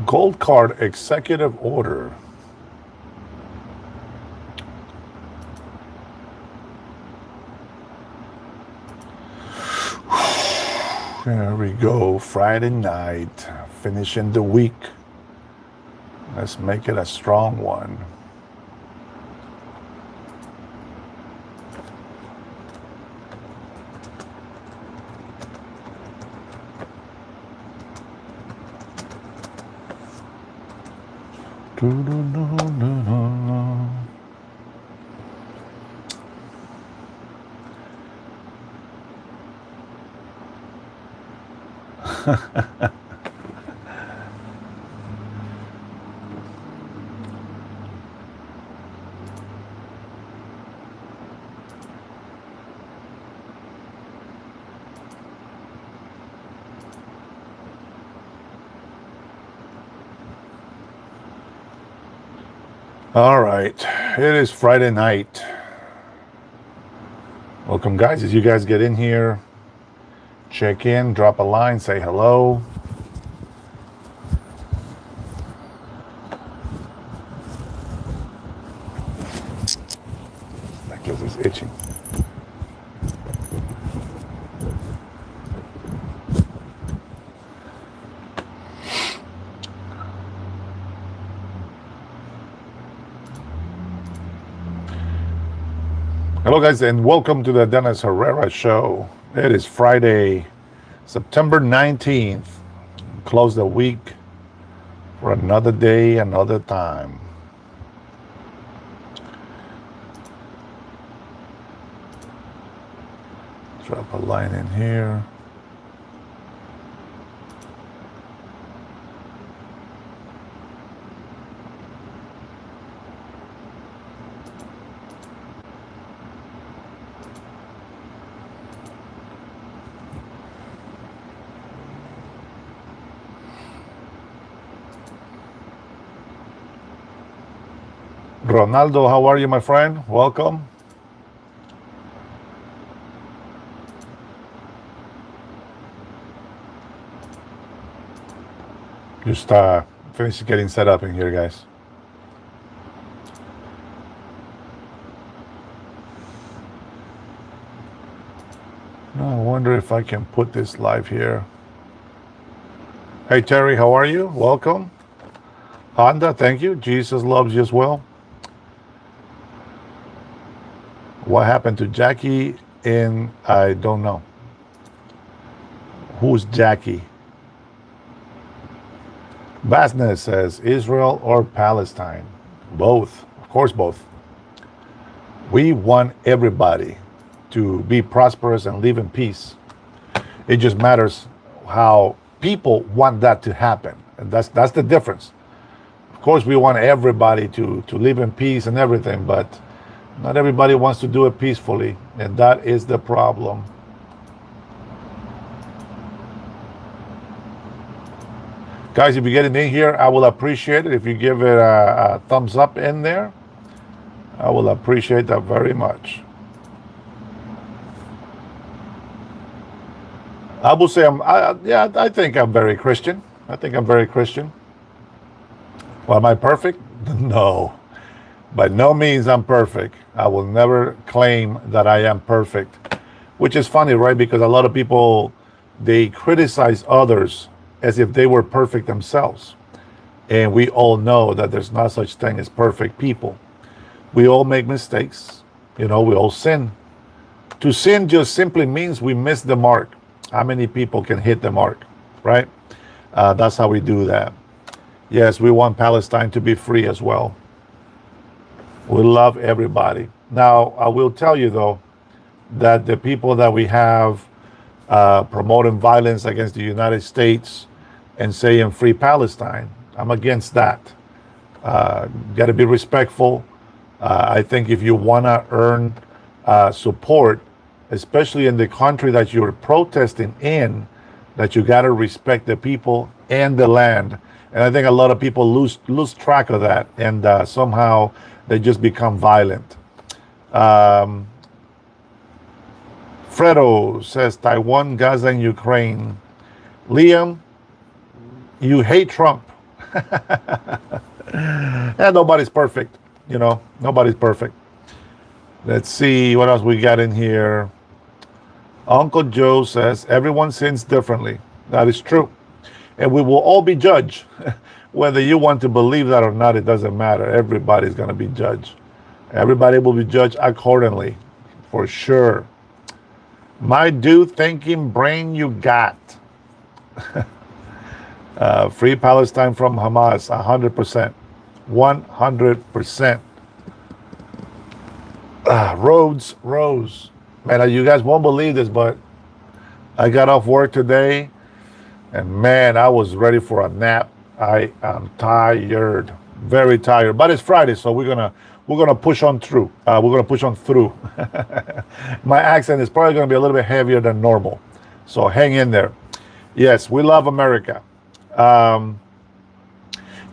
Gold card executive order. There we go. Friday night. Finishing the week. Let's make it a strong one. All right, it is Friday night. Welcome, guys. As you guys get in here, check in, drop a line, say hello. Necklace is itching. Hello, guys, and welcome to the Dennis Herrera Show. It is Friday, September 19th. Close the week for another day, another time. Drop a line in here. Ronaldo, how are you, my friend? Welcome. Just finish getting set up in here, guys. I wonder if I can put this live here. Hey, Terry, how are you? Welcome. Honda, thank you. Jesus loves you as well. What happened to Jackie I don't know. Who's Jackie? Basnes says Israel or Palestine. Both. Of course, both. We want everybody to be prosperous and live in peace. It just matters how people want that to happen. And that's the difference. Of course, we want everybody to live in peace and everything, but not everybody wants to do it peacefully, and that is the problem. Guys, if you're getting in here, I will appreciate it if you give it a thumbs up in there. I will appreciate that very much. I will say I think I'm very Christian. I think I'm very Christian. Well, am I perfect? No. By no means I'm perfect. I will never claim that I am perfect, which is funny, right? Because a lot of people, they criticize others as if they were perfect themselves. And we all know that there's not such thing as perfect people. We all make mistakes. We all sin. To sin just simply means we miss the mark. How many people can hit the mark, right? That's how we do that. Yes, we want Palestine to be free as well. We love everybody. Now, I will tell you, though, that the people that we have promoting violence against the United States and saying free Palestine, I'm against that. Got to be respectful. I think if you want to earn support, especially in the country that you're protesting in, that you got to respect the people and the land. And I think a lot of people lose track of that, and somehow they just become violent. Fredo says Taiwan, Gaza, and Ukraine. Liam, you hate Trump. And nobody's perfect. Nobody's perfect. Let's see what else we got in here. Uncle Joe says everyone sins differently. That is true. And we will all be judged. Whether you want to believe that or not, it doesn't matter. Everybody's going to be judged. Everybody will be judged accordingly, for sure. My dude thinking brain you got. Free Palestine from Hamas, 100%. 100%. Rose. Man, you guys won't believe this, but I got off work today, and man, I was ready for a nap. I am tired, very tired. But it's Friday, so we're gonna push on through. We're gonna push on through. My accent is probably gonna be a little bit heavier than normal, so hang in there. Yes, we love America.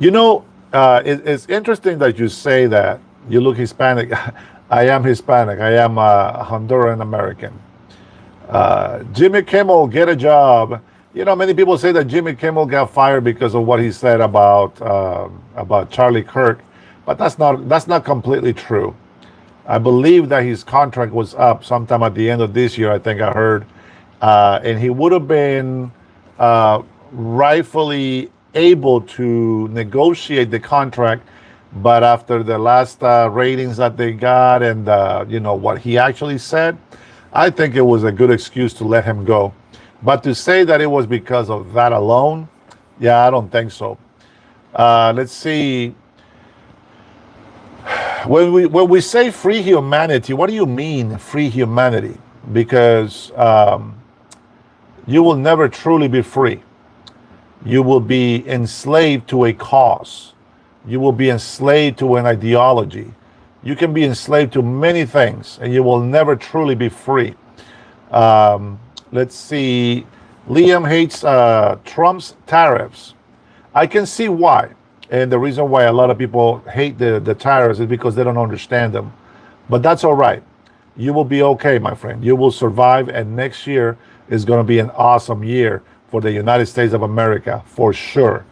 It's interesting that you say that you look Hispanic. I am Hispanic. I am a Honduran American. Jimmy Kimmel, get a job. Many people say that Jimmy Kimmel got fired because of what he said about Charlie Kirk, but that's not completely true. I believe that his contract was up sometime at the end of this year. I think I heard, and he would have been rightfully able to negotiate the contract, but after the last ratings that they got and what he actually said, I think it was a good excuse to let him go. But to say that it was because of that alone, yeah, I don't think so. Let's see. When we say free humanity, what do you mean free humanity? Because you will never truly be free. You will be enslaved to a cause. You will be enslaved to an ideology. You can be enslaved to many things, and you will never truly be free. Let's see. Liam hates Trump's tariffs. I can see why. And the reason why a lot of people hate the tariffs is because they don't understand them. But that's all right. You will be okay, my friend. You will survive, and next year is going to be an awesome year for the United States of America, for sure.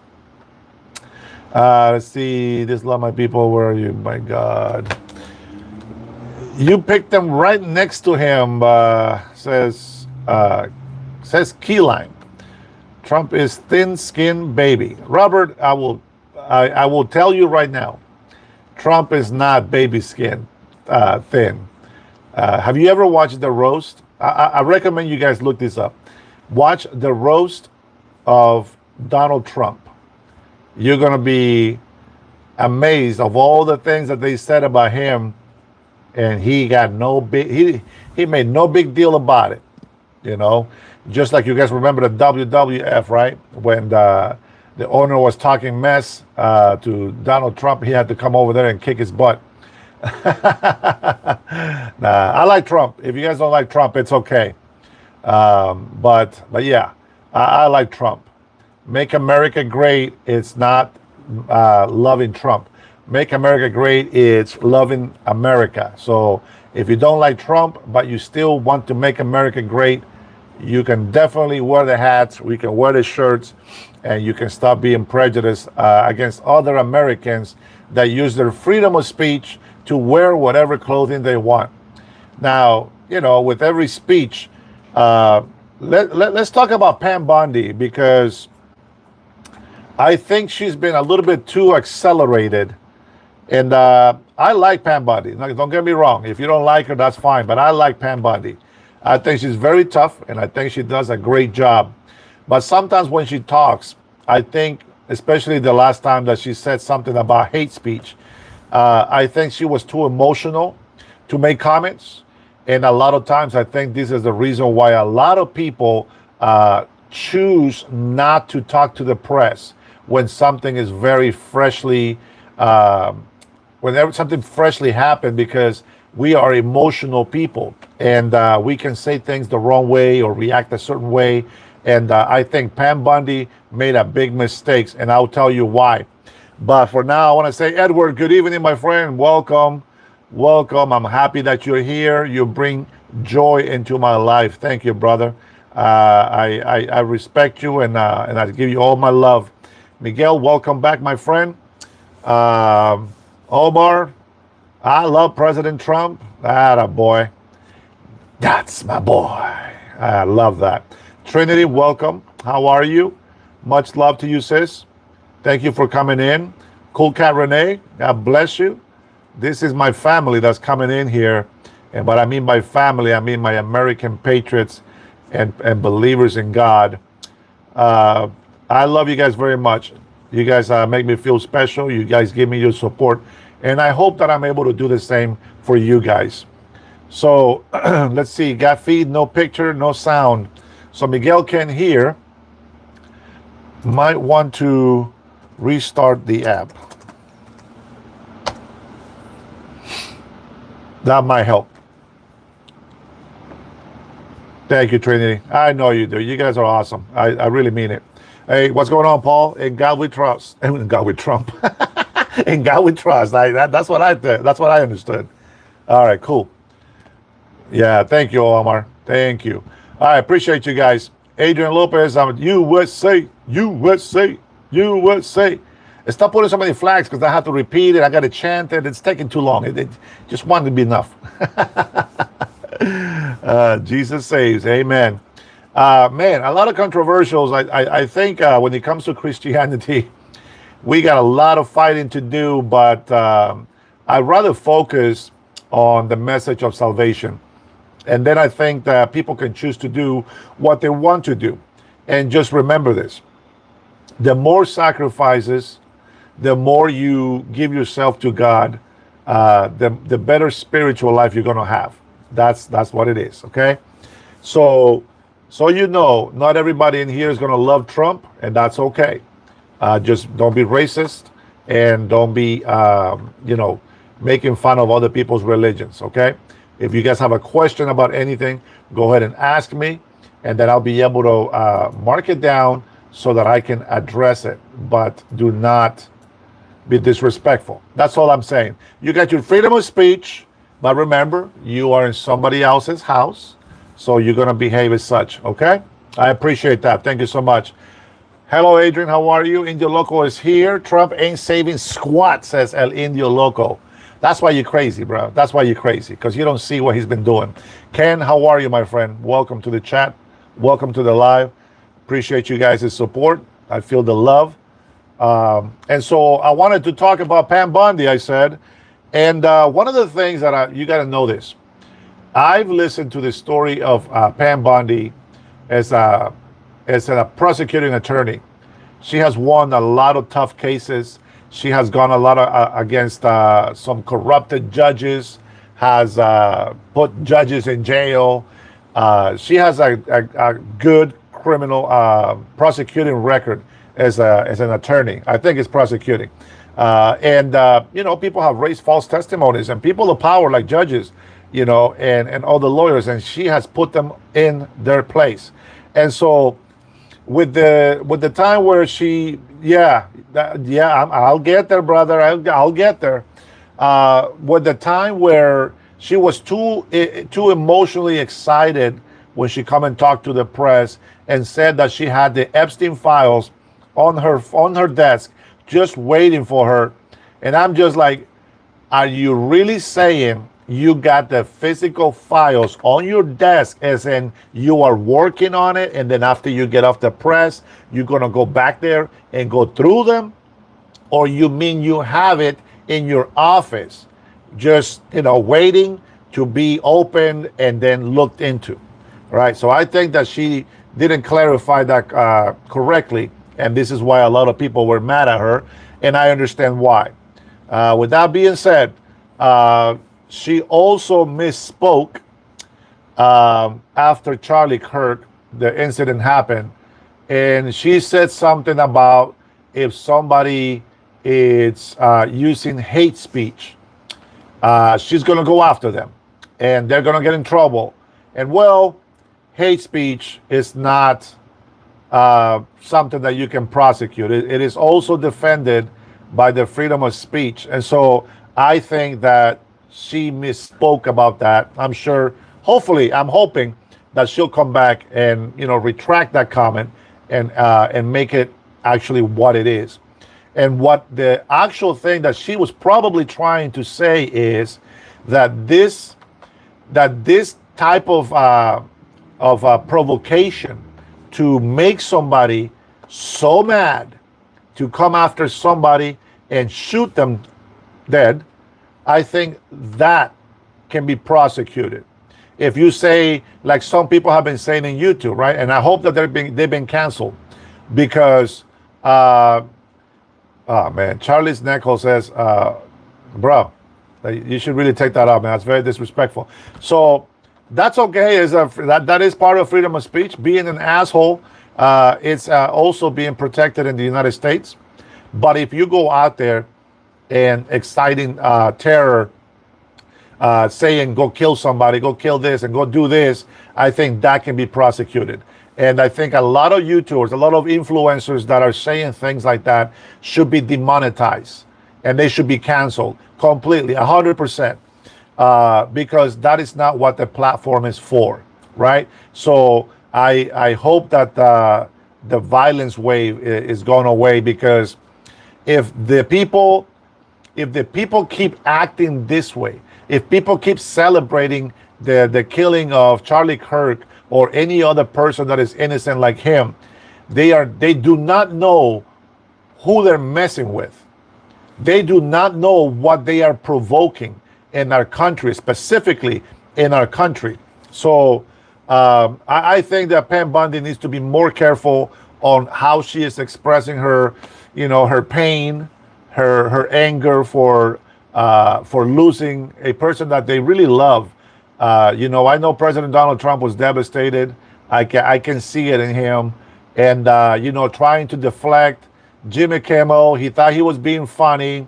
Let's see. This love, my people. Where are you? My God. You picked them right next to him, says Keyline. Trump is thin-skinned baby. Robert, I will tell you right now, Trump is not baby skin thin. Have you ever watched the roast? I recommend you guys look this up. Watch the roast of Donald Trump. You're gonna be amazed of all the things that they said about him, and he got he made no big deal about it. Just like you guys remember the WWF, right? When the owner was talking mess to Donald Trump, he had to come over there and kick his butt. I like Trump. If you guys don't like Trump, it's okay. But yeah, I like Trump. Make America great. It's not loving Trump. Make America great. It's loving America. So if you don't like Trump, but you still want to make America great, you can definitely wear the hats. We can wear the shirts, and you can stop being prejudiced against other Americans that use their freedom of speech to wear whatever clothing they want. Now, with every speech, let's talk about Pam Bondi, because I think she's been a little bit too accelerated. And I like Pam Bondi. Don't get me wrong. If you don't like her, that's fine. But I like Pam Bondi. I think she's very tough, and I think she does a great job. But sometimes when she talks, I think, especially the last time that she said something about hate speech, I think she was too emotional to make comments. And a lot of times I think this is the reason why a lot of people choose not to talk to the press when something is very freshly, whenever something freshly happened, because we are emotional people, and we can say things the wrong way or react a certain way. And I think Pam Bondi made a big mistake, and I'll tell you why. But for now, I want to say, Edward, good evening, my friend. Welcome. I'm happy that you're here. You bring joy into my life. Thank you, brother. I respect you, and I give you all my love. Miguel, welcome back, my friend. Omar, I love President Trump. Atta boy. That's my boy. I love that. Trinity, welcome. How are you? Much love to you, sis. Thank you for coming in. Cool Cat Renee, God bless you. This is my family that's coming in here. And what I mean by family, I mean my American patriots and believers in God. I love you guys very much. You guys make me feel special. You guys give me your support. And I hope that I'm able to do the same for you guys. So let's see. Got feed, no picture, no sound. So Miguel can't hear. Might want to restart the app. That might help. Thank you, Trinity. I know you do. You guys are awesome. I really mean it. Hey, what's going on, Paul? In God we trust. In God we Trump. In God we trust. That's what I did. That's what I understood. All right, cool. Yeah, thank you, Omar. Thank you. I appreciate you guys. Adrian Lopez, I'm USA, USA, USA. Stop putting so many flags because I have to repeat it. I got to chant it. It's taking too long. It just wanted to be enough. Jesus saves. Amen. Man, a lot of controversials. I think when it comes to Christianity, we got a lot of fighting to do, but I'd rather focus on the message of salvation. And then I think that people can choose to do what they want to do. And just remember this. The more sacrifices, the more you give yourself to God, the better spiritual life you're going to have. That's what it is, okay? So you know, not everybody in here is going to love Trump, and that's okay. Just don't be racist and don't be, making fun of other people's religions, okay? If you guys have a question about anything, go ahead and ask me, and then I'll be able to mark it down so that I can address it. But do not be disrespectful. That's all I'm saying. You got your freedom of speech, but remember, you are in somebody else's house, so you're going to behave as such, okay? I appreciate that. Thank you so much. Hello, Adrian. How are you? Indio Loco is here. Trump ain't saving squat, says El Indio Loco. That's why you're crazy, bro. That's why you're crazy, because you don't see what he's been doing. Ken, how are you, my friend? Welcome to the chat. Welcome to the live. Appreciate you guys' support. I feel the love. And so I wanted to talk about Pam Bondi, I said. And one of the things that you got to know this. I've listened to the story of Pam Bondi as a prosecuting attorney. She has won a lot of tough cases. She has gone a lot against some corrupted judges, has put judges in jail. She has a good criminal prosecuting record as an attorney. I think it's prosecuting. And people have raised false testimonies, and people of power like judges, and all the lawyers, and she has put them in their place. And so with the time where she, I'll get there, brother. I'll get there. With the time where she was too emotionally excited when she come and talked to the press and said that she had the Epstein files on her desk, just waiting for her. And I'm just like, are you really saying you got the physical files on your desk, as in you are working on it, and then after you get off the press, you're going to go back there and go through them? Or you mean you have it in your office, just, waiting to be opened and then looked into, right? So I think that she didn't clarify that correctly, and this is why a lot of people were mad at her, and I understand why. With that being said, she also misspoke after Charlie Kirk, the incident happened, and she said something about if somebody is using hate speech, she's going to go after them, and they're going to get in trouble. And well, hate speech is not something that you can prosecute. It is also defended by the freedom of speech. And so I think that she misspoke about that. I'm sure, I'm hoping that she'll come back and retract that comment and make it actually what it is. And what the actual thing that she was probably trying to say is that this type of provocation to make somebody so mad to come after somebody and shoot them dead, I think that can be prosecuted. If you say, like some people have been saying in YouTube, right? And I hope that they've been canceled because, oh man, Charlie's Nickel says, bro, you should really take that out, man. That's very disrespectful. So that's okay. That is part of freedom of speech. Being an asshole, it's also being protected in the United States. But if you go out there and exciting terror, saying go kill somebody, go kill this, and go do this, I think that can be prosecuted. And I think a lot of YouTubers, a lot of influencers that are saying things like that should be demonetized and they should be canceled completely, 100%, because that is not what the platform is for, right? So I hope that the violence wave is going away, because if the people keep acting this way, if people keep celebrating the killing of Charlie Kirk or any other person that is innocent like him, they do not know who they're messing with. They do not know what they are provoking in our country, specifically in our country. So I think that Pam Bundy needs to be more careful on how she is expressing her, her pain, her anger for losing a person that they really love. I know President Donald Trump was devastated. I can see it in him, and trying to deflect. Jimmy Kimmel, he thought he was being funny.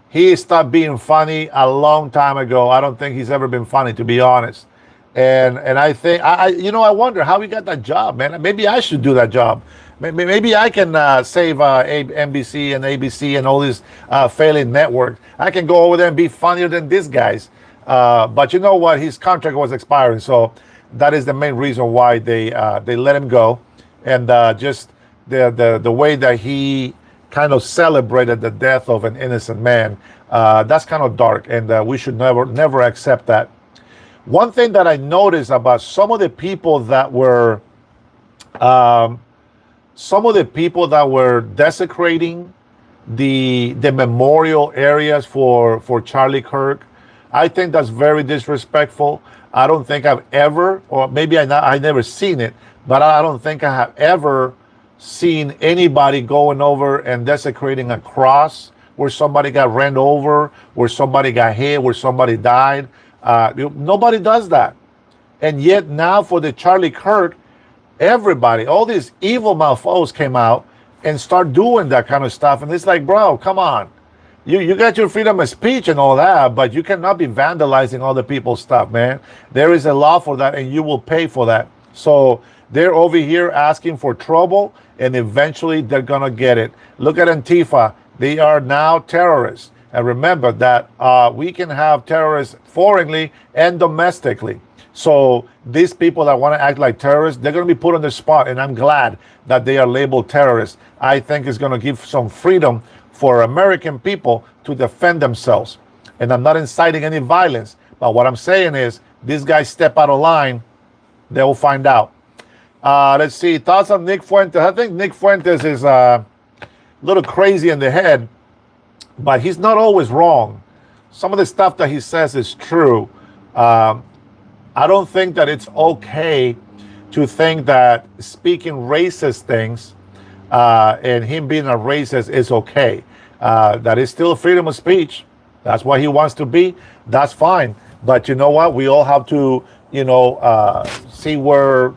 He stopped being funny a long time ago. I don't think he's ever been funny, to be honest. And I think I wonder how he got that job, man. Maybe I should do that job. Maybe I can save NBC and ABC and all these failing networks. I can go over there and be funnier than these guys. But you know what? His contract was expiring, so that is the main reason why they let him go. And just the way that he kind of celebrated the death of an innocent man, that's kind of dark, and we should never accept that. One thing that I noticed about some of the people that were desecrating the memorial areas for Charlie Kirk, I think that's very disrespectful. I don't think I've ever, or maybe I never seen it, but I don't think I have ever seen anybody going over and desecrating a cross where somebody got ran over, where somebody got hit, where somebody died. Nobody does that. And yet now for the Charlie Kirk, everybody, all these evil mofos came out and start doing that kind of stuff. And it's like, bro, come on. You got your freedom of speech and all that, but you cannot be vandalizing other people's stuff, man. There is a law for that, and you will pay for that. So they're over here asking for trouble, and eventually they're going to get it. Look at Antifa. They are now terrorists. And remember that we can have terrorists foreignly and domestically. So these people that want to act like terrorists, they're going to be put on the spot. And I'm glad that they are labeled terrorists. I think it's going to give some freedom for American people to defend themselves. And I'm not inciting any violence. But what I'm saying is, these guys step out of line, they will find out. Let's see. Thoughts on Nick Fuentes. I think Nick Fuentes is a little crazy in the head, but he's not always wrong. Some of the stuff that he says is true. I don't think that it's okay to think that speaking racist things and him being a racist is okay. That is still freedom of speech. That's what he wants to be. That's fine. But you know what? We all have to, see where,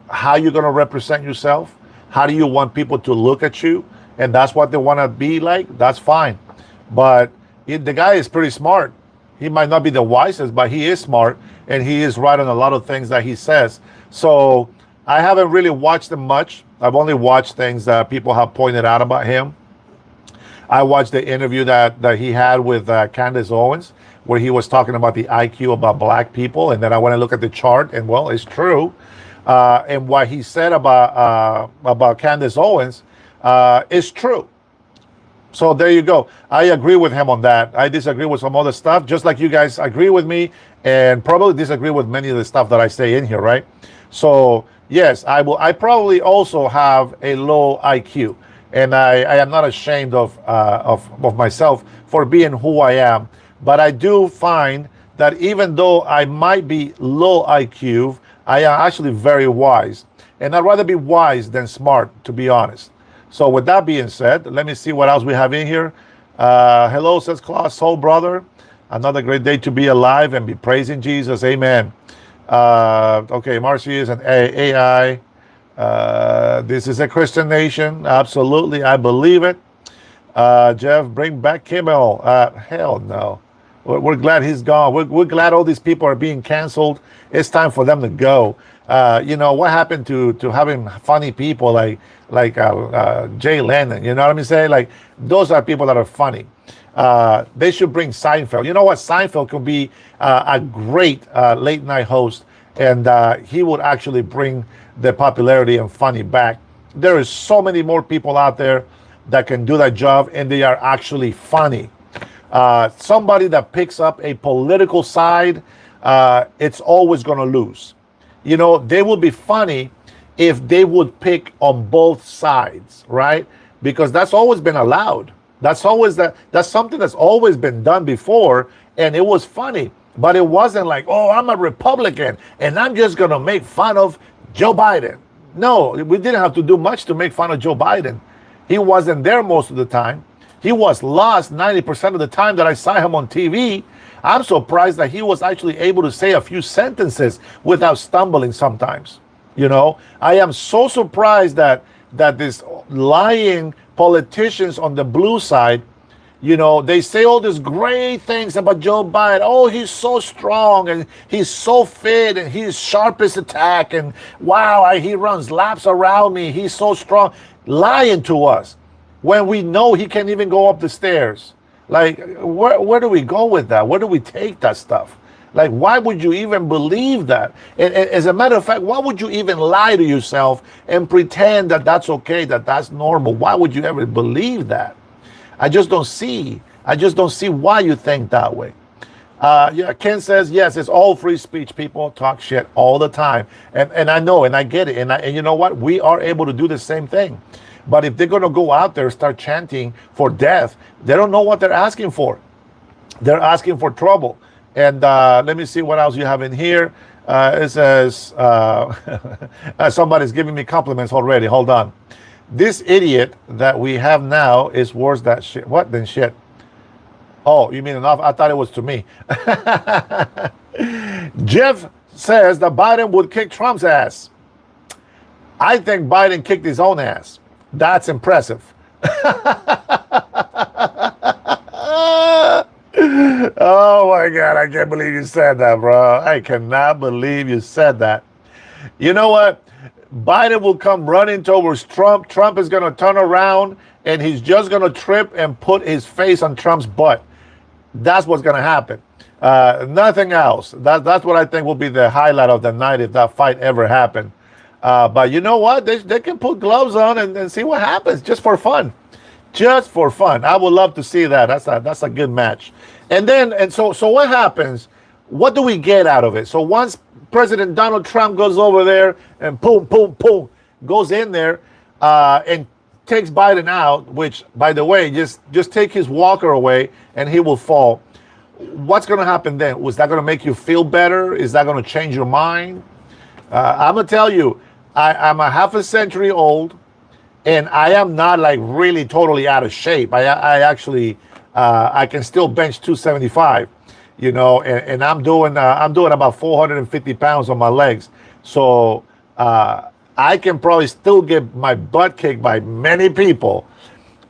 how you're going to represent yourself. How do you want people to look at you? And that's what they want to be like. That's fine. But the guy is pretty smart. He might not be the wisest, but he is smart. And he is right on a lot of things that he says. So I haven't really watched him much. I've only watched things that people have pointed out about him. I watched the interview that he had with Candace Owens, where he was talking about the IQ about black people. And then I went and look at the chart, and well, it's true. And what he said about Candace Owens, is true. So there you go. I agree with him on that. I disagree with some other stuff, just like you guys agree with me, and probably disagree with many of the stuff that I say in here, right? So yes, I will. I probably also have a low IQ, and I am not ashamed of myself for being who I am. But I do find that even though I might be low IQ, I am actually very wise, and I'd rather be wise than smart, to be honest. So with that being said, let me see what else we have in here. Hello, says Claus, soul brother. Another great day to be alive and be praising Jesus. Amen. Okay, Marcy is an AI. This is a Christian nation. Absolutely, I believe it. Jeff, bring back Kimmel. Hell no. We're glad he's gone. We're glad all these people are being canceled. It's time for them to go. You know what happened to having funny people like Jay Leno? You know what I'm saying? Like those are people that are funny. They should bring Seinfeld. You know what? Seinfeld could be a great late night host, and he would actually bring the popularity and funny back. There is so many more people out there that can do that job, and they are actually funny. Somebody that picks up a political side, it's always going to lose. You know, they would be funny if they would pick on both sides, right? Because that's always been allowed. That's something that's always been done before, and it was funny. But it wasn't like, oh, I'm a Republican and I'm just gonna make fun of Joe Biden. No, we didn't have to do much to make fun of Joe Biden. He wasn't there most of the time. He was lost 90% of the time that I saw him on TV. I'm surprised that he was actually able to say a few sentences without stumbling sometimes. You know, I am so surprised that this lying politicians on the blue side, you know, they say all these great things about Joe Biden. Oh, he's so strong and he's so fit and he's sharp as a tack and wow, he runs laps around me. He's so strong. Lying to us when we know he can't even go up the stairs. Like, where do we go with that? Where do we take that stuff? Like, why would you even believe that? And as a matter of fact, why would you even lie to yourself and pretend that that's okay, that that's normal? Why would you ever believe that? I just don't see why you think that way. Yeah, Ken says, yes, it's all free speech. People talk shit all the time. And I know, and I get it. And you know what? We are able to do the same thing. But if they're going to go out there and start chanting for death, they don't know what they're asking for. They're asking for trouble. And let me see what else you have in here. It says, somebody's giving me compliments already. Hold on. This idiot that we have now is worse than shit. What than shit? Oh, you mean enough? I thought it was to me. Jeff says that Biden would kick Trump's ass. I think Biden kicked his own ass. That's impressive. Oh my God, I can't believe you said that, bro. I cannot believe you said that. You know what? Biden will come running towards Trump. Trump is going to turn around and he's just going to trip and put his face on Trump's butt. That's what's going to happen. Nothing else. That's what I think will be the highlight of the night if that fight ever happened. But you know what? They can put gloves on and see what happens just for fun. Just for fun. I would love to see that. That's a good match. And so what happens? What do we get out of it? So once President Donald Trump goes over there and boom, boom, boom, goes in there and takes Biden out, which, by the way, just take his walker away and he will fall. What's going to happen then? Was that going to make you feel better? Is that going to change your mind? I'm going to tell you, I'm a half a century old, and I am not like really totally out of shape. I actually, I can still bench 275, you know, and I'm doing about 450 pounds on my legs. So I can probably still get my butt kicked by many people,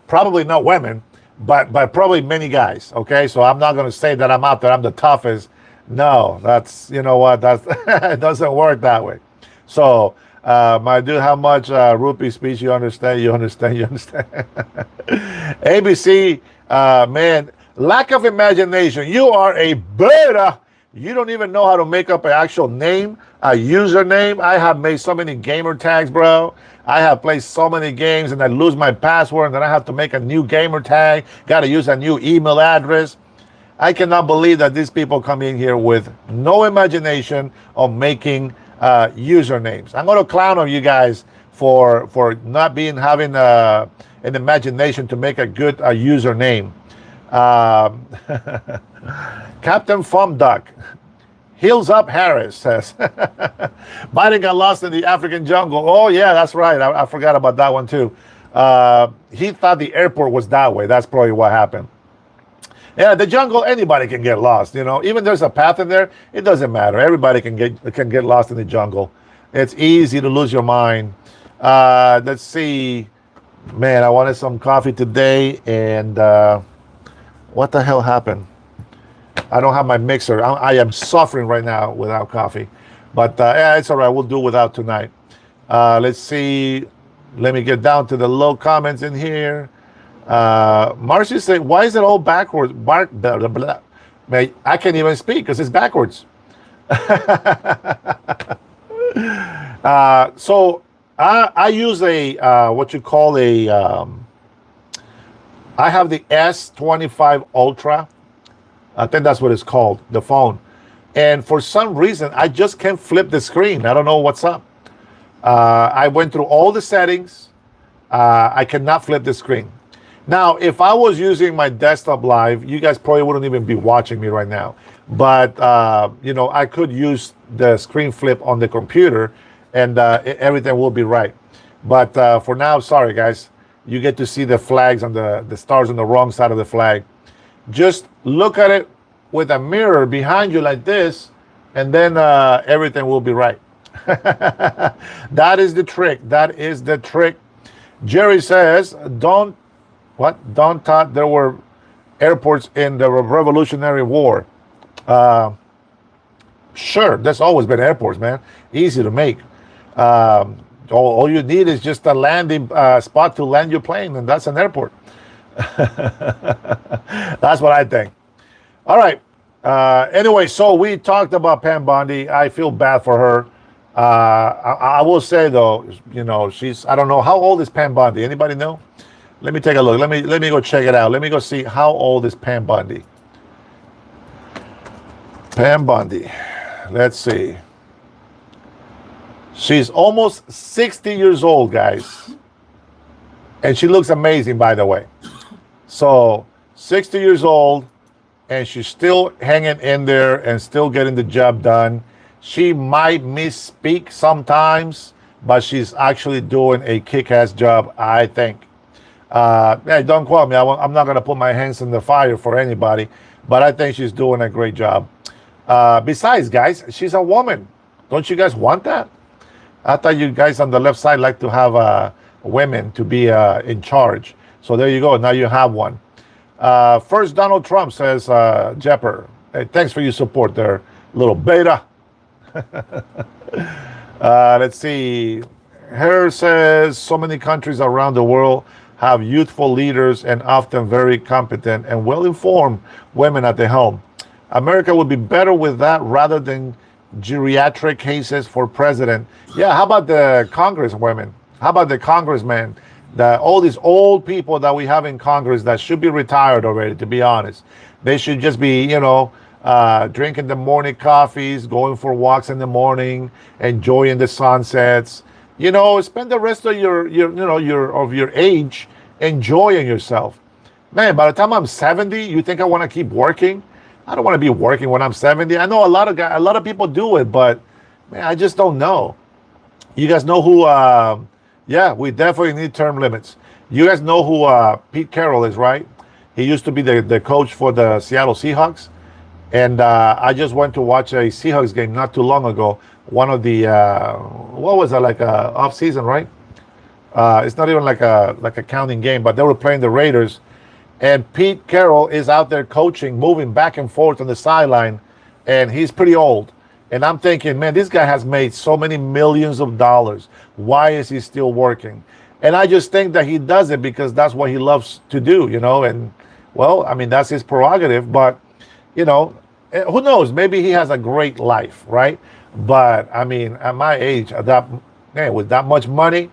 probably not women, but probably many guys. Okay, so I'm not going to say that I'm out there, I'm the toughest. No, that's, you know what, that's it doesn't work that way. So my dude, how much rupee speech you understand? ABC, man, lack of imagination. You are a beta. You don't even know how to make up an actual name, a username. I have made so many gamer tags, bro. I have played so many games and I lose my password and then I have to make a new gamer tag. Got to use a new email address. I cannot believe that these people come in here with no imagination of making usernames. I'm going to clown on you guys for not having an imagination to make a good username. Um, Captain Fumduck, heels up Harris says. Biden got lost in the African jungle. Oh yeah, that's right. I forgot about that one too. He thought the airport was that way. That's probably what happened. Yeah, the jungle, anybody can get lost. You know, even there's a path in there, it doesn't matter. Everybody can get lost in the jungle. It's easy to lose your mind. Let's see. Man, I wanted some coffee today, and what the hell happened? I don't have my mixer. I am suffering right now without coffee. But yeah, it's all right. We'll do without tonight. Let's see. Let me get down to the low comments in here. Marcy said, why is it all backwards? Blah, blah, blah. Man, I can't even speak because it's backwards. So I use what you call I have the S25 Ultra. I think that's what it's called, the phone. And for some reason, I just can't flip the screen. I don't know what's up. I went through all the settings. I cannot flip the screen. Now, if I was using my desktop live, you guys probably wouldn't even be watching me right now. But, you know, I could use the screen flip on the computer and everything will be right. But for now, sorry, guys. You get to see the flags on the stars on the wrong side of the flag. Just look at it with a mirror behind you like this, and then everything will be right. That is the trick. That is the trick. Jerry says, don't thought there were airports in the Revolutionary War. Sure, there's always been airports, man. Easy to make. All you need is just a landing spot to land your plane, and that's an airport. That's what I think. All right. Anyway, so we talked about Pam Bondi. I feel bad for her. I will say though, you know, I don't know how old is Pam Bondi. Anybody know? Let me take a look. Let me go check it out. Let me go see how old is Pam Bondi. Pam Bondi. Let's see. She's almost 60 years old, guys. And she looks amazing, by the way. So 60 years old, and she's still hanging in there and still getting the job done. She might misspeak sometimes, but she's actually doing a kick-ass job, I think. Hey, don't quote me. I'm not going to put my hands in the fire for anybody, but I think she's doing a great job. Besides, guys, she's a woman. Don't you guys want that? I thought you guys on the left side like to have women to be in charge. So there you go. Now you have one. First, Donald Trump says, Jepper, hey, thanks for your support there, little beta. Let's see. Herrera says, so many countries around the world have youthful leaders and often very competent and well-informed women at the helm. America would be better with that rather than geriatric cases for president. Yeah, how about the congresswomen? How about the congressmen? All these old people that we have in Congress that should be retired already, to be honest. They should just be, you know, drinking the morning coffees, going for walks in the morning, enjoying the sunsets. You know, spend the rest of your age enjoying yourself. Man, by the time I'm 70, you think I want to keep working? I don't want to be working when I'm 70. I know a lot of people do it, but man, I just don't know. You guys know who? Yeah, we definitely need term limits. You guys know who Pete Carroll is, right? He used to be the coach for the Seattle Seahawks, and I just went to watch a Seahawks game not too long ago. One of the what was that, like a off season, right? It's not even like a counting game, but they were playing the Raiders. And Pete Carroll is out there coaching, moving back and forth on the sideline, and he's pretty old. And I'm thinking, man, this guy has made so many millions of dollars. Why is he still working? And I just think that he does it because that's what he loves to do, you know. And, well, I mean, that's his prerogative. But, you know, who knows? Maybe he has a great life, right? But I mean, at my age, at that man, with that much money,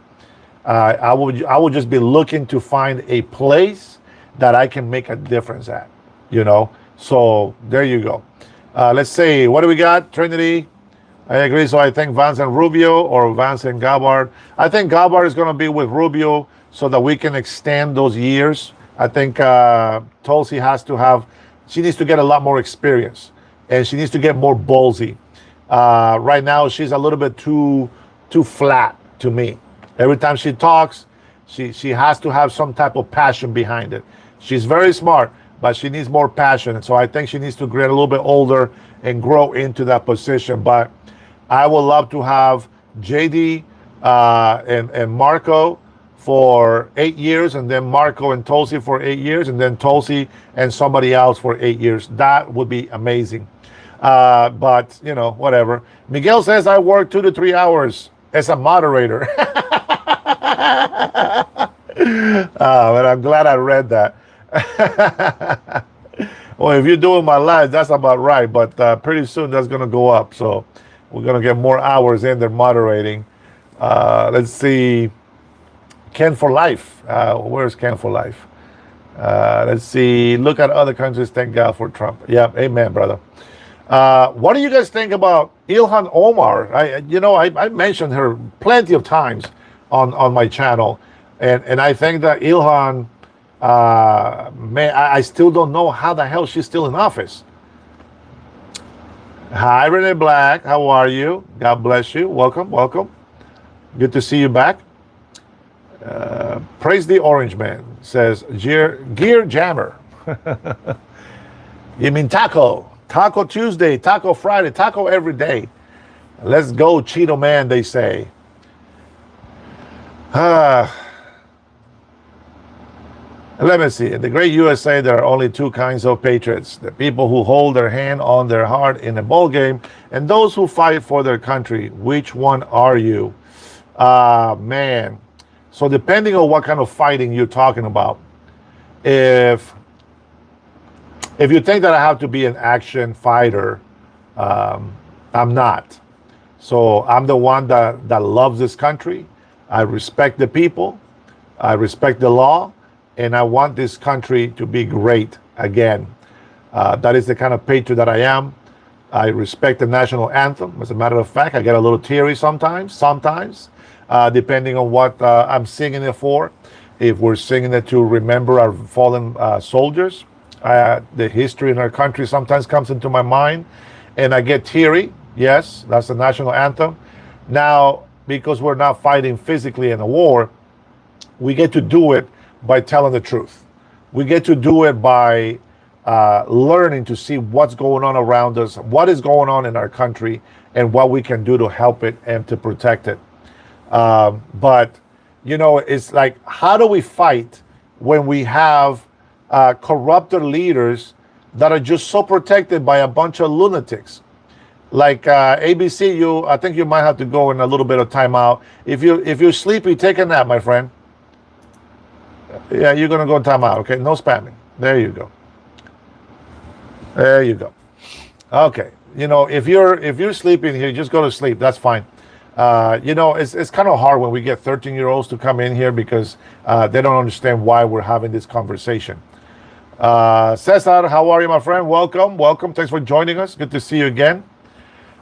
I would just be looking to find a place that I can make a difference at. You know. So there you go. Let's see. What do we got? Trinity. I agree. So I think Vance and Rubio or Vance and Gabbard. I think Gabbard is going to be with Rubio so that we can extend those years. I think Tulsi has to have. She needs to get a lot more experience, and she needs to get more ballsy. Right now, she's a little bit too flat to me. Every time she talks, she has to have some type of passion behind it. She's very smart, but she needs more passion. And so I think she needs to get a little bit older and grow into that position. But I would love to have JD and Marco for 8 years, and then Marco and Tulsi for 8 years, and then Tulsi and somebody else for 8 years. That would be amazing. But, you know, whatever. Miguel says I work 2 to 3 hours as a moderator. But I'm glad I read that. Well, if you're doing my live, that's about right. But pretty soon that's going to go up. So we're going to get more hours in there moderating. Let's see. Ken for Life. Where's Ken for Life? Let's see. Look at other countries. Thank God for Trump. Yeah, amen, brother. What do you guys think about Ilhan Omar? I mentioned her plenty of times on my channel, and I think that Ilhan, I still don't know how the hell she's still in office. Hi, Renee Black. How are you? God bless you. Welcome, welcome. Good to see you back. Praise the Orange Man says Gear Jammer. You mean taco? Taco Tuesday, Taco Friday, taco every day. Let's go, Cheeto Man, they say. Let me see. In the great USA, there are only two kinds of patriots: the people who hold their hand on their heart in a ball game, and those who fight for their country. Which one are you? Man. So depending on what kind of fighting you're talking about, if you think that I have to be an action fighter, I'm not. So I'm the one that loves this country. I respect the people. I respect the law. And I want this country to be great again. That is the kind of patriot that I am. I respect the national anthem. As a matter of fact, I get a little teary sometimes, depending on what I'm singing it for. If we're singing it to remember our fallen soldiers, the history in our country sometimes comes into my mind, and I get teary. Yes, that's the national anthem. Now, because we're not fighting physically in a war, we get to do it by telling the truth. We get to do it by learning to see what's going on around us, what is going on in our country, and what we can do to help it and to protect it. But, it's like, how do we fight when we have corrupted leaders that are just so protected by a bunch of lunatics? Like ABC, I think you might have to go in a little bit of timeout. If you're sleepy, take a nap, my friend. Yeah, you're gonna go in timeout. Okay, no spamming. There you go. There you go. Okay, if you're sleeping here, just go to sleep. That's fine. It's kind of hard when we get 13-year-olds to come in here because they don't understand why we're having this conversation. Cesar, how are you, my friend? Welcome. Thanks for joining us. Good to see you again.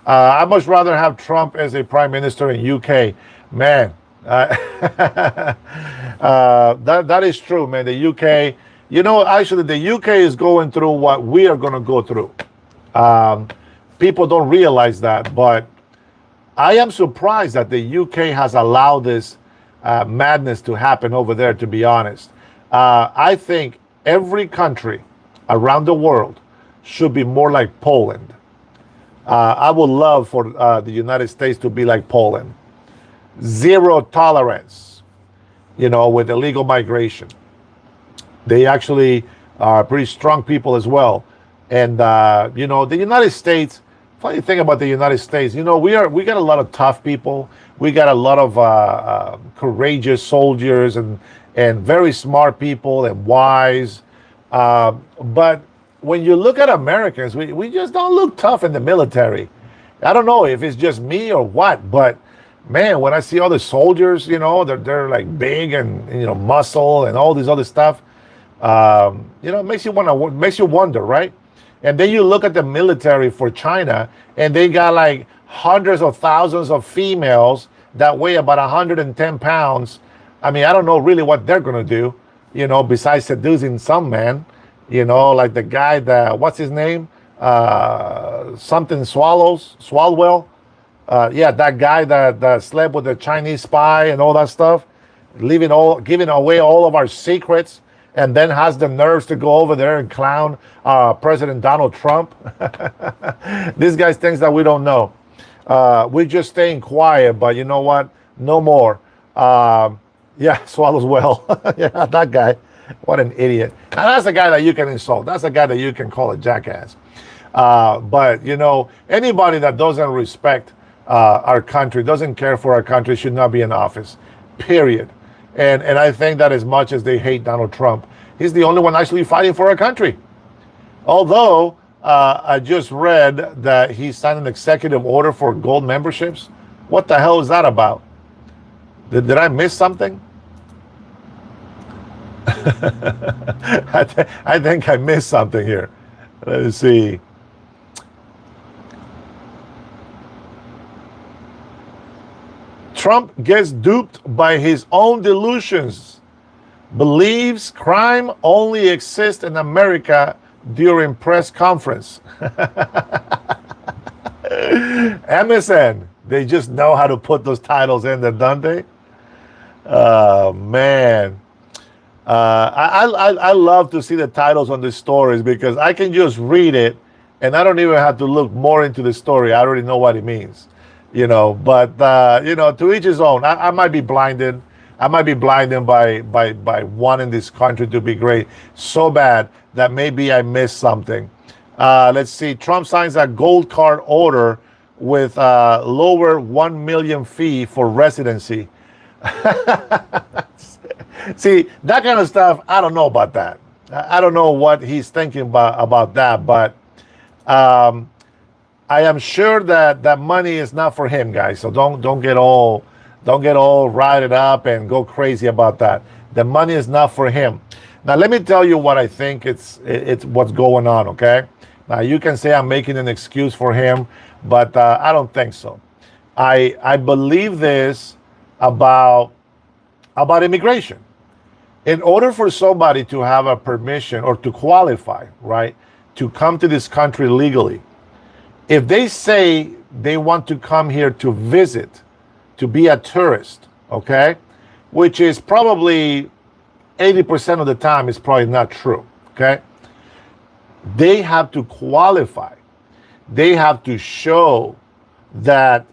I'd much rather have Trump as a prime minister in UK. Man, that is true, man. The UK, actually, the UK is going through what we are going to go through. People don't realize that, but I am surprised that the UK has allowed this madness to happen over there, to be honest. I think every country around the world should be more like Poland. I would love for the United States to be like Poland. Zero tolerance, with illegal migration. They actually are pretty strong people as well. And, the United States, funny thing about the United States, we got a lot of tough people. We got a lot of courageous soldiers and very smart people and wise. But when you look at Americans, we just don't look tough in the military. I don't know if it's just me or what, but man, when I see all the soldiers, they're like big and muscle and all this other stuff, it makes you wonder, right? And then you look at the military for China, and they got like hundreds of thousands of females that weigh about 110 pounds. I mean, I don't know really what they're gonna do, besides seducing some man, like the guy that, what's his name? Something Swalwell. Yeah, that guy that slept with the Chinese spy and all that stuff, giving away all of our secrets, and then has the nerves to go over there and clown President Donald Trump. These guys thinks that we don't know. We're just staying quiet, but you know what? No more. Yeah, swallows well. Yeah, that guy. What an idiot. And that's the guy that you can insult. That's the guy that you can call a jackass. But, anybody that doesn't respect our country, doesn't care for our country, should not be in office, period. And I think that as much as they hate Donald Trump, he's the only one actually fighting for our country. Although, I just read that he signed an executive order for gold memberships. What the hell is that about? Did I miss something? I think I missed something here. Let's see. Trump gets duped by his own delusions. Believes crime only exists in America during press conference. MSN, they just know how to put those titles in there, don't they? Man. I love to see the titles on the stories because I can just read it and I don't even have to look more into the story. I already know what it means, but to each his own. I might be blinded. I might be blinded by wanting this country to be great so bad that maybe I missed something. Let's see. Trump signs a gold card order with lower 1 million fee for residency. See, that kind of stuff, I don't know about that. I don't know what he's thinking about that, but I am sure that money is not for him, guys. So don't get all riled up and go crazy about that. The money is not for him. Now, let me tell you what I think it's what's going on, okay? Now, you can say I'm making an excuse for him, but I don't think so. I believe this about immigration. In order for somebody to have a permission or to qualify, right, to come to this country legally, if they say they want to come here to visit, to be a tourist, okay, which is probably 80% of the time is probably not true, okay, they have to qualify. They have to show that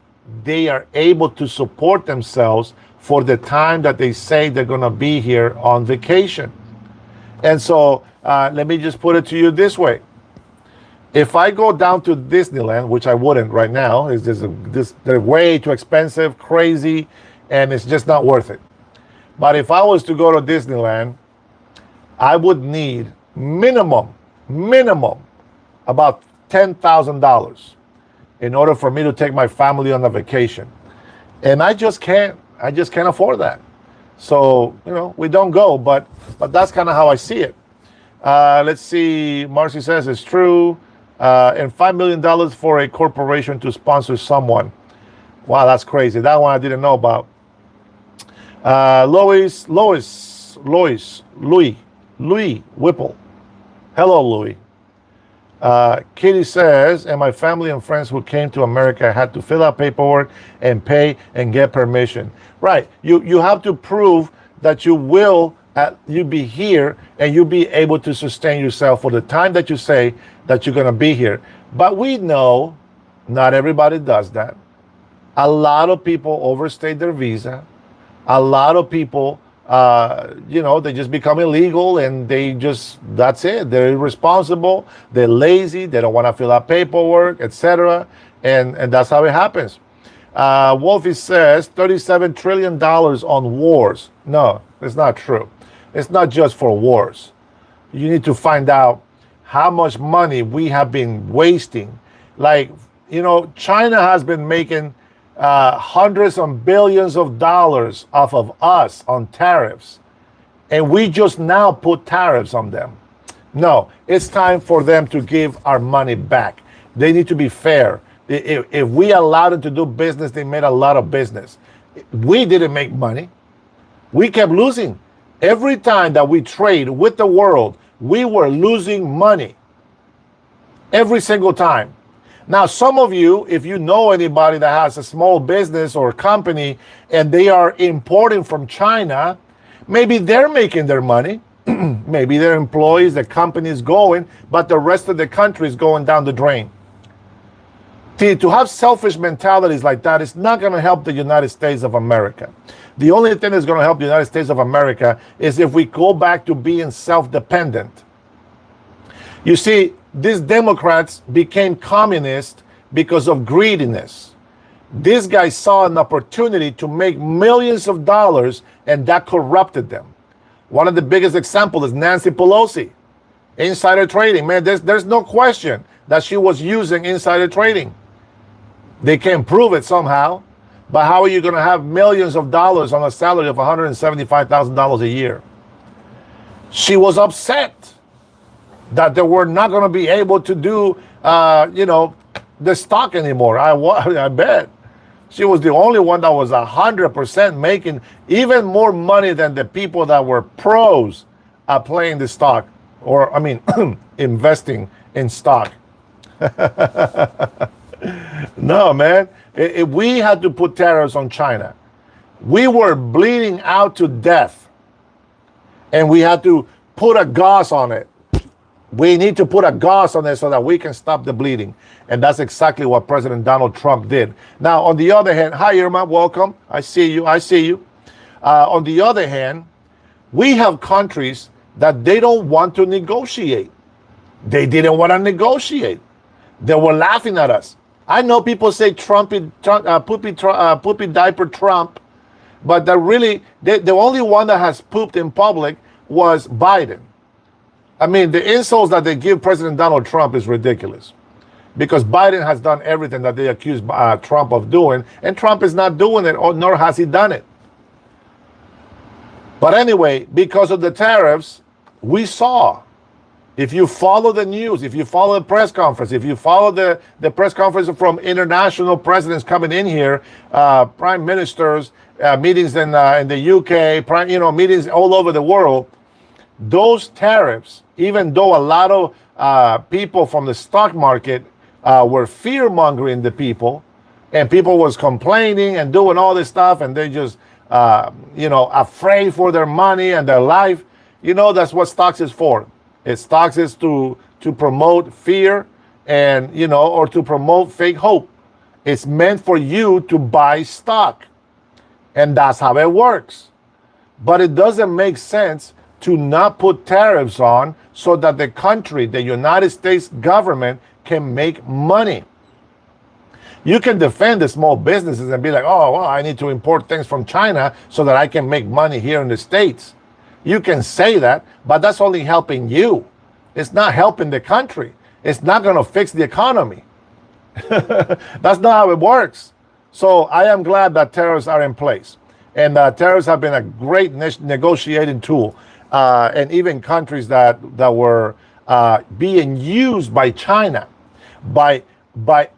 they are able to support themselves for the time that they say they're going to be here on vacation. And so let me just put it to you this way. If I go down to Disneyland, which I wouldn't right now, they're way too expensive, crazy, and it's just not worth it. But if I was to go to Disneyland, I would need minimum, about $10,000 in order for me to take my family on a vacation. And I just can't afford that. So, we don't go, but that's kind of how I see it. Let's see. Marcy says it's true. And $5 million for a corporation to sponsor someone. Wow, that's crazy. That one I didn't know about. Louis Whipple. Hello, Louis. Kitty says, and my family and friends who came to America had to fill out paperwork and pay and get permission. Right. You have to prove that you be here and you be able to sustain yourself for the time that you say that you're going to be here. But we know not everybody does that. A lot of people overstay their visa. A lot of people, they just become illegal and that's it. They're irresponsible. They're lazy. They don't want to fill out paperwork, etc. And that's how it happens. Wolfie says $37 trillion on wars. No, it's not true. It's not just for wars. You need to find out how much money we have been wasting. Like, China has been making hundreds of billions of dollars off of us on tariffs, and we just now put tariffs on them. No, it's time for them to give our money back. They need to be fair. If we allowed them to do business, they made a lot of business. We didn't make money. We kept losing. Every time that we trade with the world, we were losing money. Every single time. Now, some of you, if you know anybody that has a small business or company and they are importing from China, maybe they're making their money. Maybe their employees, the company is going, but the rest of the country is going down the drain. See, to have selfish mentalities like that is not going to help the United States of America. The only thing that's going to help the United States of America is if we go back to being self-dependent. You see, these Democrats became communist because of greediness. This guy saw an opportunity to make millions of dollars, and that corrupted them. One of the biggest examples is Nancy Pelosi. Insider trading. Man, there's no question that she was using insider trading. They can prove it somehow, but how are you going to have millions of dollars on a salary of $175,000 a year? She was upset that they were not going to be able to do, the stock anymore. I bet. She was the only one that was 100% making even more money than the people that were pros at playing the stock, or investing in stock. No, man. If we had to put tariffs on China, we were bleeding out to death, and we had to put a gauze on it. We need to put a gauze on it so that we can stop the bleeding. And that's exactly what President Donald Trump did. Now, on the other hand, hi, Irma, welcome. I see you. On the other hand, we have countries that they don't want to negotiate. They didn't want to negotiate. They were laughing at us. I know people say poopy diaper Trump, but the only one that has pooped in public was Biden. I mean, the insults that they give President Donald Trump is ridiculous, because Biden has done everything that they accuse Trump of doing, and Trump is not doing it, nor has he done it. But anyway, because of the tariffs, we saw, if you follow the news, if you follow the press conference, if you follow the press conference from international presidents coming in here, prime ministers, meetings in the UK, meetings all over the world, those tariffs, even though a lot of people from the stock market were fear-mongering the people, and people was complaining and doing all this stuff, and they just, afraid for their money and their life. That's what stocks is for. Stocks is to promote fear and, or to promote fake hope. It's meant for you to buy stock, and that's how it works. But it doesn't make sense to not put tariffs on so that the country, the United States government, can make money. You can defend the small businesses and be like, oh, well, I need to import things from China so that I can make money here in the States. You can say that, but that's only helping you. It's not helping the country. It's not going to fix the economy. That's not how it works. So I am glad that tariffs are in place. And tariffs have been a great negotiating tool. And even countries that were being used by China, by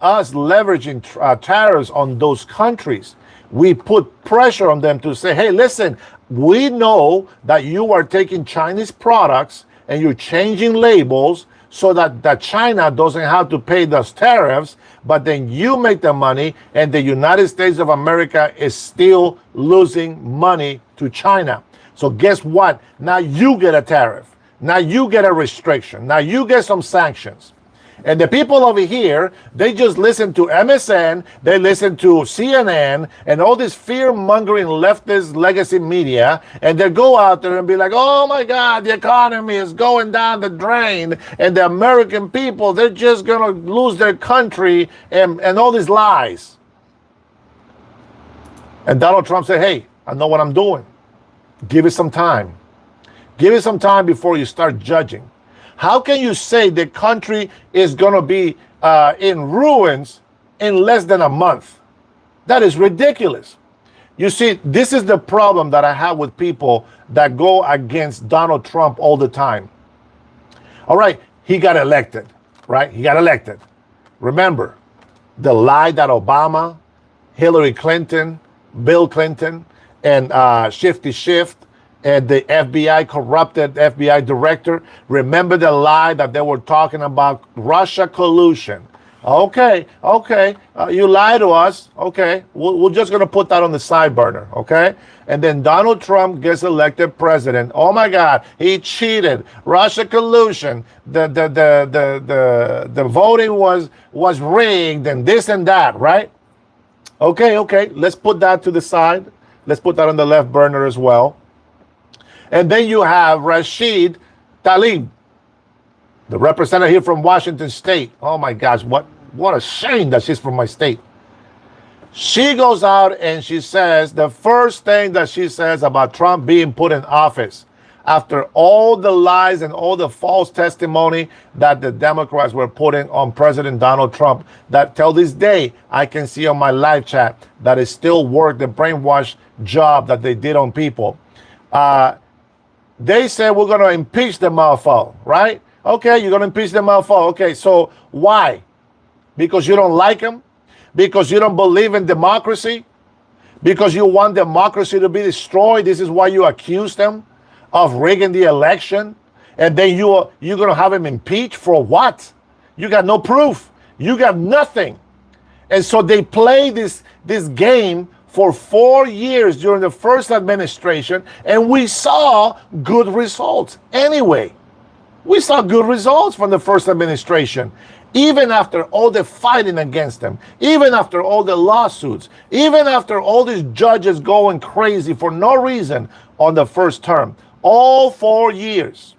us leveraging tariffs on those countries, we put pressure on them to say, hey, listen, we know that you are taking Chinese products and you're changing labels so that China doesn't have to pay those tariffs, but then you make the money, and the United States of America is still losing money to China. So guess what? Now you get a tariff. Now you get a restriction. Now you get some sanctions. And the people over here, they just listen to MSN, they listen to CNN, and all this fear-mongering leftist legacy media, and they go out there and be like, oh my God, the economy is going down the drain, and the American people, they're just going to lose their country, and all these lies. And Donald Trump said, hey, I know what I'm doing. Give it some time. Give it some time before you start judging. How can you say the country is going to be in ruins in less than a month? That is ridiculous. You see, this is the problem that I have with people that go against Donald Trump all the time. All right, he got elected, right? He got elected. Remember, the lie that Obama, Hillary Clinton, Bill Clinton, and Shifty Schiff, and the FBI, corrupted FBI director. Remember the lie that they were talking about Russia collusion. Okay, you lie to us. Okay, we're just going to put that on the side burner, okay? And then Donald Trump gets elected president. Oh my God, he cheated. Russia collusion. The voting was rigged and this and that, right? Okay, let's put that to the side. Let's put that on the left burner as well. And then you have Rashid Tlaib, the representative here from Washington State. Oh my gosh, what a shame that she's from my state. She goes out and she says, the first thing that she says about Trump being put in office, after all the lies and all the false testimony that the Democrats were putting on President Donald Trump, that till this day, I can see on my live chat that it still worked, the brainwash job that they did on people. They said, we're going to impeach the motherfucker, right? Okay, you're going to impeach the motherfucker. Okay, so why? Because you don't like him? Because you don't believe in democracy? Because you want democracy to be destroyed? This is why you accused them of rigging the election? And then you're going to have him impeached for what? You got no proof. You got nothing. And so they play this game for 4 years during the first administration, and we saw good results. Anyway, we saw good results from the first administration. Even after all the fighting against them, even after all the lawsuits, even after all these judges going crazy for no reason on the first term, all 4 years,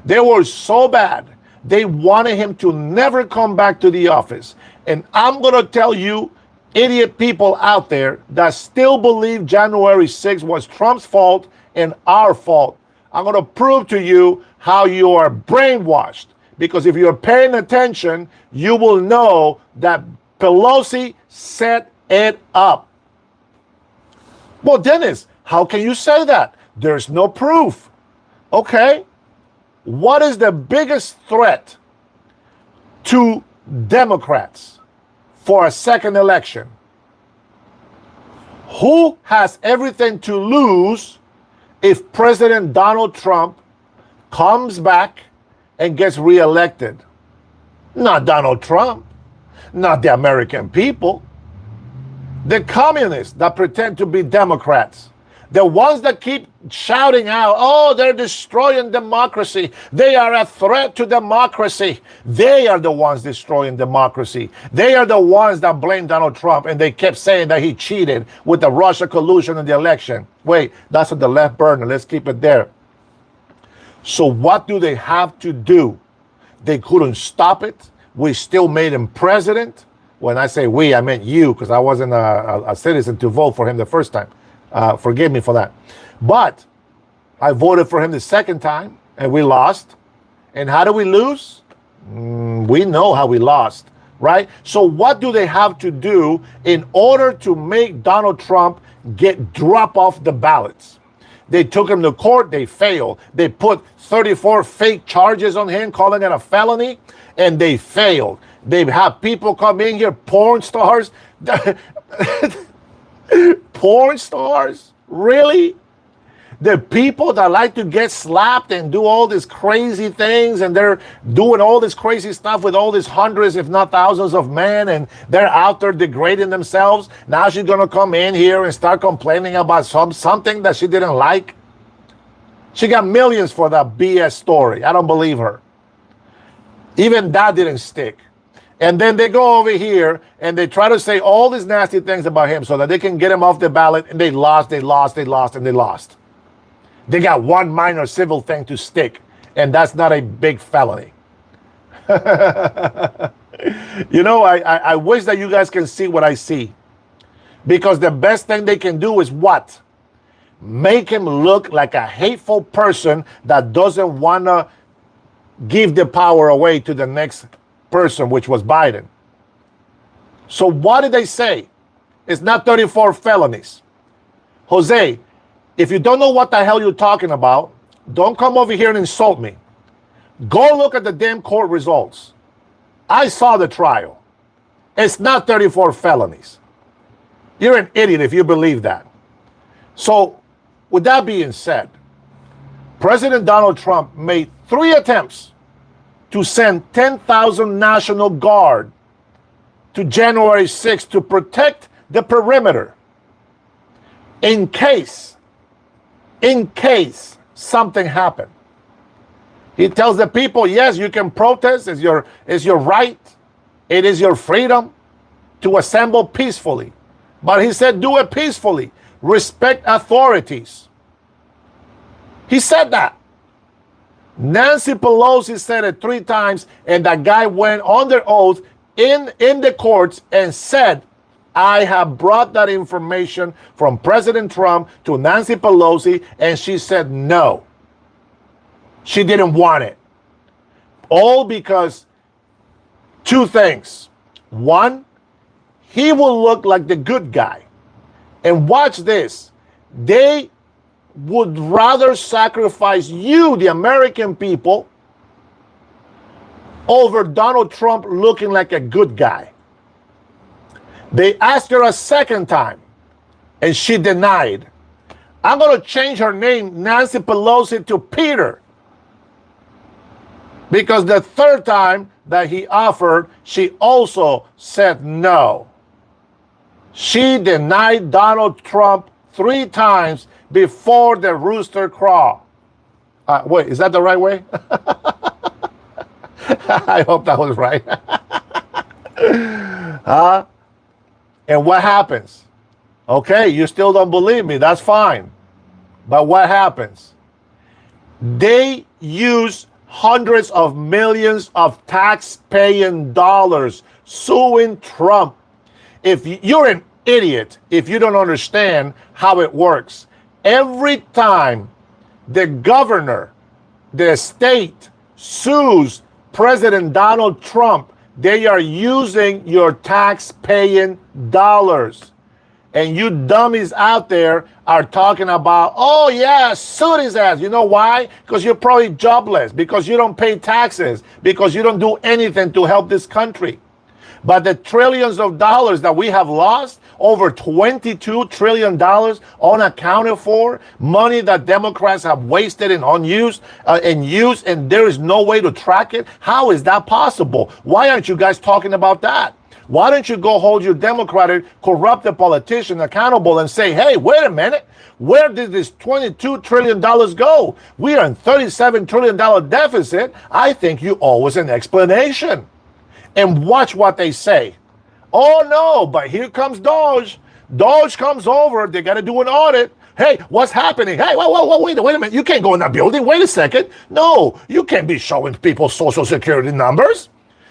they were so bad, they wanted him to never come back to the office. And I'm going to tell you, idiot people out there that still believe January 6th was Trump's fault and our fault, I'm going to prove to you how you are brainwashed. Because if you're paying attention, you will know that Pelosi set it up. Well, Dennis, how can you say that? There's no proof. Okay. What is the biggest threat to Democrats for a second election? Who has everything to lose if President Donald Trump comes back and gets reelected? Not Donald Trump, not the American people. The communists that pretend to be Democrats, the ones that keep shouting out, oh, they're destroying democracy. They are a threat to democracy. They are the ones destroying democracy. They are the ones that blame Donald Trump, and they kept saying that he cheated with the Russia collusion in the election. Wait, that's on the left burner. Let's keep it there. So what do they have to do? They couldn't stop it. We still made him president. When I say we, I meant you, because I wasn't a citizen to vote for him the first time. Forgive me for that. But I voted for him the second time, and we lost. And how do we lose? We know how we lost, right? So what do they have to do in order to make Donald Trump drop off the ballots? They took him to court. They failed. They put 34 fake charges on him, calling it a felony, and they failed. They have people come in here, porn stars. Porn stars? Really? The people that like to get slapped and do all these crazy things, and they're doing all this crazy stuff with all these hundreds, if not thousands of men, and they're out there degrading themselves. Now she's going to come in here and start complaining about something that she didn't like. She got millions for that BS story. I don't believe her. Even that didn't stick. And then they go over here and they try to say all these nasty things about him so that they can get him off the ballot, and they lost, and they lost. They got one minor civil thing to stick, and that's not a big felony. You know, I wish that you guys can see what I see. Because the best thing they can do is what? Make him look like a hateful person that doesn't want to give the power away to the next person, which was Biden. So what did they say? It's not 34 felonies. Jose, if you don't know what the hell you're talking about, don't come over here and insult me. Go look at the damn court results. I saw the trial. It's not 34 felonies. You're an idiot if you believe that. So, with that being said, President Donald Trump made 3 attempts to send 10,000 National Guard to January 6th to protect the perimeter in case something happened. He tells the people, yes, you can protest, it's your right, it is your freedom to assemble peacefully. But he said, do it peacefully, respect authorities. He said that. Nancy Pelosi said it 3 times, and that guy went under oath in the courts and said, I have brought that information from President Trump to Nancy Pelosi, and she said no. She didn't want it. All because 2 things. 1, he will look like the good guy. And watch this. They would rather sacrifice you, the American people, over Donald Trump looking like a good guy. They asked her a 2nd time, and she denied. I'm going to change her name, Nancy Pelosi, to Peter. Because the 3rd time that he offered, she also said no. She denied Donald Trump 3 times before the rooster crowed. Wait, is that the right way? I hope that was right. And what happens? Okay, you still don't believe me. That's fine. But what happens? They use hundreds of millions of tax-paying dollars suing Trump. If you're an idiot, if you don't understand how it works, every time the governor, the state sues President Donald Trump, they are using your tax-paying dollars. And you dummies out there are talking about, oh yeah, sue his ass. You know why? Because you're probably jobless, because you don't pay taxes, because you don't do anything to help this country. But the trillions of dollars that we have lost, over $22 trillion unaccounted for, money that Democrats have wasted and unused and there is no way to track it. How is that possible? Why aren't you guys talking about that? Why don't you go hold your Democratic corrupted politician accountable and say, hey, wait a minute, where did this $22 trillion go? We are in $37 trillion deficit. I think you owe us an explanation. And watch what they say. Oh no, but here comes Doge. Doge comes over, they got to do an audit. Hey, what's happening? Hey, wait a minute. You can't go in that building. Wait a second. No, you can't be showing people social security numbers.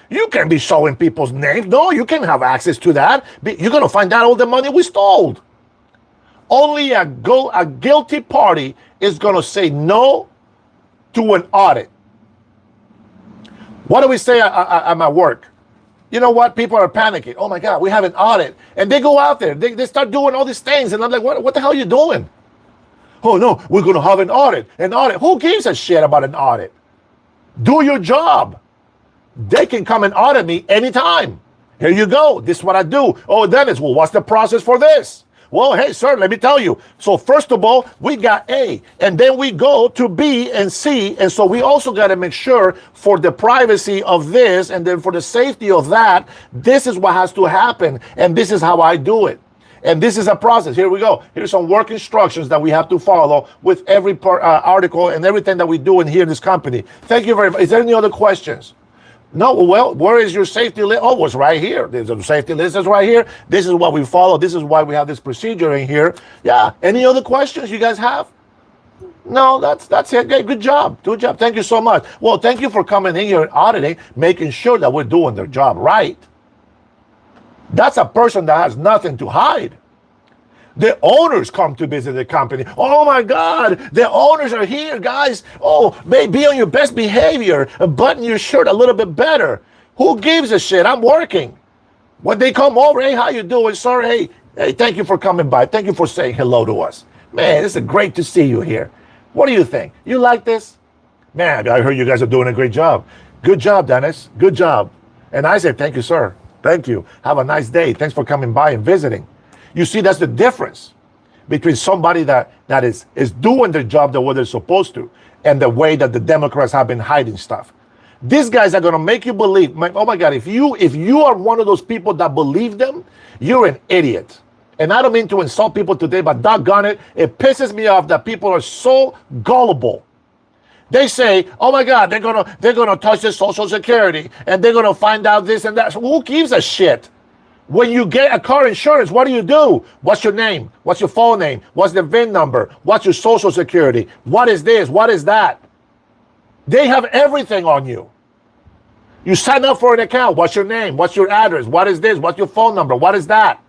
You can't be showing people's names. No, you can't have access to that. You're going to find out all the money we stole. Only a guilty party is going to say no to an audit. What do we say at my work? You know what? People are panicking. Oh my God, we have an audit. And they go out there. They start doing all these things. And I'm like, what the hell are you doing? Oh no, we're going to have an audit. An audit. Who gives a shit about an audit? Do your job. They can come and audit me anytime. Here you go. This is what I do. Oh, Dennis, well, what's the process for this? Well, hey, sir, let me tell you. So first of all, we got A, and then we go to B and C. And so we also got to make sure for the privacy of this and then for the safety of that, this is what has to happen. And this is how I do it. And this is a process. Here we go. Here's some work instructions that we have to follow with every article and everything that we do in here in this company. Thank you very much. Is there any other questions? No, well, where is your safety list? Oh, it's right here. There's a safety list is right here. This is what we follow. This is why we have this procedure in here. Yeah. Any other questions you guys have? No, that's it. Okay, good job. Good job. Thank you so much. Well, thank you for coming in here and auditing, making sure that we're doing their job right. That's a person that has nothing to hide. The owners come to visit the company. Oh my God, the owners are here, guys. Oh, be on your best behavior. Button your shirt a little bit better. Who gives a shit? I'm working. When they come over, hey, how you doing, sir? Hey, thank you for coming by. Thank you for saying hello to us. Man, it's great to see you here. What do you think? You like this? Man, I heard you guys are doing a great job. Good job, Dennis. Good job. And I said, thank you, sir. Thank you. Have a nice day. Thanks for coming by and visiting. You see, that's the difference between somebody that is doing their job the way they're supposed to and the way that the Democrats have been hiding stuff. These guys are going to make you believe, oh my God, if you are one of those people that believe them, you're an idiot. And I don't mean to insult people today, but doggone it, it pisses me off that people are so gullible. They say, oh my God, they're gonna touch the Social Security and they're gonna find out this and that. So who gives a shit? When you get a car insurance, what do? What's your name? What's your phone name? What's the VIN number? What's your Social Security? What is this? What is that? They have everything on you. You sign up for an account. What's your name? What's your address? What is this? What's your phone number? What is that?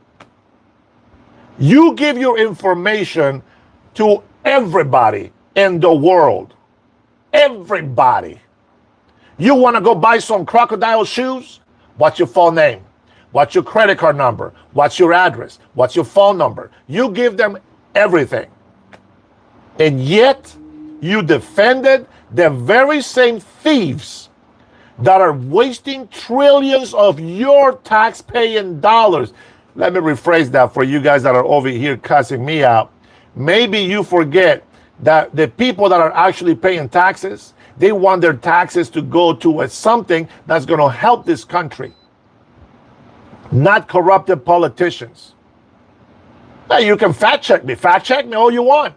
You give your information to everybody in the world. Everybody. You want to go buy some crocodile shoes? What's your full name? What's your credit card number? What's your address? What's your phone number? You give them everything. And yet, you defended the very same thieves that are wasting trillions of your tax-paying dollars. Let me rephrase that for you guys that are over here cussing me out. Maybe you forget that the people that are actually paying taxes, they want their taxes to go to something that's going to help this country, not corrupted politicians. Now, you can fact check me all you want.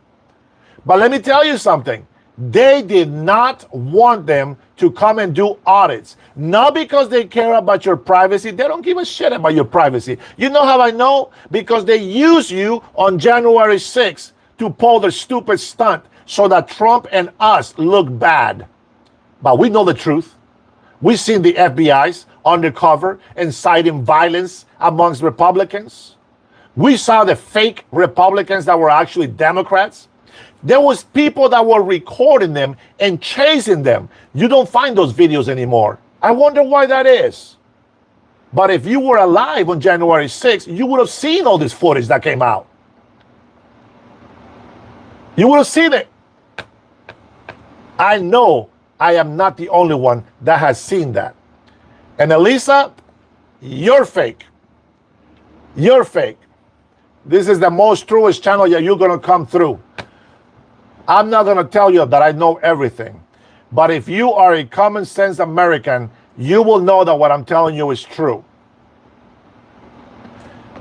But let me tell you something. They did not want them to come and do audits. Not because they care about your privacy. They don't give a shit about your privacy. You know how I know? Because they use you on January 6th to pull their stupid stunt so that Trump and us look bad. But we know the truth. We've seen the FBI's undercover inciting violence amongst Republicans. We saw the fake Republicans that were actually Democrats. There was people that were recording them and chasing them. You don't find those videos anymore. I wonder why that is. But if you were alive on January 6th, you would have seen all this footage that came out. You would have seen it. I know I am not the only one that has seen that. And Elisa, you're fake. You're fake. This is the most truest channel that you're going to come through. I'm not going to tell you that I know everything. But if you are a common sense American, you will know that what I'm telling you is true.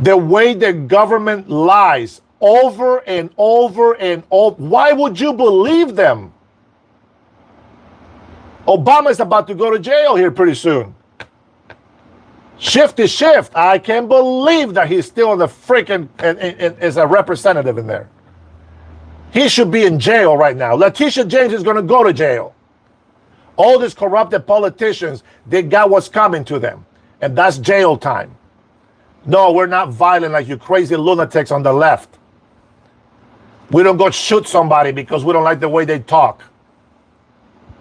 The way the government lies over and over and over, why would you believe them? Obama's about to go to jail here pretty soon. Shift is shift. I can't believe that he's still in the freaking is a representative in there. He should be in jail right now. Letitia James is going to go to jail. All these corrupted politicians, they got what's coming to them. And that's jail time. No, we're not violent like you crazy lunatics on the left. We don't go shoot somebody because we don't like the way they talk.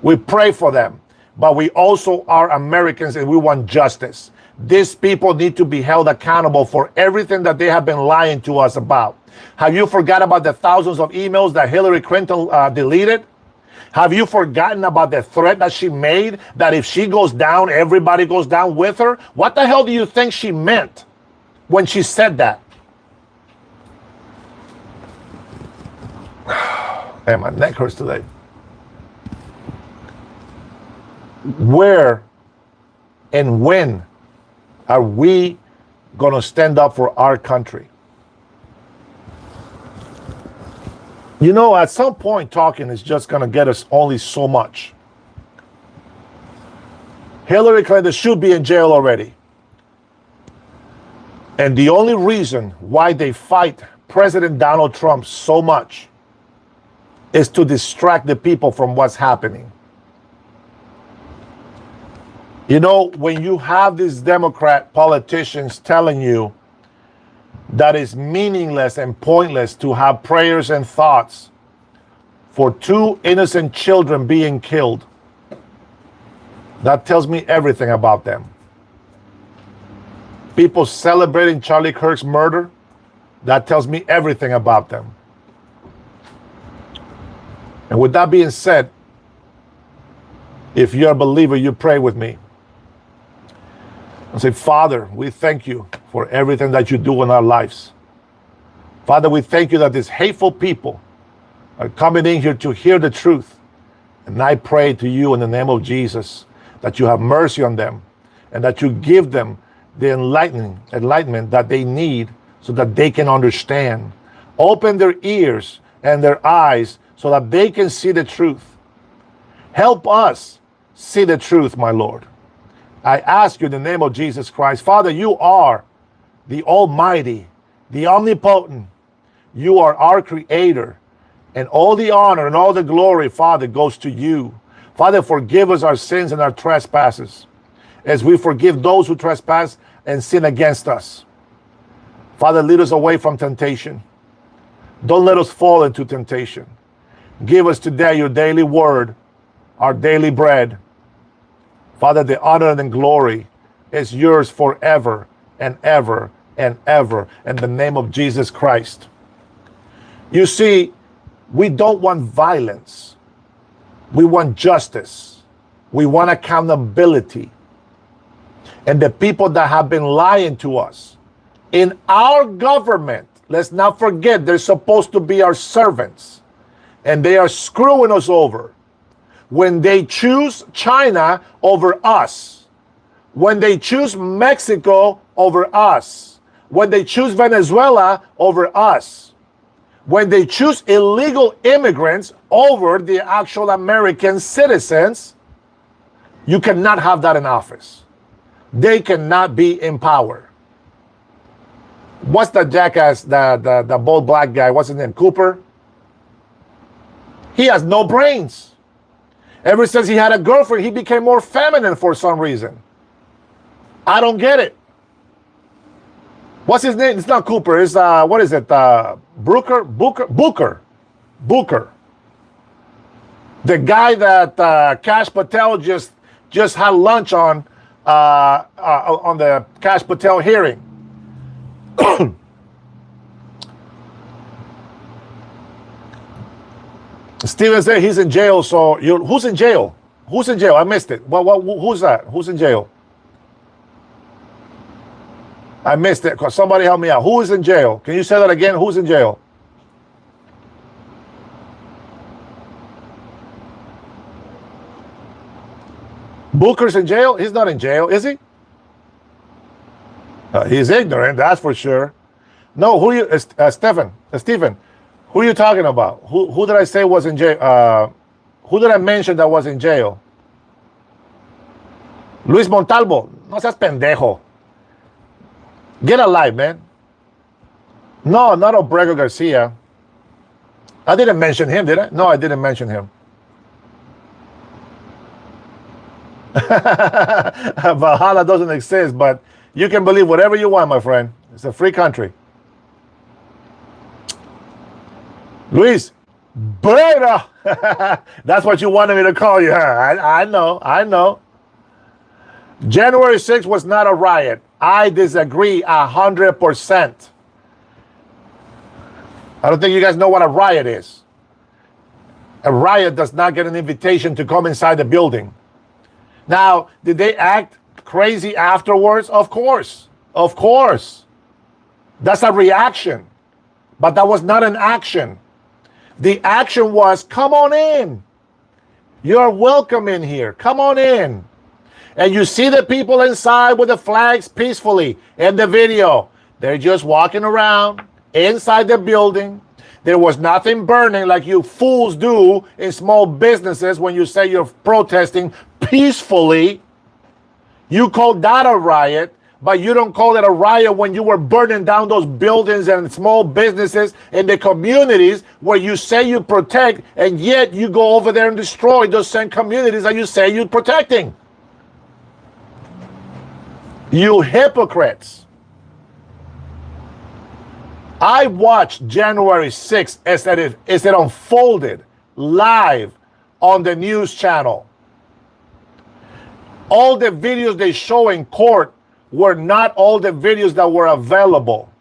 We pray for them. But we also are Americans and we want justice. These people need to be held accountable for everything that they have been lying to us about. Have you forgot about the thousands of emails that Hillary Clinton deleted? Have you forgotten about the threat that she made that if she goes down, everybody goes down with her? What the hell do you think she meant when she said that? Man, my neck hurts today. Where and when are we going to stand up for our country? You know, at some point, talking is just going to get us only so much. Hillary Clinton should be in jail already. And the only reason why they fight President Donald Trump so much is to distract the people from what's happening. You know, when you have these Democrat politicians telling you that is meaningless and pointless to have prayers and thoughts for 2 innocent children being killed. That tells me everything about them. People celebrating Charlie Kirk's murder, that tells me everything about them. And with that being said, if you're a believer, you pray with me. And say, Father, we thank you for everything that you do in our lives. Father, we thank you that these hateful people are coming in here to hear the truth. And I pray to you in the name of Jesus that you have mercy on them and that you give them the enlightenment that they need so that they can understand. Open their ears and their eyes so that they can see the truth. Help us see the truth, my Lord. I ask you in the name of Jesus Christ. Father, you are the Almighty, the Omnipotent. You are our Creator. And all the honor and all the glory, Father, goes to you. Father, forgive us our sins and our trespasses as we forgive those who trespass and sin against us. Father, lead us away from temptation. Don't let us fall into temptation. Give us today your daily word, our daily bread. Father, the honor and glory is yours forever and ever and ever in the name of Jesus Christ. You see, we don't want violence. We want justice. We want accountability. And the people that have been lying to us in our government, let's not forget, they're supposed to be our servants. And they are screwing us over. When they choose China over us, when they choose Mexico over us, when they choose Venezuela over us, when they choose illegal immigrants over the actual American citizens, you cannot have that in office. They cannot be in power. What's the jackass, the bald black guy, what's his name, Cooper? He has no brains. Ever since he had a girlfriend, he became more feminine for some reason. I don't get it. What's his name? It's not Cooper. It's, what is it? Booker. The guy that Kash Patel just had lunch on the Kash Patel hearing. Steven said he's in jail, so who's in jail? Who's in jail? I missed it. Who's that? Who's in jail? I missed it. Somebody help me out. Who is in jail? Can you say that again? Who's in jail? Booker's in jail? He's not in jail, is he? He's ignorant, that's for sure. No, who you, Stephen, who are you talking about? Who did I say was in jail? Who did I mention that was in jail? Luis Montalvo. No seas pendejo. Get a life, man. No, not Obregón Garcia. I didn't mention him, did I? No, I didn't mention him. Valhalla doesn't exist, but you can believe whatever you want, my friend. It's a free country. Luis, Brera. That's what you wanted me to call you, huh? I know. January 6th was not a riot. I disagree 100%. I don't think you guys know what a riot is. A riot does not get an invitation to come inside the building. Now, did they act crazy afterwards? Of course. That's a reaction. But that was not an action. The action was, come on in. You're welcome in here. Come on in. And you see the people inside with the flags peacefully in the video. They're just walking around inside the building. There was nothing burning like you fools do in small businesses when you say you're protesting peacefully. You call that a riot, but you don't call it a riot when you were burning down those buildings and small businesses in the communities where you say you protect, and yet you go over there and destroy those same communities that you say you're protecting. You hypocrites. I watched January 6th as it unfolded live on the news channel. All the videos they show in court were not all the videos that were available.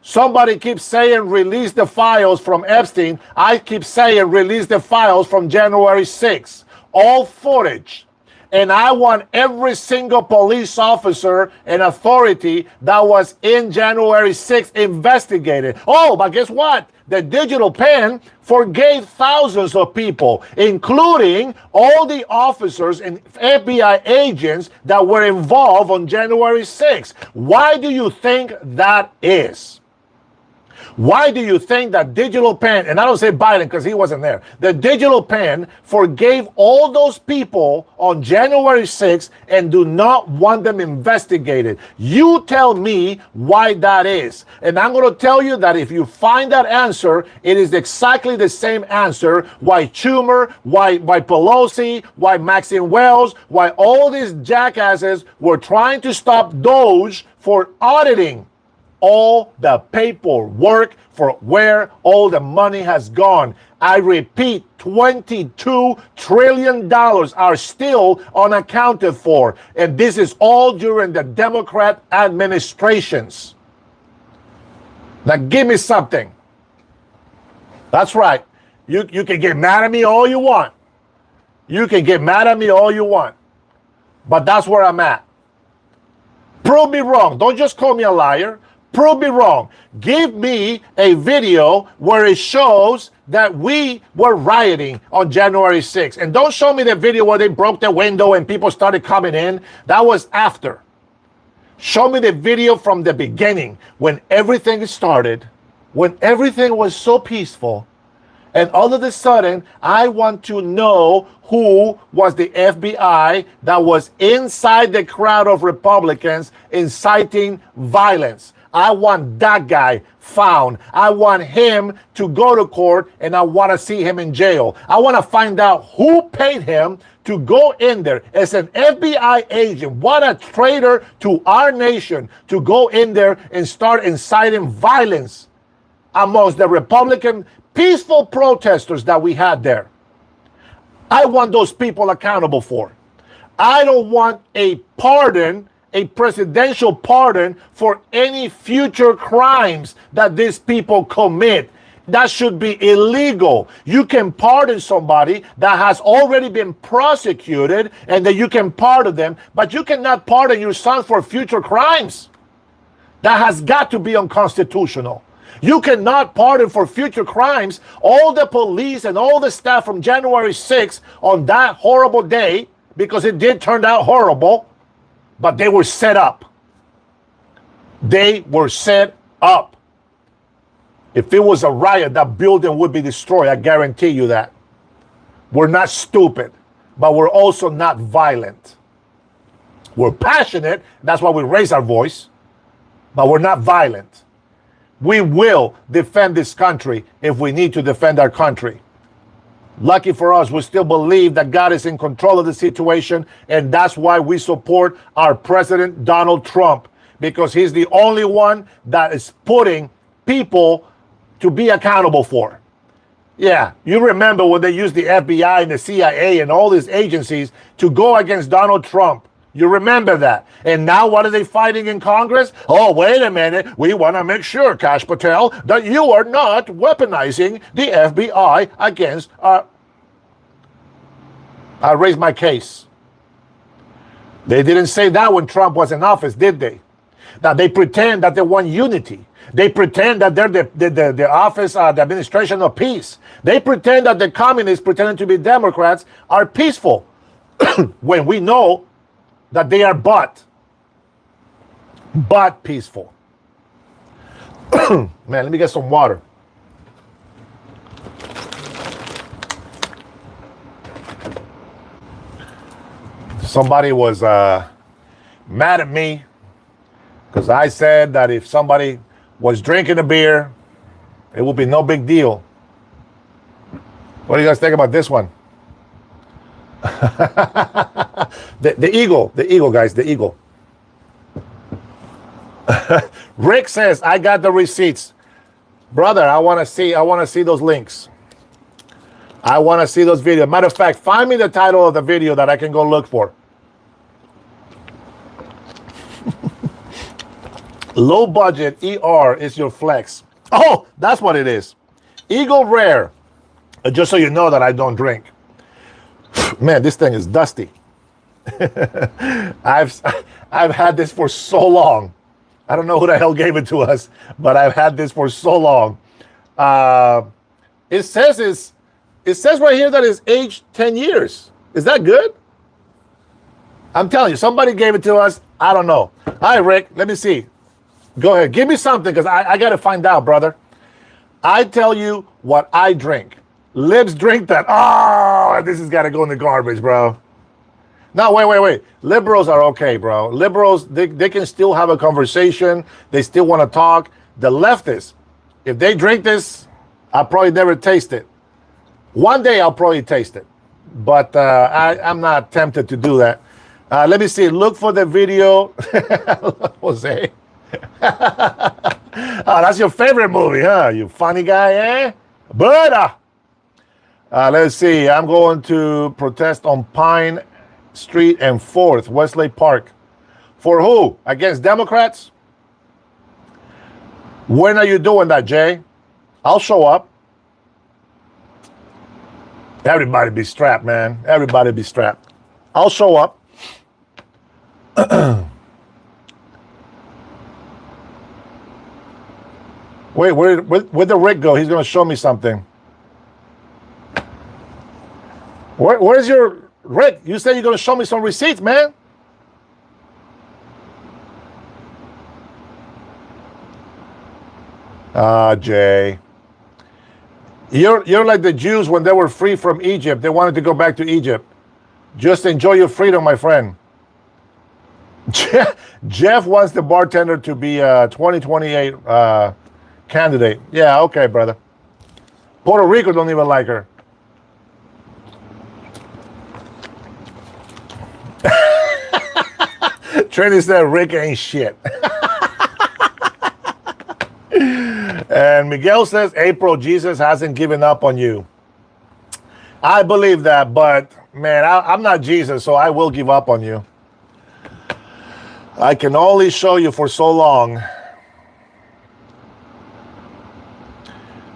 Somebody keeps saying release the files from Epstein. I keep saying release the files from January 6th. All footage. And I want every single police officer and authority that was in January 6th investigated. Oh, but guess what? The digital pen forgave thousands of people, including all the officers and FBI agents that were involved on January 6th. Why do you think that is? Why do you think that digital pen, and I don't say Biden because he wasn't there, the digital pen forgave all those people on January 6th and do not want them investigated? You tell me why that is. And I'm going to tell you that if you find that answer, it is exactly the same answer why Schumer, why Pelosi, why Maxine Wells, why all these jackasses were trying to stop Doge for auditing all the paperwork for where all the money has gone. I repeat, $22 trillion are still unaccounted for. And this is all during the Democrat administrations. Now give me something. That's right. You can get mad at me all you want. You can get mad at me all you want. But that's where I'm at. Prove me wrong. Don't just call me a liar. Prove me wrong. Give me a video where it shows that we were rioting on January 6th. And don't show me the video where they broke the window and people started coming in. That was after. Show me the video from the beginning when everything started, when everything was so peaceful. And all of a sudden, I want to know who was the FBI that was inside the crowd of Republicans inciting violence. I want that guy found. I want him to go to court, and I want to see him in jail. I want to find out who paid him to go in there as an FBI agent. What a traitor to our nation to go in there and start inciting violence amongst the Republican peaceful protesters that we had there. I want those people accountable for. I don't want a pardon, a presidential pardon for any future crimes that these people commit. That should be illegal. You can pardon somebody that has already been prosecuted and that you can pardon them, but you cannot pardon your son for future crimes. That has got to be unconstitutional. You cannot pardon for future crimes all the police and all the staff from January 6th on that horrible day, because it did turn out horrible, but they were set up. They were set up. If it was a riot, that building would be destroyed. I guarantee you that. We're not stupid, but we're also not violent. We're passionate. That's why we raise our voice, but we're not violent. We will defend this country if we need to defend our country. Lucky for us, we still believe that God is in control of the situation, and that's why we support our President Donald Trump, because he's the only one that is putting people to be accountable for. Yeah, you remember when they used the FBI and the CIA and all these agencies to go against Donald Trump. You remember that. And now what are they fighting in Congress? Oh, wait a minute. We want to make sure, Kash Patel, that you are not weaponizing the FBI against I raised my case. They didn't say that when Trump was in office, did they? That they pretend that they want unity. They pretend that they're the office, the administration of peace. They pretend that the communists pretending to be Democrats are peaceful when we know that they are but peaceful. Man, let me get some water. Somebody was mad at me because I said that if somebody was drinking a beer, it would be no big deal. What do you guys think about this one? the eagle, guys, the eagle. Rick says, I got the receipts. Brother, I want to see those links. I want to see those videos. Matter of fact, find me the title of the video that I can go look for. Low budget ER is your flex. Oh, that's what it is. Eagle Rare. Just so you know that I don't drink. Man, this thing is dusty. I've had this for so long. I don't know who the hell gave it to us, but I've had this for so long. It says right here that it's aged 10 years. Is that good? I'm telling you, somebody gave it to us. I don't know. All right, Rick, let me see. Go ahead. Give me something because I got to find out, brother. I tell you what I drink. Libs drink that. Oh, this has got to go in the garbage, bro. No, wait. Liberals are okay, bro. Liberals, they can still have a conversation. They still want to talk. The leftists, if they drink this, I'll probably never taste it. One day I'll probably taste it. But I'm not tempted to do that. Let me see. Look for the video. Jose. Oh, that's your favorite movie, huh? You funny guy, eh? But let's see. I'm going to protest on Pine Street and 4th, Westlake Park. For who? Against Democrats? When are you doing that, Jay? I'll show up. Everybody be strapped, man. Everybody be strapped. I'll show up. Wait, where'd the Rick go? He's going to show me something. Where's your Rick? You said you're going to show me some receipts, man. Jay. You're like the Jews when they were free from Egypt. They wanted to go back to Egypt. Just enjoy your freedom, my friend. Jeff wants the bartender to be a 2028 candidate. Yeah, okay, brother. Puerto Rico don't even like her. Trinity said Rick ain't shit. And Miguel says, April, Jesus hasn't given up on you. I believe that, but man, I'm not Jesus, so I will give up on you. I can only show you for so long.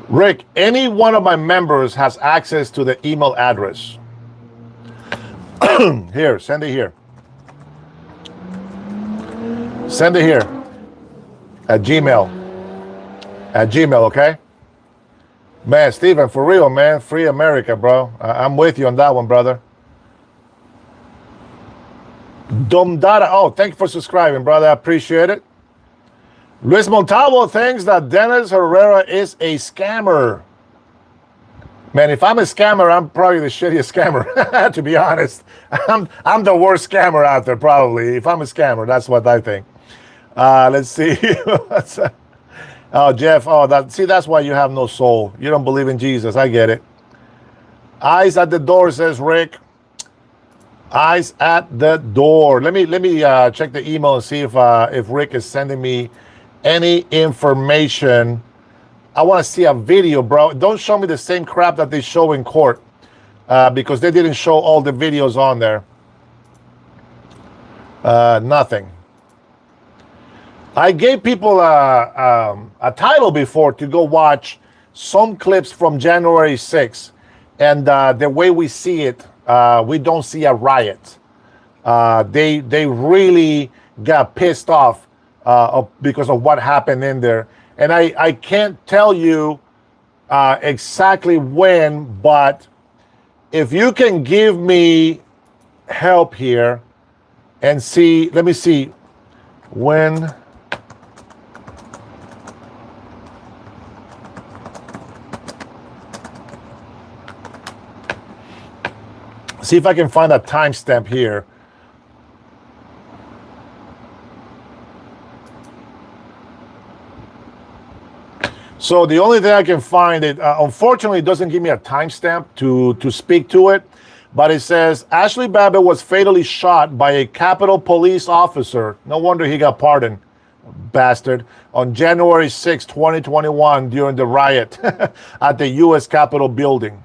Rick, any one of my members has access to the email address. Here, send it here. Send it here. At Gmail. At Gmail, okay? Man, Steven, for real, man. Free America, bro. I'm with you on that one, brother. Domdara. Oh, thank you for subscribing, brother. I appreciate it. Luis Montalvo thinks that Dennis Herrera is a scammer. Man, if I'm a scammer, I'm probably the shittiest scammer, to be honest. I'm the worst scammer out there, probably. If I'm a scammer, that's what I think. Let's see. Oh, Jeff. Oh, that's why you have no soul. You don't believe in Jesus. I get it. Eyes at the door, says Rick. Eyes at the door. Let me check the email and see if Rick is sending me any information. I want to see a video, bro. Don't show me the same crap that they show in court, because they didn't show all the videos on there. Nothing. I gave people a title before to go watch some clips from January 6th, and the way we see it, we don't see a riot. They really got pissed off because of what happened in there. And I can't tell you exactly when, but if you can give me help here and see, let me see, when. See if I can find a timestamp here. So the only thing I can find, unfortunately, it doesn't give me a timestamp to speak to it, but it says Ashley Babbitt was fatally shot by a Capitol police officer. No wonder he got pardoned. bastard, on January 6, 2021, during the riot at the U.S. Capitol building.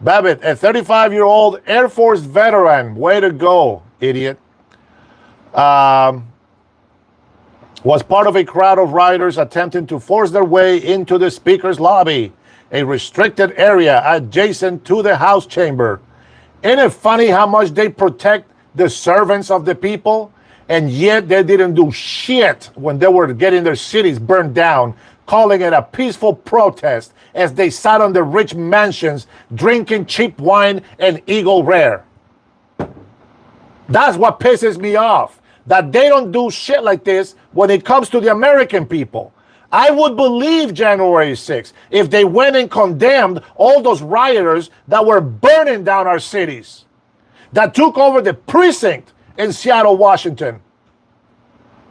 Babbitt, a 35-year-old Air Force veteran, way to go, idiot, was part of a crowd of rioters attempting to force their way into the Speaker's lobby, a restricted area adjacent to the House chamber. Isn't it funny how much they protect the servants of the people? And yet they didn't do shit when they were getting their cities burned down, calling it a peaceful protest as they sat on their rich mansions drinking cheap wine and Eagle Rare. That's what pisses me off, that they don't do shit like this when it comes to the American people. I would believe January 6th if they went and condemned all those rioters that were burning down our cities, that took over the precinct in Seattle, Washington.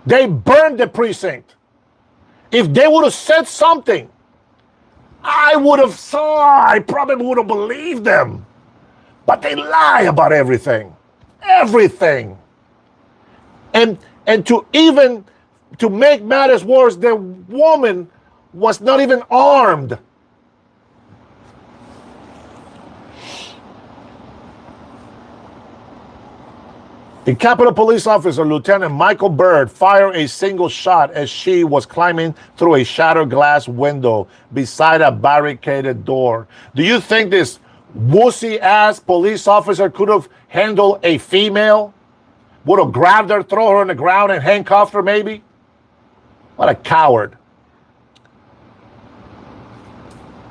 They burned the precinct. If they would have said something, I probably would have believed them. But they lie about everything. Everything. And to make matters worse, the woman was not even armed. A Capitol Police officer, Lieutenant Michael Byrd, fired a single shot as she was climbing through a shattered glass window beside a barricaded door. Do you think this wussy-ass police officer could have handled a female? Would have grabbed her, throw her on the ground, and handcuffed her, maybe? What a coward.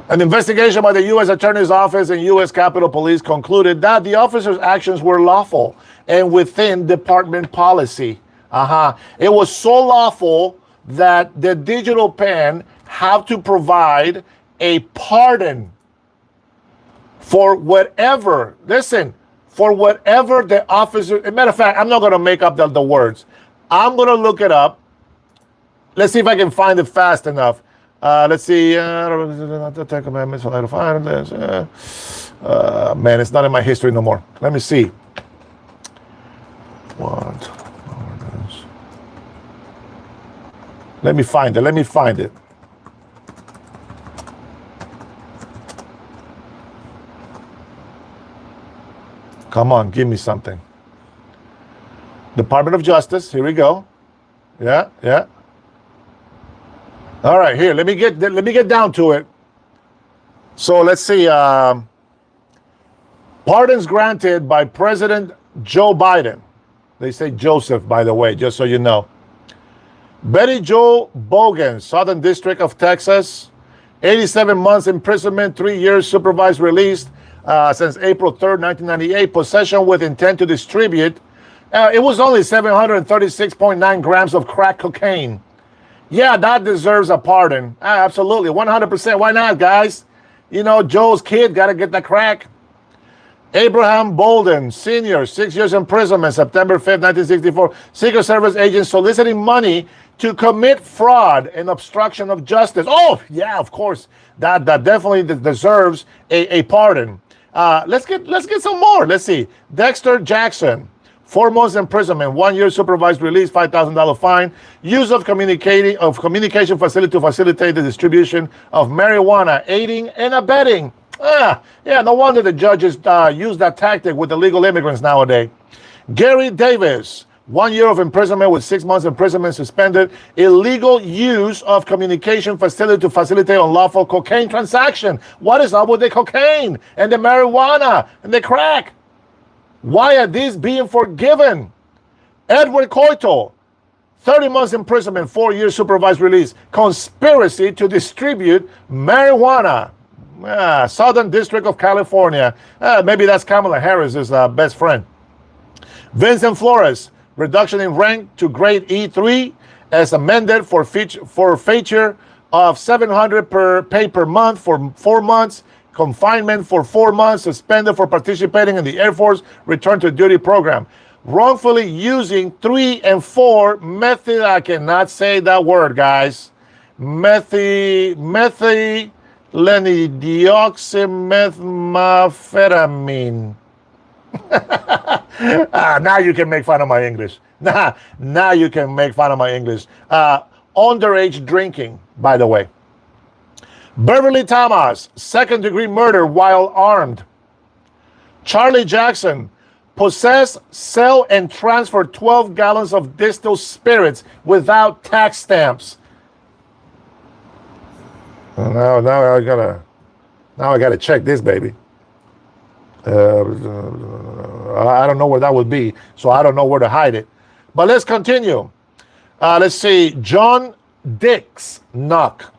An investigation by the U.S. Attorney's Office and U.S. Capitol Police concluded that the officer's actions were lawful and within department policy. It was so lawful that the digital pen had to provide a pardon for whatever, for whatever the officer, as a matter of fact, I'm not going to make up the words. I'm going to look it up. Let's see if I can find it fast enough. Let's see. The Ten Commandments. Man, it's not in my history no more. Let me see. What? Let me find it. Come on, give me something. Department of Justice. Here we go. Yeah. All right, here. Let me get down to it. So let's see. Pardons granted by President Joe Biden. They say Joseph, by the way, just so you know. Betty Jo Bogan, Southern District of Texas, 87 months imprisonment, 3 years supervised release since April 3rd, 1998. Possession with intent to distribute. It was only 736.9 grams of crack cocaine. Yeah, that deserves a pardon. Absolutely, 100%. Why not, guys? You know, Joe's kid got to get the crack. Abraham Bolden, Sr., 6 years imprisonment, September 5th, 1964. Secret Service agent soliciting money to commit fraud and obstruction of justice. Oh, yeah, of course. That definitely deserves a pardon. Let's get some more. Let's see. Dexter Jackson, 4 months imprisonment, 1 year supervised release, $5,000 fine. Use of communication facility to facilitate the distribution of marijuana, aiding and abetting. Yeah, no wonder the judges use that tactic with illegal immigrants nowadays. Gary Davis, 1 year of imprisonment with 6 months imprisonment suspended. Illegal use of communication facility to facilitate unlawful cocaine transaction. What is up with the cocaine and the marijuana and the crack? Why are these being forgiven? Edward Coito, 30 months imprisonment, 4 years supervised release. Conspiracy to distribute marijuana. Southern District of California. Maybe that's Kamala Harris's best friend. Vincent Flores, reduction in rank to grade E3 as amended for feature of $700 per pay per month for 4 months. Confinement for 4 months, suspended for participating in the Air Force Return to Duty program. Wrongfully using 3 and 4 methyl, I cannot say that word, guys. Methyllenidioxymethamphetamine. Now you can make fun of my English. Now you can make fun of my English. Underage drinking, by the way. Beverly Thomas, second-degree murder while armed. Charlie Jackson, possess, sell, and transfer 12 gallons of distilled spirits without tax stamps. Now I gotta check this, baby. I don't know where that would be, so I don't know where to hide it. But let's continue. Let's see. John Dix Knock.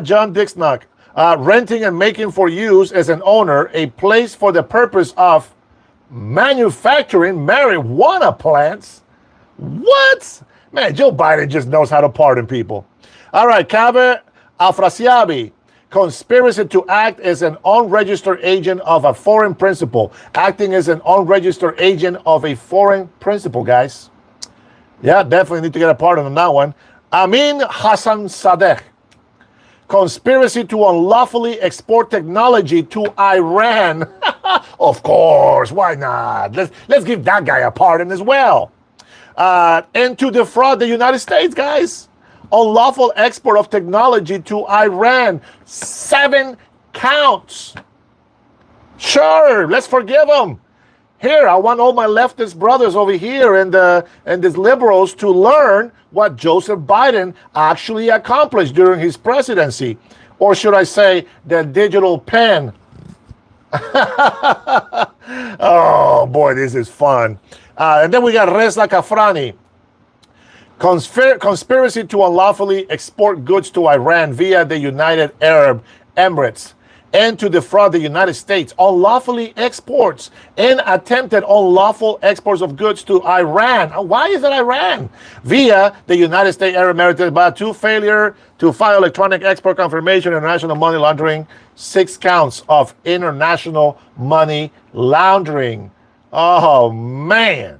John Dix Knock. Renting and making for use as an owner a place for the purpose of manufacturing marijuana plants. What? Man, Joe Biden just knows how to pardon people. All right, Kaveh Afrasiabi. Conspiracy to act as an unregistered agent of a foreign principal. Acting as an unregistered agent of a foreign principal, guys. Yeah, definitely need to get a pardon on that one. Amin Hassan Sadeh. Conspiracy to unlawfully export technology to Iran. Of course, why not? Let's give that guy a pardon as well. And to defraud the United States, guys. Unlawful export of technology to Iran. 7 counts. Sure, let's forgive them. Here, I want all my leftist brothers over here and these liberals to learn what Joseph Biden actually accomplished during his presidency. Or should I say, the digital pen. Oh, boy, this is fun. And then we got Reza Kafrani. Conspiracy to unlawfully export goods to Iran via the United Arab Emirates and to defraud the United States. Unlawfully exports and attempted unlawful exports of goods to Iran. Why is it Iran? Via the United States Arab Emirates, but to failure to file electronic export confirmation, international money laundering, 6 counts of international money laundering. Oh, man.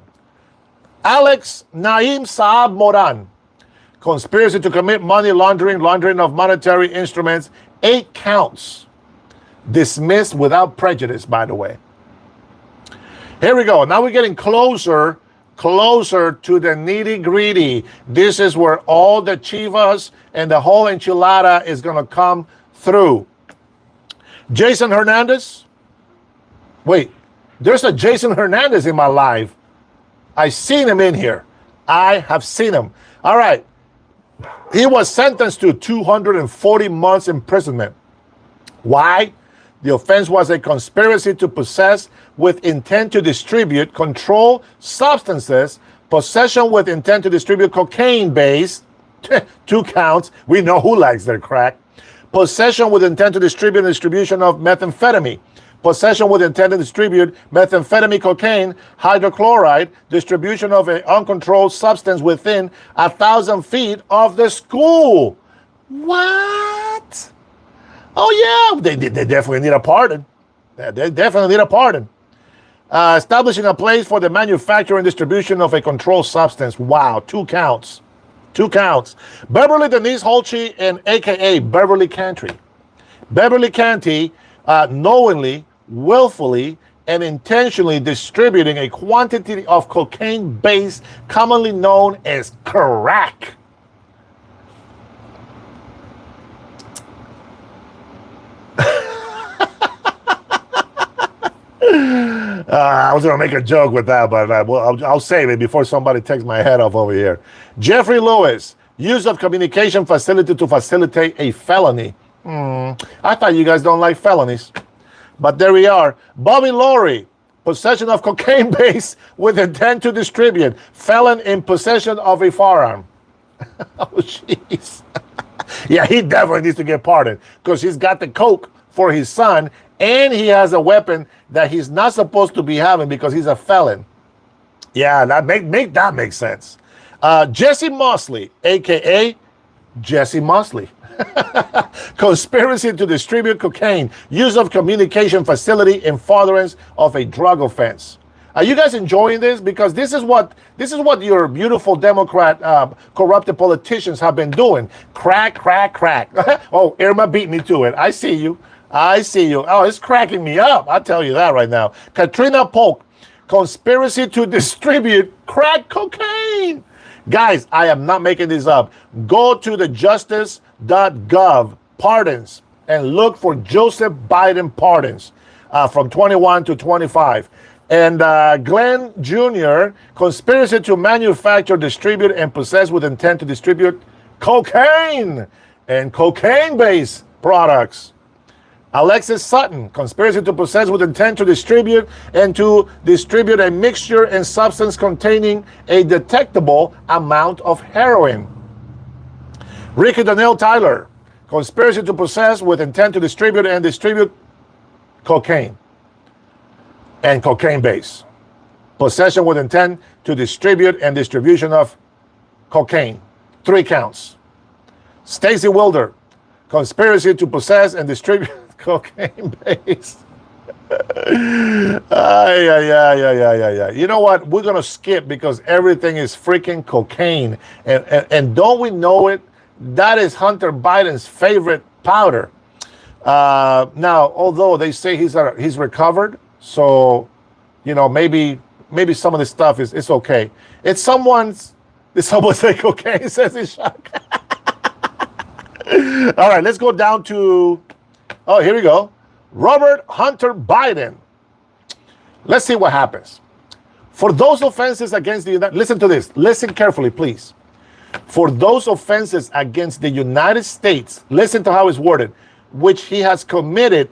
Alex Naim Saab Moran. Conspiracy to commit money laundering, laundering of monetary instruments, 8 counts. Dismissed without prejudice, by the way. Here we go. Now we're getting closer to the nitty-gritty. This is where all the chivas and the whole enchilada is going to come through. Jason Hernandez. Wait, there's a Jason Hernandez in my life. I've seen him in here. I have seen him. All right. He was sentenced to 240 months imprisonment. Why? The offense was a conspiracy to possess with intent to distribute controlled substances, possession with intent to distribute cocaine-based, 2 counts. We know who likes their crack. Possession with intent to distribute and distribution of methamphetamine. Possession with intent to distribute methamphetamine, cocaine, hydrochloride, distribution of an uncontrolled substance within 1,000 feet of the school. What? Oh, yeah, they definitely need a pardon. They definitely need a pardon. Establishing a place for the manufacture and distribution of a controlled substance. Wow, 2 counts. 2 counts. Beverly Denise Holchi and a.k.a. Beverly Canty. Beverly Canty knowingly, willfully, and intentionally distributing a quantity of cocaine base commonly known as crack. I was going to make a joke with that, but I'll save it before somebody takes my head off over here. Jeffrey Lewis, use of communication facility to facilitate a felony. I thought you guys don't like felonies. But there we are. Bobby Laurie, possession of cocaine base with intent to distribute. Felon in possession of a firearm. Oh, jeez. Yeah, he definitely needs to get pardoned because he's got the coke for his son and he has a weapon that he's not supposed to be having because he's a felon. Yeah, that make sense. Jesse Mosley, a.k.a. Jesse Mosley. Conspiracy to distribute cocaine, use of communication facility in furtherance of a drug offense. Are you guys enjoying this? Because this is what your beautiful Democrat corrupted politicians have been doing. Crack, crack, crack. Oh, Irma beat me to it. I see you. I see you. Oh, it's cracking me up. I'll tell you that right now. Katrina Polk, conspiracy to distribute crack cocaine. Guys, I am not making this up. Go to the justice.gov pardons and look for Joseph Biden pardons from 21 to 25. And Glenn Jr., conspiracy to manufacture, distribute, and possess with intent to distribute cocaine and cocaine-based products. Alexis Sutton, conspiracy to possess with intent to distribute and to distribute a mixture and substance containing a detectable amount of heroin. Ricky Donnell Tyler, conspiracy to possess with intent to distribute and distribute cocaine and cocaine base. Possession with intent to distribute and distribution of cocaine. 3 counts. Stacy Wilder, conspiracy to possess and distribute cocaine base. Yeah. You know what? We're going to skip because everything is freaking cocaine. And don't we know it? That is Hunter Biden's favorite powder. Now, although they say he's recovered, so, you know, maybe some of this stuff is okay. Did someone say cocaine? Says he's shocked. All right, let's go down to, here we go. Robert Hunter Biden. Let's see what happens. For those offenses against the United, listen to this. Listen carefully, please. For those offenses against the United States, listen to how it's worded, which he has committed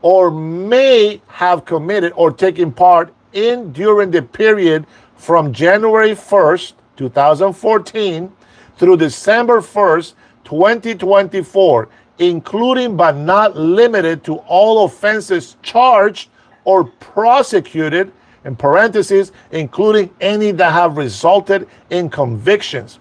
or may have committed or taken part in during the period from January 1st, 2014 through December 1st, 2024, including but not limited to all offenses charged or prosecuted, in parentheses, including any that have resulted in convictions,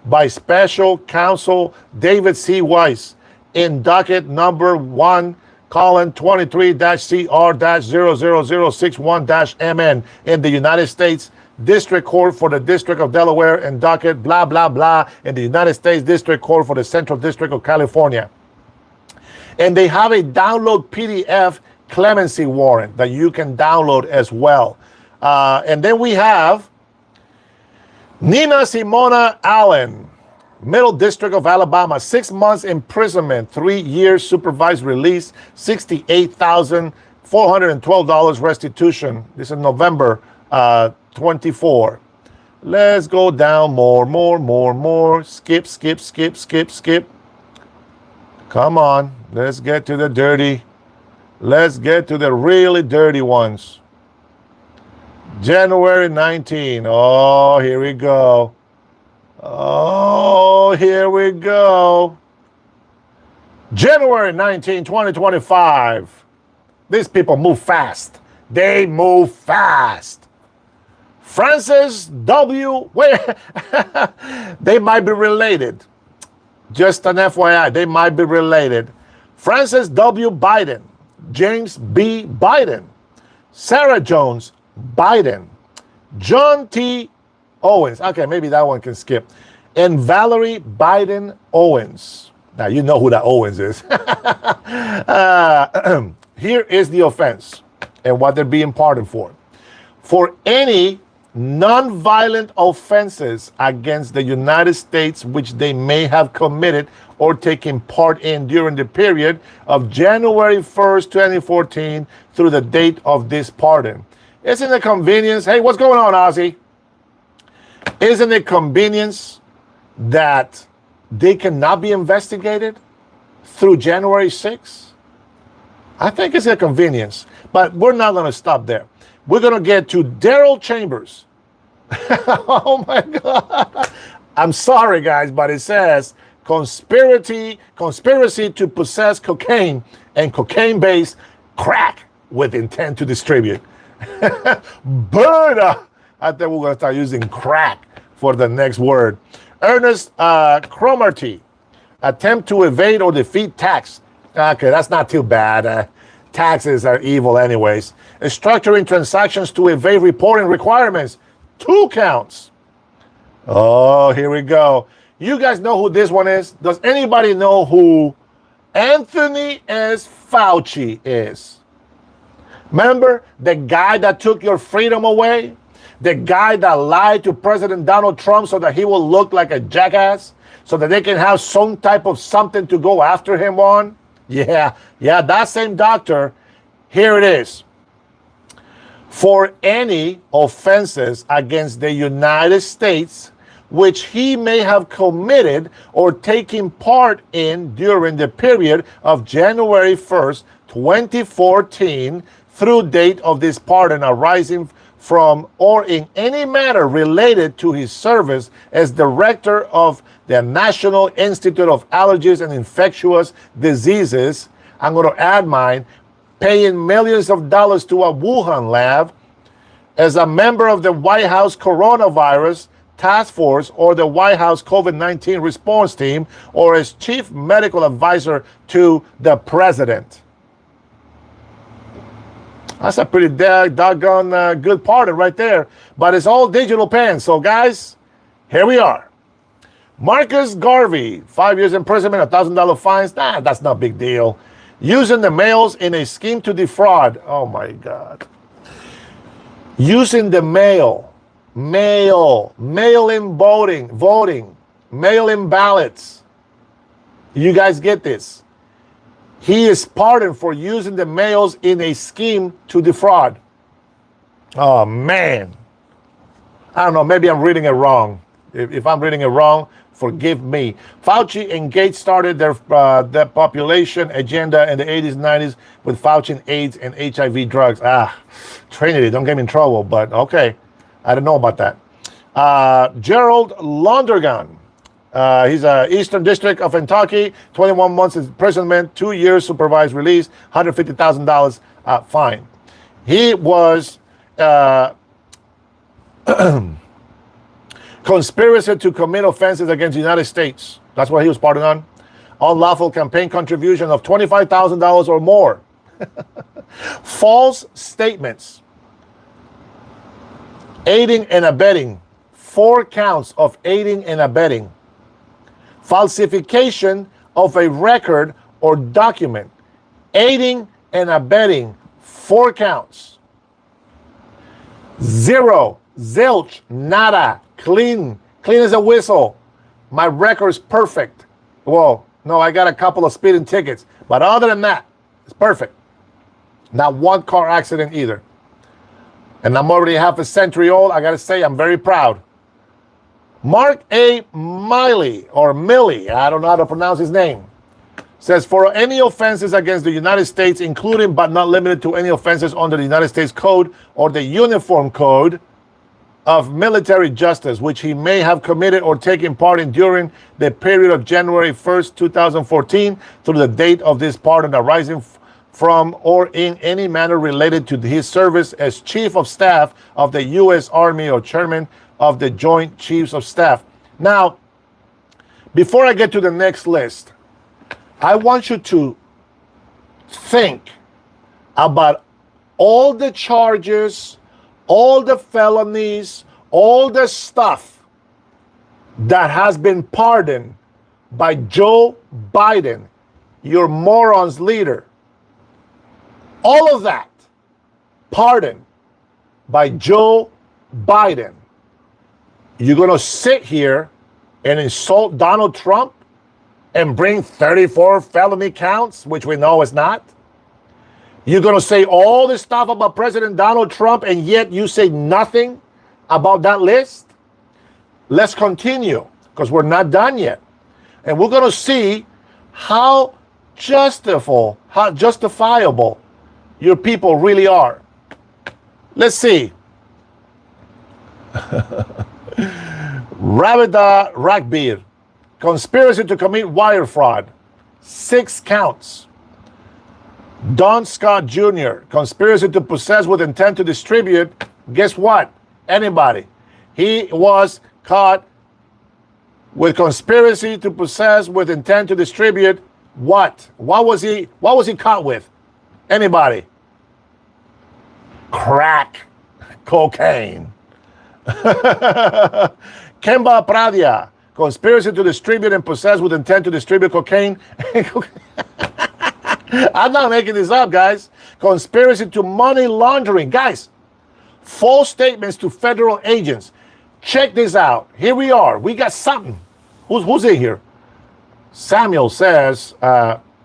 by Special Counsel David C. Weiss in docket number 1:23-CR-00061-MN in the United States District Court for the District of Delaware and docket blah, blah, blah in the United States District Court for the Central District of California. And they have a download PDF clemency warrant that you can download as well. And then we have Nina Simona Allen, Middle District of Alabama, 6 months imprisonment, 3 years supervised release, $68,412 restitution. This is November 24. Let's go down more. Skip. Come on, let's get to the dirty. Let's get to the really dirty ones. January 19. Oh, here we go. January 19, 2025. These people move fast. They move fast. Francis W. Wait, they might be related. Just an FYI, they might be related. Francis W. Biden, James B. Biden, Sarah Jones Biden, John T. Owens. Okay, maybe that one can skip. And Valerie Biden Owens. Now, you know who that Owens is. Here is the offense and what they're being pardoned for. For any non-violent offenses against the United States which they may have committed or taken part in during the period of January 1st, 2014 through the date of this pardon. Isn't it convenience? Hey, what's going on, Ozzy? Isn't it convenience that they cannot be investigated through January 6th? I think it's a convenience, but we're not going to stop there. We're going to get to Daryl Chambers. Oh my God. I'm sorry, guys, but it says conspiracy to possess cocaine and cocaine-based crack with intent to distribute. Burn! I think we're going to start using crack for the next word. Ernest Cromarty, attempt to evade or defeat tax. Okay, that's not too bad. Taxes are evil anyways. Structuring transactions to evade reporting requirements. 2 counts. Oh, here we go. You guys know who this one is? Does anybody know who Anthony S. Fauci is. Remember the guy that took your freedom away? The guy that lied to President Donald Trump so that he will look like a jackass? So that they can have some type of something to go after him on? Yeah, that same doctor. Here it is. For any offenses against the United States which he may have committed or taken part in during the period of January 1st, 2014 through date of this pardon arising from or in any manner related to his service as director of the National Institute of Allergies and Infectious Diseases. I'm going to add mine, paying millions of dollars to a Wuhan lab, as a member of the White House Coronavirus Task Force or the White House COVID-19 Response Team, or as chief medical advisor to the president. That's a pretty doggone good pardon right there. But it's all digital pen. So, guys, here we are. Marcus Garvey, 5 years imprisonment, $1,000 fines. Nah, that's not a big deal. Using the mails in a scheme to defraud. Oh, my God. Using the mail-in voting, mail-in ballots. You guys get this. He is pardoned for using the mails in a scheme to defraud. Oh, man. I don't know. Maybe I'm reading it wrong. If I'm reading it wrong, forgive me. Fauci and Gates started their population agenda in the 80s and 90s with Fauci and AIDS and HIV drugs. Trinity, don't get me in trouble, but okay. I didn't know about that. Gerald Londergan. He's a Eastern District of Kentucky, 21 months imprisonment, 2 years supervised release, $150,000 fine. He was conspiracy to commit offenses against the United States. That's what he was pardoned on. Unlawful campaign contribution of $25,000 or more. False statements. Aiding and abetting. 4 counts of aiding and abetting. Falsification of a record or document. Aiding and abetting. 4 counts. 0. Zilch. Nada. Clean as a whistle. My record's perfect. Well, no, I got a couple of speeding tickets. But other than that, it's perfect. Not one car accident either. And I'm already half a century old. I got to say, I'm very proud. Mark A. Miley, or Millie, I don't know how to pronounce his name, says, for any offenses against the United States, including but not limited to any offenses under the United States Code or the Uniform Code of Military Justice, which he may have committed or taken part in during the period of January 1st, 2014, through the date of this pardon arising from or in any manner related to his service as Chief of Staff of the U.S. Army or Chairman of the Joint Chiefs of Staff. Now, before I get to the next list, I want you to think about all the charges, all the felonies, all the stuff that has been pardoned by Joe Biden, your morons leader. All of that pardoned by Joe Biden. You're going to sit here and insult Donald Trump and bring 34 felony counts, which we know is not? You're going to say all this stuff about President Donald Trump, and yet you say nothing about that list? Let's continue, because we're not done yet. And we're going to see how justifiable your people really are. Let's see. Ravida Ragbir, conspiracy to commit wire fraud, 6 counts. Don Scott Jr., conspiracy to possess with intent to distribute. Guess what? Anybody. He was caught with conspiracy to possess with intent to distribute what? What was he caught with? Anybody? Crack cocaine. Kemba Pradia, conspiracy to distribute and possess with intent to distribute cocaine. I'm not making this up, guys. Conspiracy to money laundering. Guys, false statements to federal agents. Check this out. Here we are. We got something. Who's in here? Samuel says,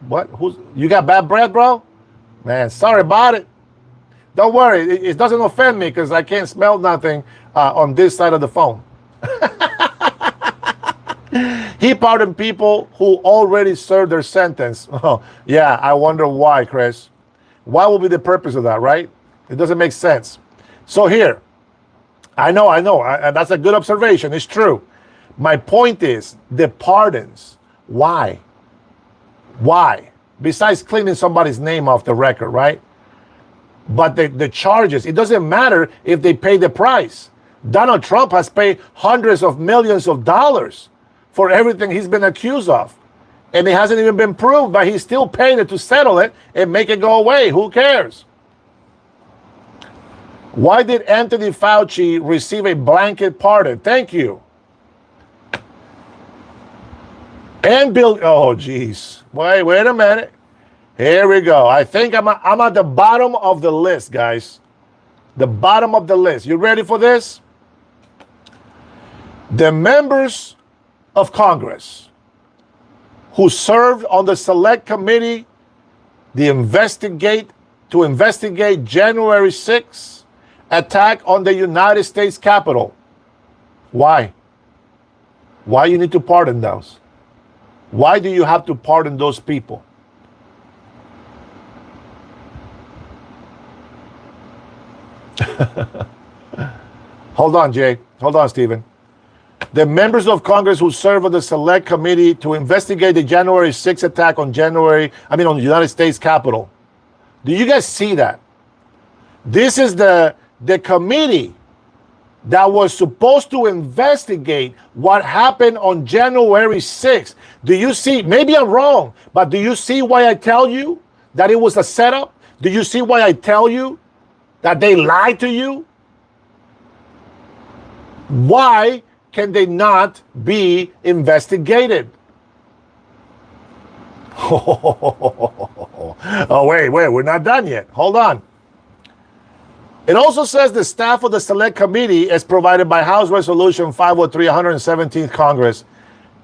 what? You got bad breath, bro? Man, sorry about it. Don't worry. It doesn't offend me because I can't smell nothing on this side of the phone. He pardoned people who already served their sentence. Oh, yeah, I wonder why, Chris. What will be the purpose of that, right? It doesn't make sense. So here, I know, and that's a good observation. It's true. My point is the pardons. Why? Why? Besides cleaning somebody's name off the record, right? But the charges, it doesn't matter if they pay the price. Donald Trump has paid hundreds of millions of dollars for everything he's been accused of. And it hasn't even been proved, but he's still paying it to settle it and make it go away. Who cares? Why did Anthony Fauci receive a blanket pardon? Thank you. And Bill, oh, geez. Wait a minute. Here we go. I think I'm at the bottom of the list, guys. The bottom of the list. You ready for this? The members of Congress who served on the select committee to investigate January 6th attack on the United States Capitol. Why? Why you need to pardon those? Why do you have to pardon those people? Hold on, Jay. Hold on, Stephen. The members of Congress who serve on the select committee to investigate the January 6th attack on the United States Capitol. Do you guys see that? This is the committee that was supposed to investigate what happened on January 6th. Do you see? Maybe I'm wrong, but do you see why I tell you that it was a setup? Do you see why I tell you that they lied to you? Why can they not be investigated? Oh, wait, we're not done yet. Hold on. It also says the staff of the Select Committee is provided by House Resolution 503, 117th Congress.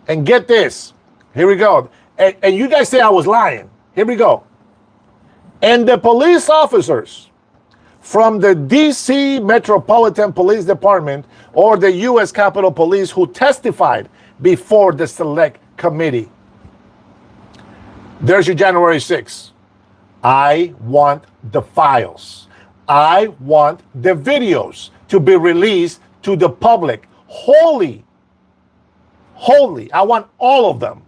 And get this. Here we go. And you guys say I was lying. Here we go. And the police officers from the D.C. Metropolitan Police Department or the U.S. Capitol Police who testified before the Select Committee. There's your January 6th. I want the files. I want the videos to be released to the public. Wholly. I want all of them.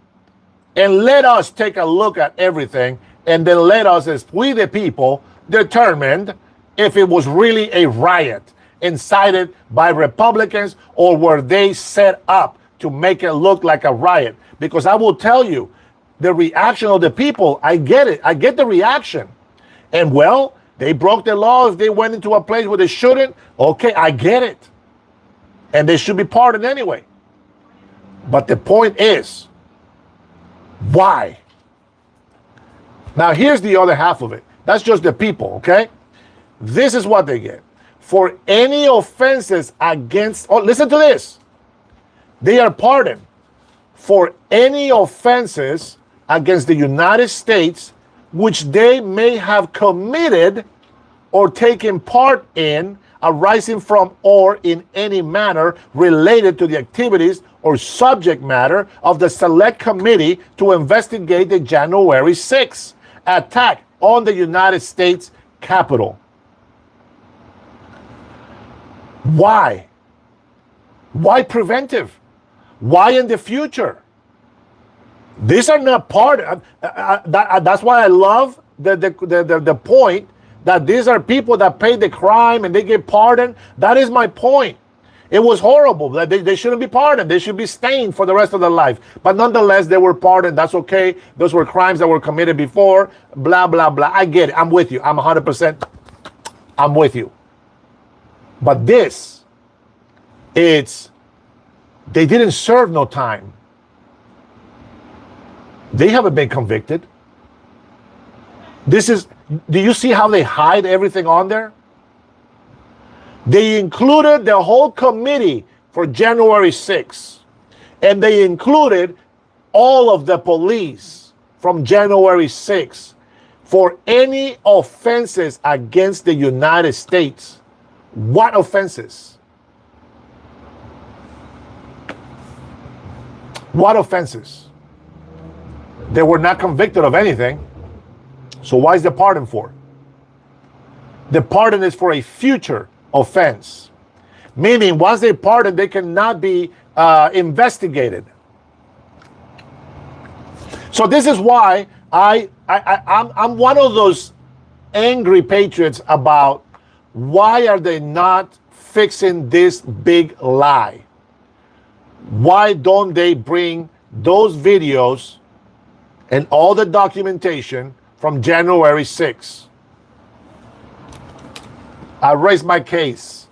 And let us take a look at everything. And then let us, as we the people, determine if it was really a riot incited by Republicans or were they set up to make it look like a riot. Because I will tell you, the reaction of the people, I get it. I get the reaction. And well, they broke the law if they went into a place where they shouldn't. Okay, I get it. And they should be pardoned anyway. But the point is, why? Now, here's the other half of it. That's just the people, okay? This is what they get. For any offenses against, listen to this. They are pardoned for any offenses against the United States which they may have committed or taken part in, arising from or in any manner related to the activities or subject matter of the Select Committee to investigate the January 6th attack on the United States Capitol. Why? Why preventive? Why in the future? These are not that's why I love the point that these are people that paid the crime and they get pardoned. That is my point. It was horrible. They shouldn't be pardoned. They should be stained for the rest of their life. But nonetheless, they were pardoned. That's okay. Those were crimes that were committed before. Blah, blah, blah. I get it. I'm with you. I'm 100%. I'm with you. But this, they didn't serve no time. They haven't been convicted. This is, do you see how they hide everything on there? They included the whole committee for January 6th, and they included all of the police from January 6th for any offenses against the United States. What offenses? What offenses? They were not convicted of anything. So why is the pardon for? The pardon is for a future offense. Meaning, once they pardon, they cannot be investigated. So this is why I'm one of those angry patriots about why are they not fixing this big lie? Why don't they bring those videos and all the documentation from January 6th? I raised my case.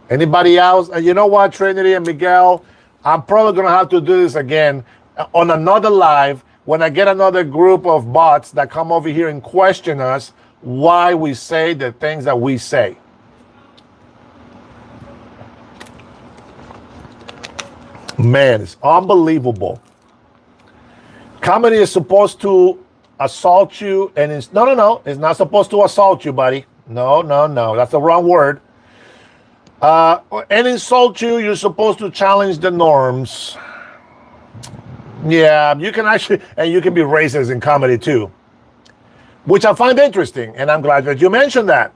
Anybody else? And you know what, Trinity and Miguel, I'm probably going to have to do this again on another live when I get another group of bots that come over here and question us why we say the things that we say. Man, it's unbelievable. Comedy is supposed to assault you, and it's no, it's not supposed to assault you, buddy. No, that's the wrong word. And insult you, you're supposed to challenge the norms. Yeah, you can actually, and you can be racist in comedy too, which I find interesting, and I'm glad that you mentioned that.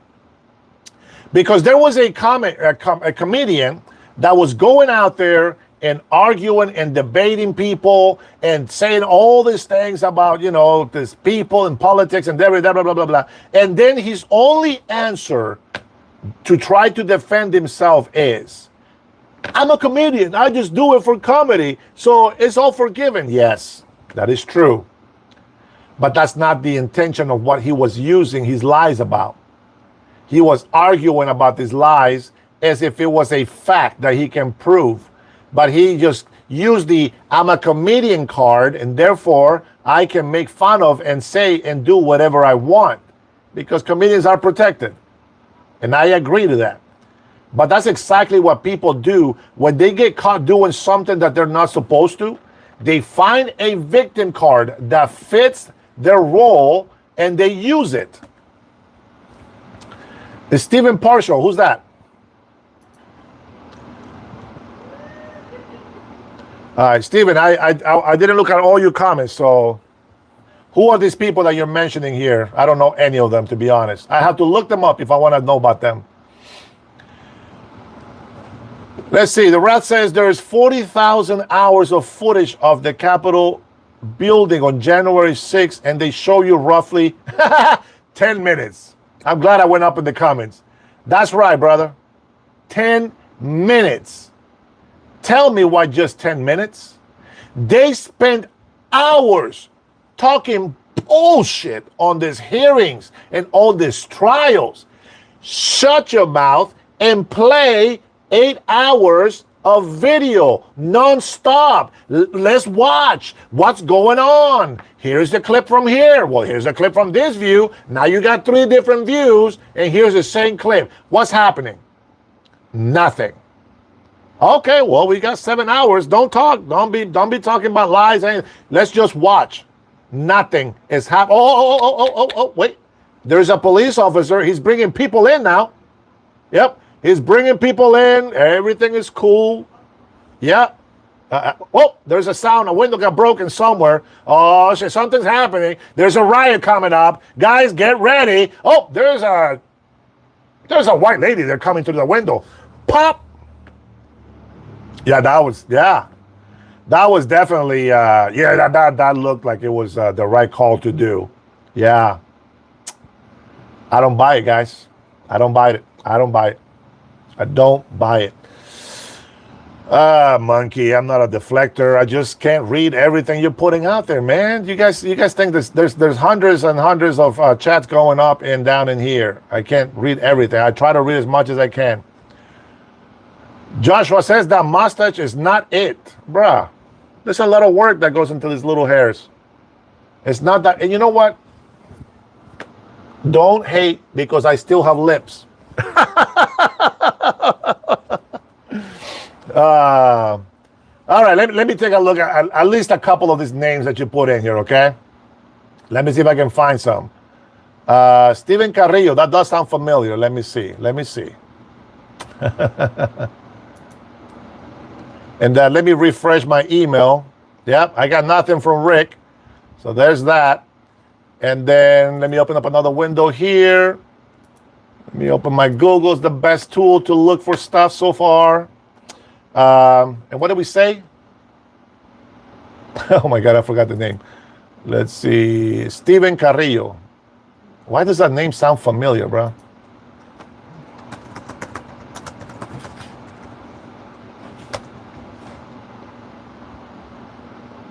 Because there was a comedian that was going out there and arguing and debating people and saying all these things about, you know, these people and politics and blah, blah, blah, blah, blah. And then his only answer to try to defend himself is, I'm a comedian. I just do it for comedy. So it's all forgiven. Yes, that is true. But that's not the intention of what he was using his lies about. He was arguing about these lies as if it was a fact that he can prove. But he just used the I'm a comedian card, and therefore I can make fun of and say and do whatever I want because comedians are protected. And I agree to that. But that's exactly what people do when they get caught doing something that they're not supposed to. They find a victim card that fits their role and they use it. It's Stephen Partial. Who's that? All right, Stephen, I didn't look at all your comments, so who are these people that you're mentioning here? I don't know any of them, to be honest. I have to look them up if I want to know about them. Let's see. The Rat says there's 40,000 hours of footage of the Capitol building on January 6th, and they show you roughly 10 minutes. I'm glad I went up in the comments. That's right, brother. 10 minutes. Tell me why just 10 minutes? They spent hours talking bullshit on these hearings and all these trials. Shut your mouth and play 8 hours of video non-stop. Let's watch what's going on. Here's the clip from here. Well, here's a clip from this view. Now you got 3 different views, and here's the same clip. What's happening? Nothing. Okay, well, we got 7 hours. Don't talk. Don't be talking about lies. Let's just watch. Nothing is happening. Oh, wait. There's a police officer. He's bringing people in now. Yep. He's bringing people in. Everything is cool. Yeah. Oh, there's a sound. A window got broken somewhere. Oh, shit, something's happening. There's a riot coming up. Guys, get ready. Oh, there's a white lady there coming through the window. Pop. Yeah, that was definitely, that looked like it was the right call to do. Yeah. I don't buy it, guys. I don't buy it. I don't buy it. Monkey, I'm not a deflector. I just can't read everything you're putting out there, man. You guys think there's hundreds and hundreds of chats going up and down in here. I can't read everything. I try to read as much as I can. Joshua says that mustache is not it. Bruh, there's a lot of work that goes into these little hairs. It's not that. And you know what? Don't hate because I still have lips. All right, let me take a look at least a couple of these names that you put in here, okay? Let me see if I can find some. Steven Carrillo, that does sound familiar. Let me see. And let me refresh my email. Yep, I got nothing from Rick. So there's that. And then let me open up another window here. Let me open my Google. It's the best tool to look for stuff so far. And what did we say? Oh my God, I forgot the name. Let's see. Steven Carrillo. Why does that name sound familiar, bro?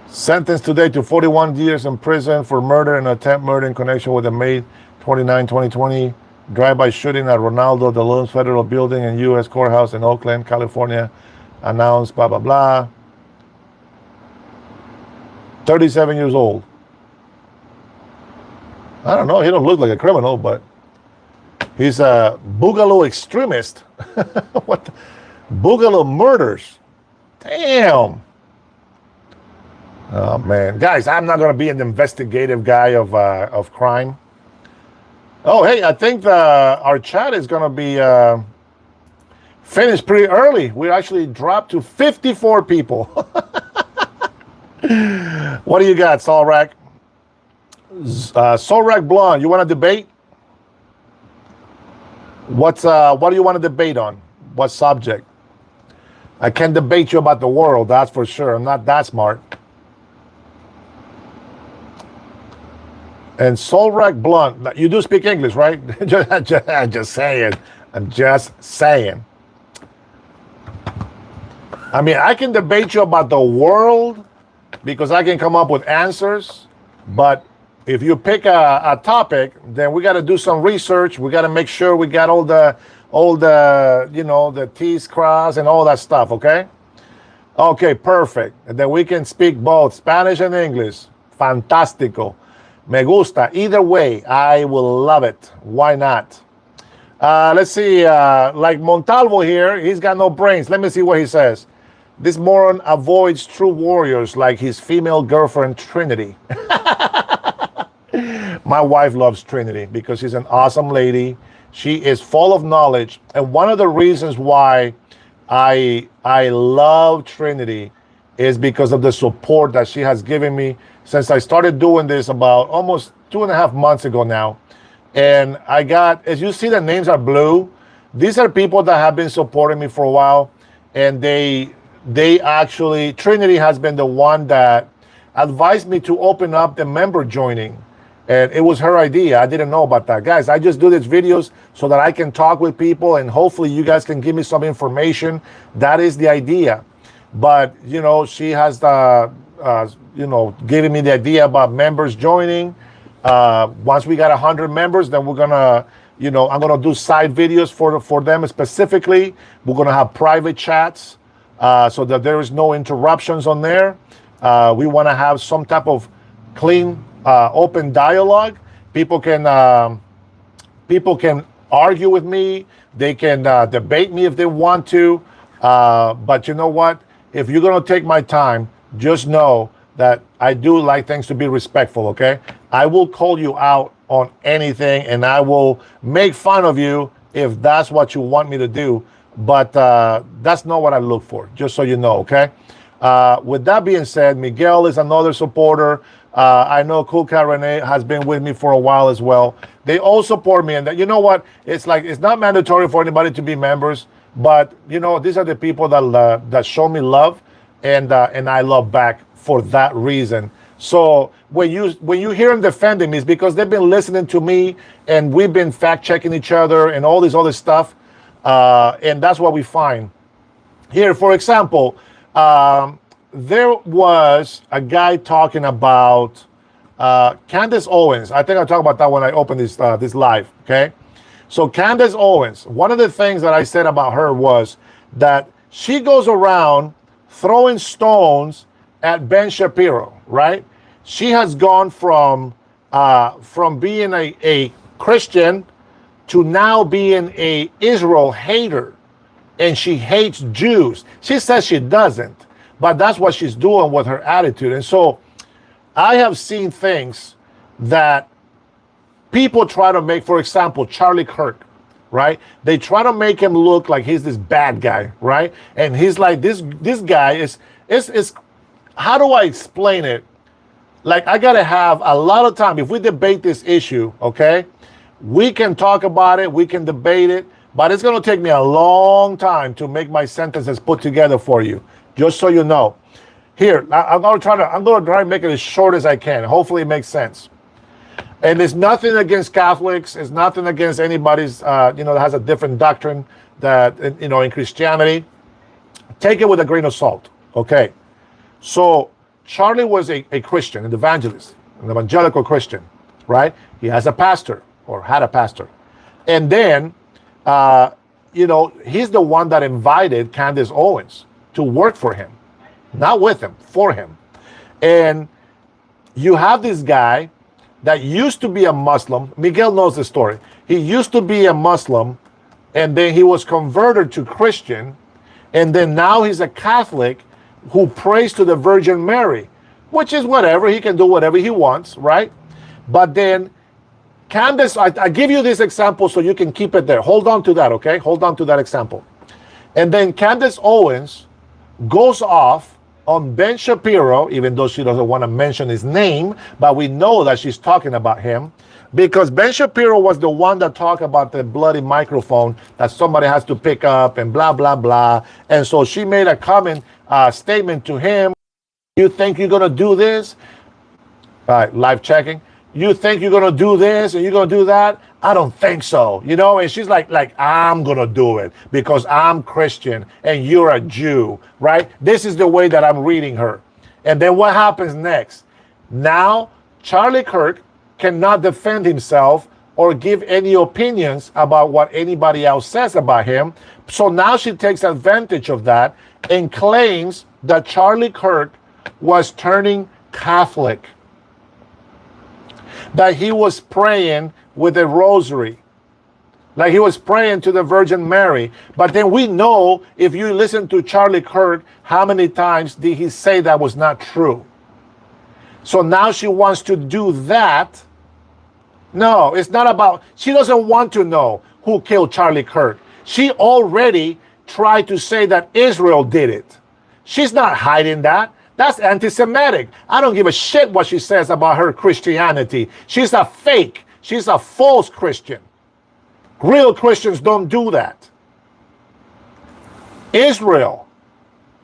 Sentenced today to 41 years in prison for murder and attempt murder in connection with the May 29, 2020 drive-by shooting at Ronaldo de Leon's federal building and U.S. courthouse in Oakland, California, announced blah, blah, blah. 37 years old. I don't know. He don't look like a criminal, but he's a Boogaloo extremist. What? Boogaloo murders. Damn. Oh man, guys, I'm not gonna be an investigative guy of crime. Oh hey, I think our chat is gonna be finished pretty early. We actually dropped to 54 people. What do you got, Solrak? Solrak Blonde, you want to debate? What do you want to debate on? What subject? I can debate you about the world, that's for sure. I'm not that smart. And Solrak Blunt, you do speak English, right? just saying. I'm just saying. I mean, I can debate you about the world because I can come up with answers. But if you pick a topic, then we got to do some research. We got to make sure we got all the the T's crossed and all that stuff, okay? Okay, perfect. And then we can speak both Spanish and English. Fantastico. Me gusta. Either way, I will love it. Why not? Let's see. Like Montalvo here, he's got no brains. Let me see what he says. This moron avoids true warriors like his female girlfriend, Trinity. My wife loves Trinity because she's an awesome lady. She is full of knowledge. And one of the reasons why I love Trinity is because of the support that she has given me since I started doing this about almost 2.5 months ago now. And I got, as you see, the names are blue. These are people that have been supporting me for a while. And they actually, Trinity has been the one that advised me to open up the member joining. And it was her idea. I didn't know about that. Guys, I just do these videos so that I can talk with people and hopefully you guys can give me some information. That is the idea. But, she has giving me the idea about members joining. Once we got 100 members, then we're gonna, I'm gonna do side videos for them specifically. We're gonna have private chats so that there is no interruptions on there. We want to have some type of clean, open dialogue. People can argue with me. They can debate me if they want to. But you know what? If you're gonna take my time, just know that I do like things to be respectful, okay? I will call you out on anything and I will make fun of you if that's what you want me to do. But that's not what I look for, just so you know, okay? With that being said, Miguel is another supporter. I know Cool Cat Renee has been with me for a while as well. They all support me. And you know what? It's like, it's not mandatory for anybody to be members. But, these are the people that show me love. And I love back for that reason. So when you hear them defending me, it's because they've been listening to me and we've been fact checking each other and all this other stuff. And that's what we find here. For example, there was a guy talking about Candace Owens. I think I'll talk about that when I open this live. Okay. So Candace Owens, one of the things that I said about her was that she goes around throwing stones at Ben Shapiro, right? She has gone from being a Christian to now being a Israel hater, and she hates Jews. She says she doesn't, but that's what she's doing with her attitude. And so I have seen things that people try to make, for example, Charlie Kirk, right? They try to make him look like he's this bad guy, right? And he's like, this guy is how do I explain it? Like, I gotta have a lot of time. If we debate this issue, okay, we can talk about it, we can debate it, but it's gonna take me a long time to make my sentences put together for you, just so you know. Here, I'm gonna try to make it as short as I can. Hopefully it makes sense. And it's nothing against Catholics. It's nothing against anybody's, that has a different doctrine that, in Christianity. Take it with a grain of salt, okay? So Charlie was a Christian, an evangelist, an evangelical Christian, right? He has a pastor, or had a pastor. And then, he's the one that invited Candace Owens to work for him. Not with him, for him. And you have this guy that used to be a Muslim. Miguel knows the story. He used to be a Muslim, and then he was converted to Christian, and then now he's a Catholic who prays to the Virgin Mary, which is whatever. He can do whatever he wants, right? But then Candace, I give you this example so you can keep it there. Hold on to that, okay? Hold on to that example. And then Candace Owens goes off on Ben Shapiro, even though she doesn't want to mention his name, but we know that she's talking about him, because Ben Shapiro was the one that talked about the bloody microphone that somebody has to pick up and blah, blah, blah. And so she made a comment, statement to him. You think you're going to do this? All right, live checking. You think you're going to do this and you're going to do that? I don't think so. And she's like, I'm going to do it because I'm Christian and you're a Jew, right? This is the way that I'm reading her. And then what happens next? Now, Charlie Kirk cannot defend himself or give any opinions about what anybody else says about him. So now she takes advantage of that and claims that Charlie Kirk was turning Catholic, that he was praying with a rosary, like he was praying to the Virgin Mary. But then we know, if you listen to Charlie Kirk, how many times did he say that was not true? So now she wants to do that. No, it's not about, she doesn't want to know who killed Charlie Kirk. She already tried to say that Israel did it. She's not hiding that. That's anti-Semitic. I don't give a shit what she says about her Christianity. She's a fake. She's a false Christian. Real Christians don't do that. Israel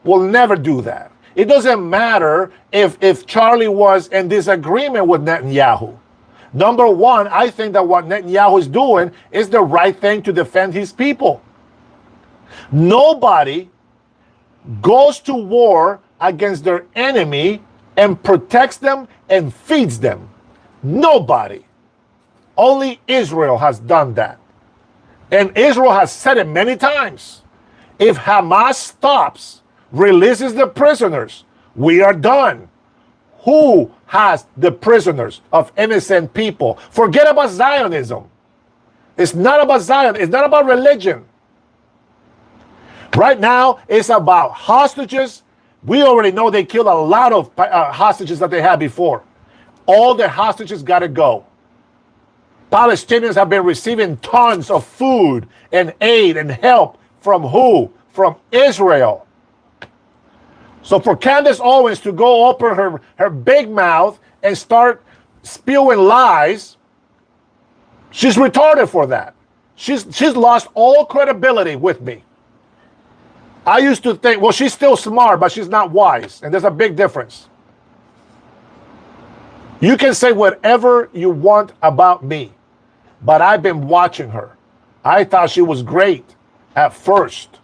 will never do that. It doesn't matter if Charlie was in disagreement with Netanyahu. Number one, I think that what Netanyahu is doing is the right thing to defend his people. Nobody goes to war against their enemy and protects them and feeds them. Nobody. Only Israel has done that. And Israel has said it many times. If Hamas stops, releases the prisoners, we are done. Who has the prisoners of innocent people? Forget about Zionism. It's not about Zion. It's not about religion. Right now, it's about hostages. We already know they killed a lot of hostages that they had before. All the hostages got to go. Palestinians have been receiving tons of food and aid and help from who? From Israel. So for Candace Owens to go open her big mouth and start spewing lies, she's retarded for that. She's lost all credibility with me. I used to think, well, she's still smart, but she's not wise. And there's a big difference. You can say whatever you want about me, but I've been watching her. I thought she was great at first.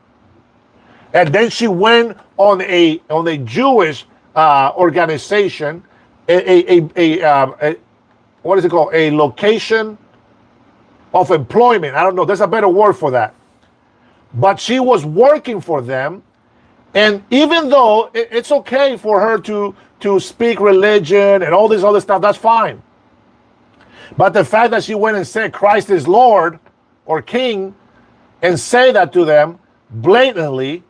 And then she went on a Jewish organization, what is it called? A location of employment. I don't know. There's a better word for that. But she was working for them. And even though it's okay for her to speak religion and all this other stuff, that's fine. But the fact that she went and said Christ is Lord or King and say that to them blatantly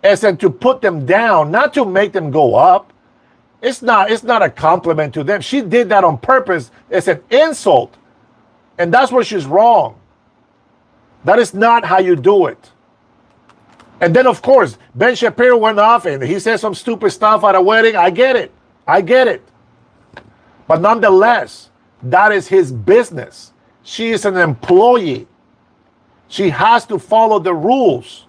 as in to put them down, not to make them go up. It's not a compliment to them. She did that on purpose. It's an insult. And that's where she's wrong. That is not how you do it. And then, of course, Ben Shapiro went off and he said some stupid stuff at a wedding. I get it. I get it. But nonetheless, that is his business. She is an employee. She has to follow the rules.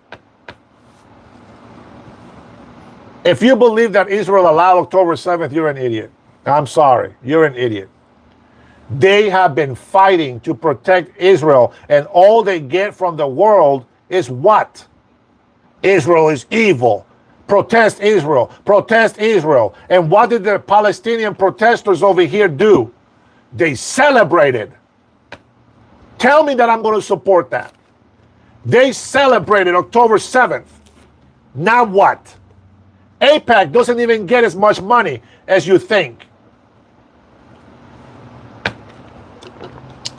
If you believe that Israel allowed October 7th, you're an idiot. I'm sorry. You're an idiot. They have been fighting to protect Israel, and all they get from the world is what? Israel is evil. Protest Israel. Protest Israel. And what did the Palestinian protesters over here do? They celebrated. Tell me that I'm going to support that. They celebrated October 7th. Now what? AIPAC doesn't even get as much money as you think.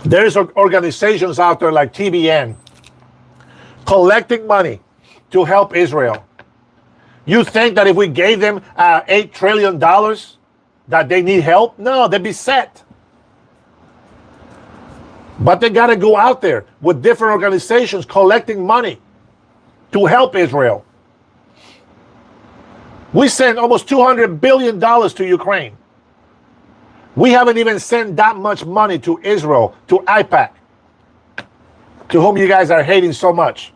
There's organizations out there like TBN collecting money to help Israel. You think that if we gave them $8 trillion that they need help? No, they'd be set. But they got to go out there with different organizations collecting money to help Israel. We sent almost $200 billion to Ukraine. We haven't even sent that much money to Israel, to AIPAC, to whom you guys are hating so much.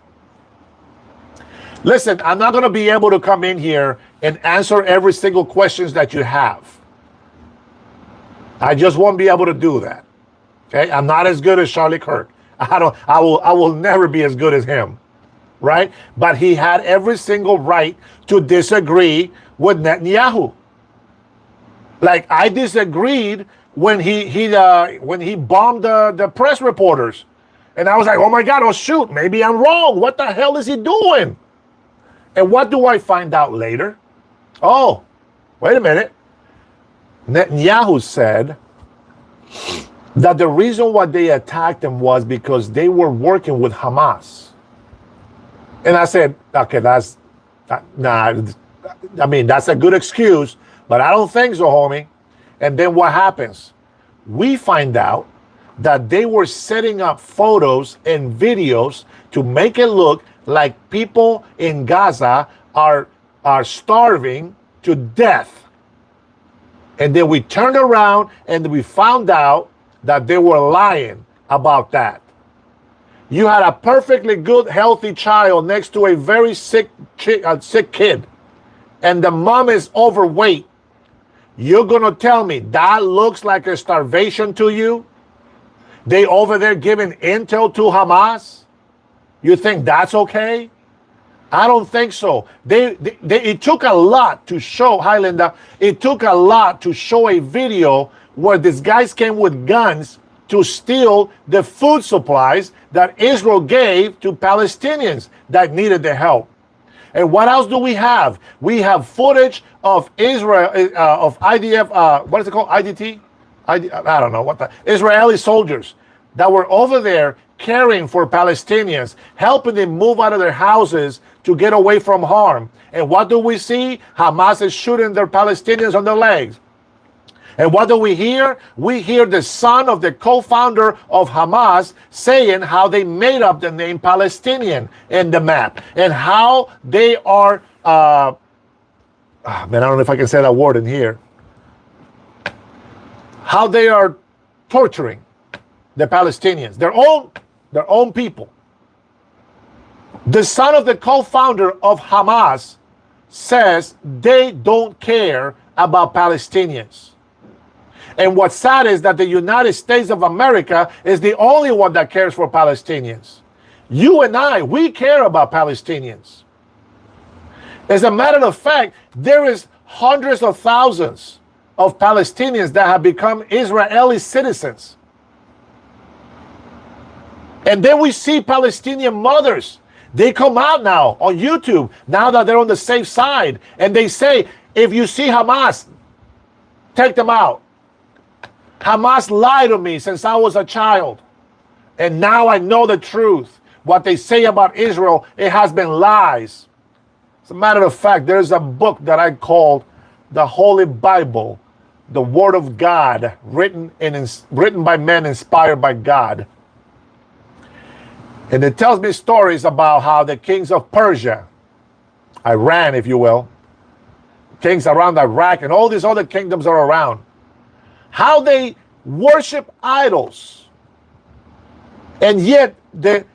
Listen, I'm not going to be able to come in here and answer every single question that you have. I just won't be able to do that. Okay? I'm not as good as Charlie Kirk. I will never be as good as him. Right? But he had every single right to disagree with Netanyahu. Like I disagreed when he bombed the press reporters, and I was like, oh my God, oh shoot, maybe I'm wrong. What the hell is he doing? And what do I find out later? Oh, wait a minute. Netanyahu said that the reason why they attacked him was because they were working with Hamas. And I said, okay, that's a good excuse, but I don't think so, homie. And then what happens? We find out that they were setting up photos and videos to make it look like people in Gaza are starving to death. And then we turned around and we found out that they were lying about that. You had a perfectly good, healthy child next to a very sick kid, and the mom is overweight. You're going to tell me that looks like a starvation to you? They over there giving intel to Hamas? You think that's okay? I don't think so. It took a lot to show, hi Linda, it took a lot to show a video where these guys came with guns to steal the food supplies that Israel gave to Palestinians that needed the help. And what else do we have? We have footage of Israel, of IDF, what is it called? IDT? I don't know what the Israeli soldiers that were over there caring for Palestinians, helping them move out of their houses to get away from harm. And what do we see? Hamas is shooting their Palestinians on the legs. And what do we hear? We hear the son of the co-founder of Hamas saying how they made up the name Palestinian in the map and how they are, I don't know if I can say that word in here, how they are torturing the Palestinians, their own people. The son of the co-founder of Hamas says they don't care about Palestinians. And what's sad is that the United States of America is the only one that cares for Palestinians. You and I, we care about Palestinians. As a matter of fact, there is hundreds of thousands of Palestinians that have become Israeli citizens. And then we see Palestinian mothers. They come out now on YouTube, now that they're on the safe side, and they say, if you see Hamas, take them out. Hamas lied to me since I was a child. And now I know the truth. What they say about Israel, it has been lies. As a matter of fact, there's a book that I called the Holy Bible, the Word of God, written by men, inspired by God. And it tells me stories about how the kings of Persia, Iran, if you will, kings around Iraq, and all these other kingdoms are around, how they worship idols. And yet the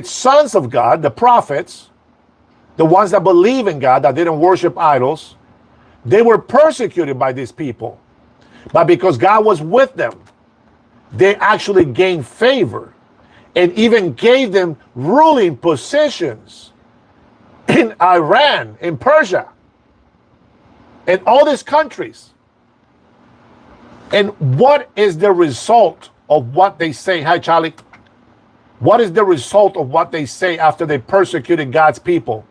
sons of God, the prophets, the ones that believe in God, that didn't worship idols, they were persecuted by these people. But because God was with them, they actually gained favor and even gave them ruling positions in Iran, in Persia, in all these countries. And what is the result of what they say? Hi, Charlie. What is the result of what they say after they persecuted God's people?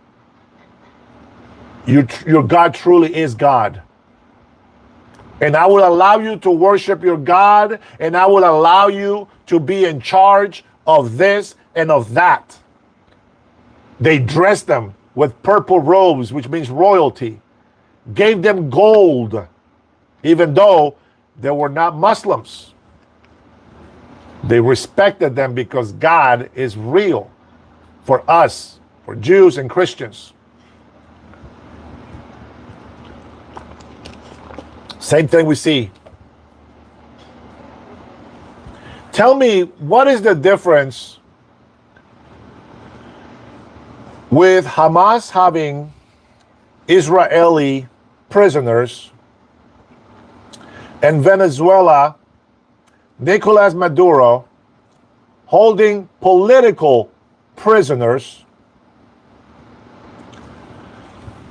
Your God truly is God. And I will allow you to worship your God, and I will allow you to be in charge of this and of that. They dressed them with purple robes, which means royalty, gave them gold, even though they were not Muslims. They respected them because God is real for us, for Jews and Christians. Same thing we see. Tell me, what is the difference with Hamas having Israeli prisoners and Venezuela, Nicolas Maduro, holding political prisoners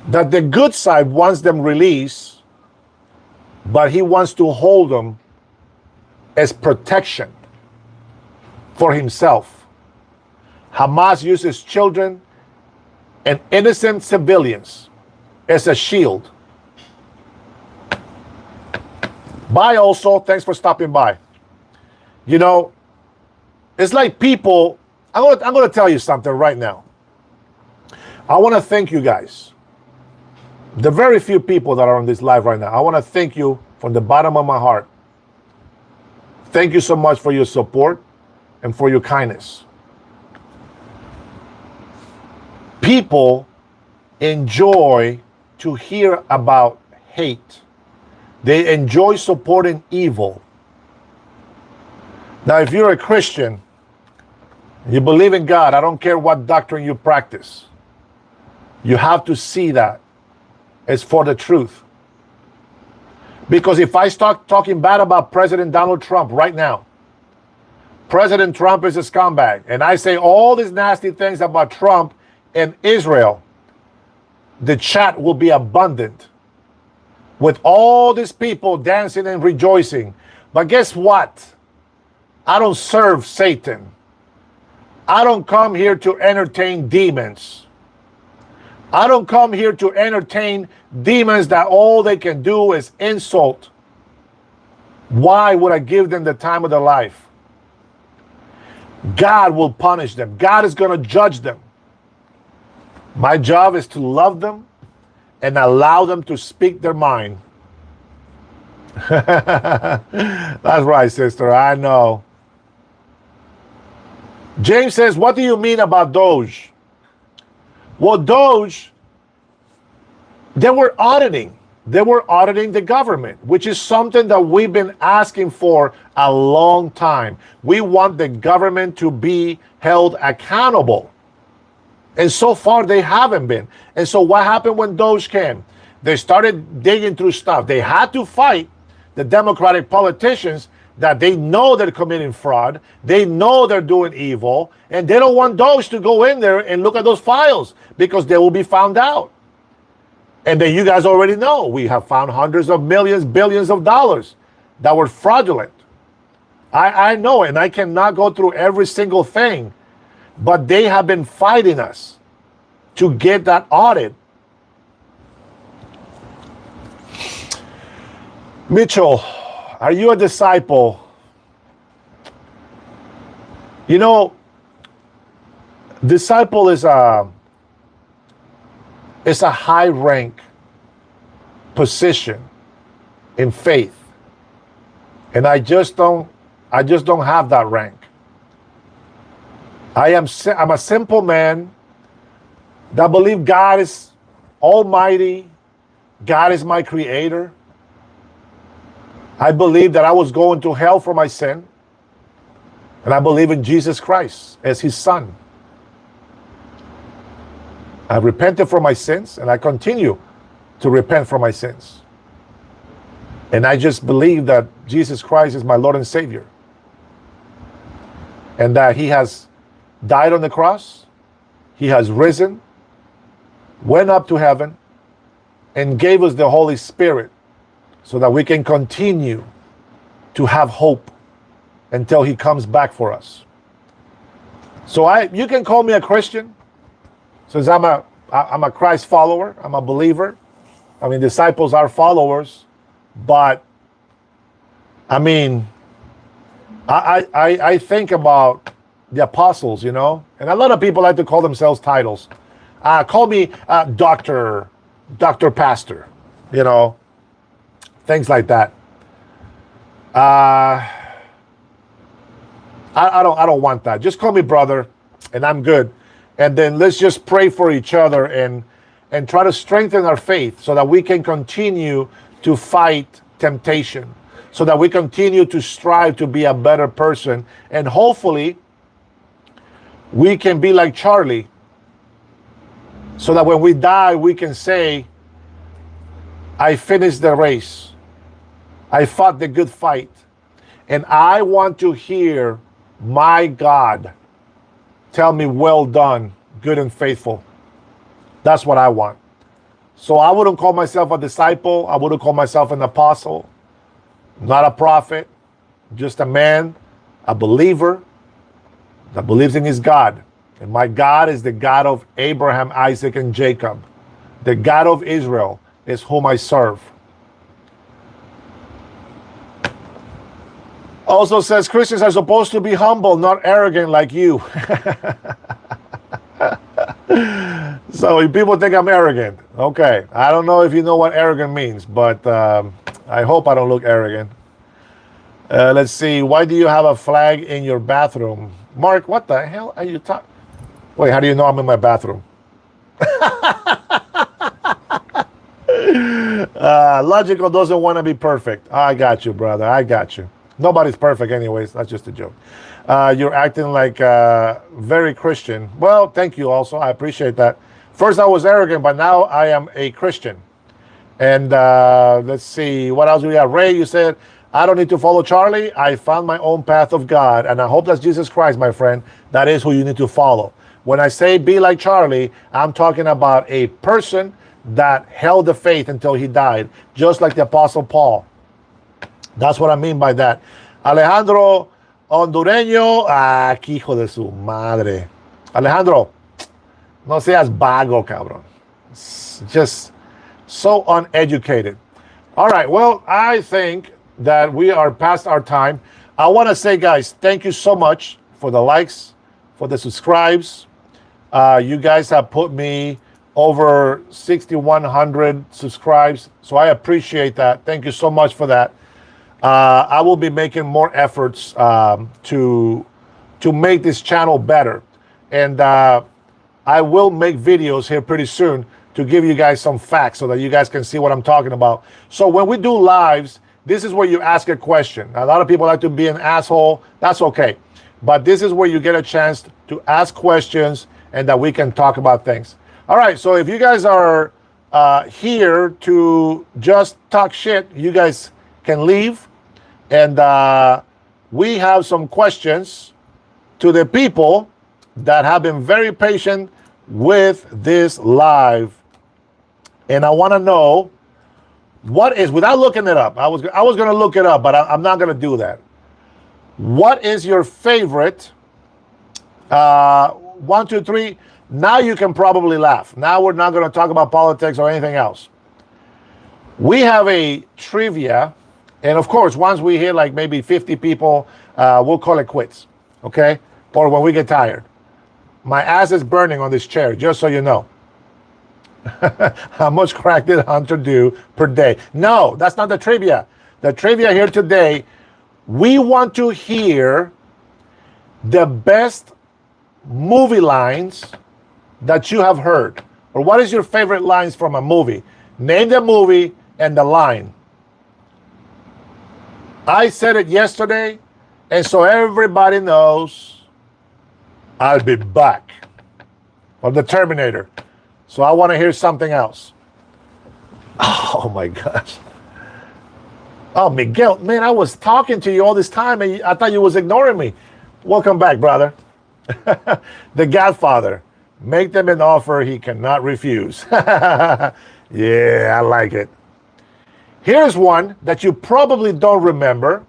that the good side wants them released, but he wants to hold them as protection for himself. Hamas uses children and innocent civilians as a shield. Bye also, thanks for stopping by. You know, it's like people, I'm gonna tell you something right now. I want to thank you guys. The very few people that are on this live right now, I want to thank you from the bottom of my heart. Thank you so much for your support and for your kindness. People enjoy to hear about hate. They enjoy supporting evil. Now, if you're a Christian, you believe in God, I don't care what doctrine you practice, you have to see that it's for the truth. Because if I start talking bad about President Donald Trump right now, President Trump is a scumbag, and I say all these nasty things about Trump and Israel, the chat will be abundant with all these people dancing and rejoicing. But guess what? I don't serve Satan. I don't come here to entertain demons. I don't come here to entertain demons that all they can do is insult. Why would I give them the time of their life? God will punish them. God is going to judge them. My job is to love them and allow them to speak their mind. That's right, sister. I know. James says, what do you mean about Doge? Well, Doge, they were auditing. They were auditing the government, which is something that we've been asking for a long time. We want the government to be held accountable. And so far, they haven't been. And so what happened when Doge came? They started digging through stuff. They had to fight the Democratic politicians that they know they're committing fraud, they know they're doing evil, and they don't want Doge to go in there and look at those files because they will be found out. And then you guys already know, we have found hundreds of millions, billions of dollars that were fraudulent. I know, and I cannot go through every single thing, but they have been fighting us to get that audit. Mitchell, Are you a disciple? You know, disciple is a high rank position in faith, and I just don't have that rank. I'm a simple man that believe God is almighty. God is my creator. I believe that I was going to hell for my sin, and I believe in Jesus Christ as his son. I repented for my sins, and I continue to repent for my sins. And I just believe that Jesus Christ is my Lord and Savior, and that he has died on the cross, he has risen, went up to heaven, and gave us the Holy Spirit so that we can continue to have hope until he comes back for us. So you can call me a Christian, since I'm a Christ follower, I'm a believer. I mean, disciples are followers, but I mean, I think about the apostles, you know, and a lot of people like to call themselves titles. Call me Dr. Pastor, you know, things like that. I don't want that. Just call me brother, and I'm good. And then let's just pray for each other and try to strengthen our faith so that we can continue to fight temptation, so that we continue to strive to be a better person, and hopefully we can be like Charlie, so that when we die we can say, I finished the race, I fought the good fight, and I want to hear my God tell me, well done, good and faithful. That's what I want. So I wouldn't call myself a disciple. I wouldn't call myself an apostle, not a prophet, just a man, a believer that believes in his God. And my God is the God of Abraham, Isaac, and Jacob. The God of Israel is whom I serve. Also says Christians are supposed to be humble, not arrogant like you. So if people think I'm arrogant, okay. I don't know if you know what arrogant means, but I hope I don't look arrogant. Let's see. Why do you have a flag in your bathroom? Mark, what the hell are you talking? Wait, how do you know I'm in my bathroom? Logical doesn't want to be perfect. I got you, brother. I got you. Nobody's perfect anyways. That's just a joke. You're acting like very Christian. Well, thank you also. I appreciate that. First I was arrogant, but now I am a Christian. And let's see. What else do we have? Ray, you said, I don't need to follow Charlie. I found my own path of God. And I hope that's Jesus Christ, my friend. That is who you need to follow. When I say be like Charlie, I'm talking about a person that held the faith until he died, just like the Apostle Paul. That's what I mean by that. Alejandro Hondureño. Aquí hijo de su madre. Alejandro, no seas vago, cabrón. It's just so uneducated. All right, well, I think that we are past our time. I want to say, guys, thank you so much for the likes, for the subscribes. You guys have put me over 6,100 subscribes, so I appreciate that. Thank you so much for that. I will be making more efforts to make this channel better, and I will make videos here pretty soon to give you guys some facts so that you guys can see what I'm talking about. So when we do lives, this is where you ask a question. A lot of people like to be an asshole. That's okay, but this is where you get a chance to ask questions and that we can talk about things. All right, so if you guys are here to just talk shit, you guys can leave. And we have some questions to the people that have been very patient with this live. And I want to know what is, without looking it up, I was going to look it up, but I'm not going to do that. What is your favorite? 1, 2, 3. Now you can probably laugh. Now we're not going to talk about politics or anything else. We have a trivia And of course, once we hit like maybe 50 people, we'll call it quits. Okay? Or when we get tired. My ass is burning on this chair, just so you know. How much crack did Hunter do per day? No, that's not the trivia. The trivia here today, we want to hear the best movie lines that you have heard. Or what is your favorite lines from a movie? Name the movie and the line. I said it yesterday, and so everybody knows I'll be back. From the Terminator. So I want to hear something else. Oh my gosh. Oh, Miguel, man, I was talking to you all this time and I thought you was ignoring me. Welcome back, brother. The Godfather. Make them an offer he cannot refuse. Yeah, I like it. Here's one that you probably don't remember.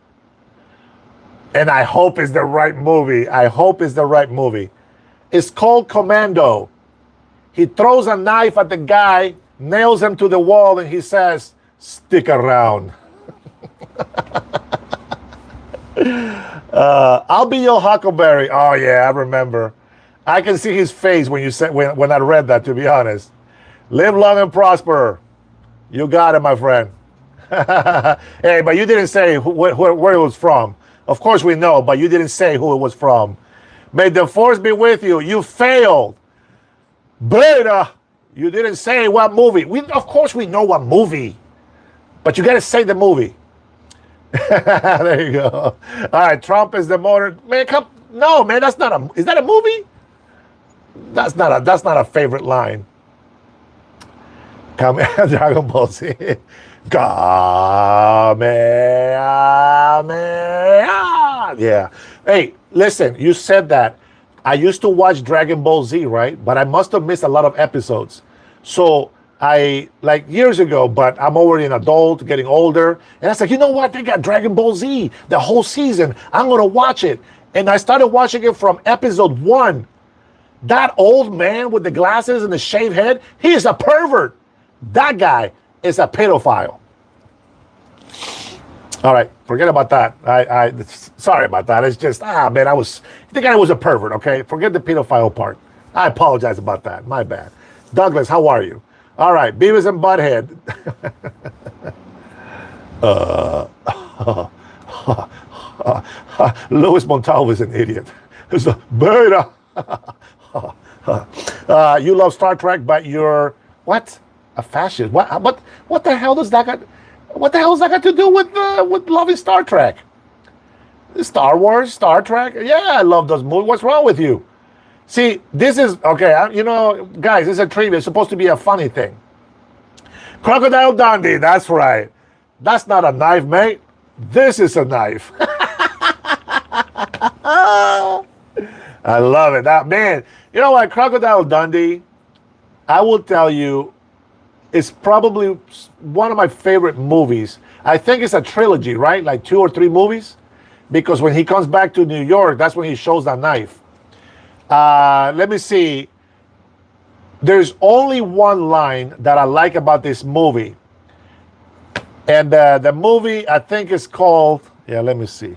And I hope it's the right movie. I hope it's the right movie. It's called Commando. He throws a knife at the guy, nails him to the wall, and he says, "Stick around." I'll be your Huckleberry. Oh yeah, I remember. I can see his face when you said when I read that. To be honest, live long and prosper. You got it, my friend. Hey, but you didn't say where it was from. Of course we know, but you didn't say who it was from. May the force be with you. You failed. Beta, you didn't say what movie. Of course we know what movie, but you got to say the movie. There you go. All right, Trump is the motor. Man, no, man, that's not a. Is that a movie? That's not a favorite line. Come Dragon Ball Z. Yeah. Hey, listen, you said that. I used to watch Dragon Ball Z, right? But I must have missed a lot of episodes. So I, like years ago, but I'm already an adult, getting older. And I was like, you know what? They got Dragon Ball Z, the whole season. I'm going to watch it. And I started watching it from episode 1. That old man with the glasses and the shaved head, he is a pervert. That guy is a pedophile. All right, forget about that. I sorry about that. It's just, man, the guy was a pervert, okay? Forget the pedophile part. I apologize about that. My bad. Douglas, how are you? All right, Beavis and Butthead. Louis Montalvo is an idiot. It's a beta. You love Star Trek, but you're, what? A fascist. What the hell does that got? What the hell has that got to do with loving Star Trek? Star Wars, Star Trek? Yeah, I love those movies. What's wrong with you? See, this is, okay, guys, this is a trivia. It's supposed to be a funny thing. Crocodile Dundee, that's right. That's not a knife, mate. This is a knife. I love it. Man, you know what? Crocodile Dundee, I will tell you, it's probably one of my favorite movies. I think it's a trilogy, right? Like 2 or 3 movies. Because when he comes back to New York, that's when he shows that knife. Let me see. There's only one line that I like about this movie. And the movie, I think, is called... Yeah, let me see.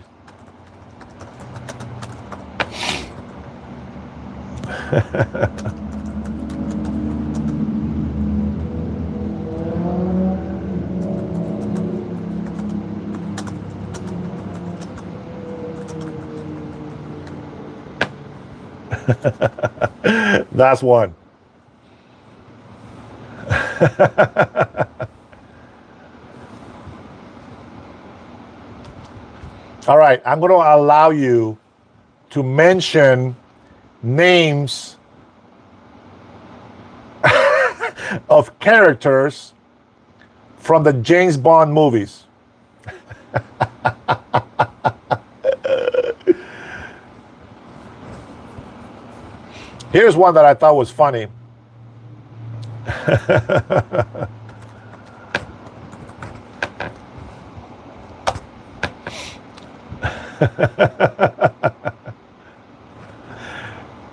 That's one. All right, I'm going to allow you to mention names of characters from the James Bond movies. Here's one that I thought was funny.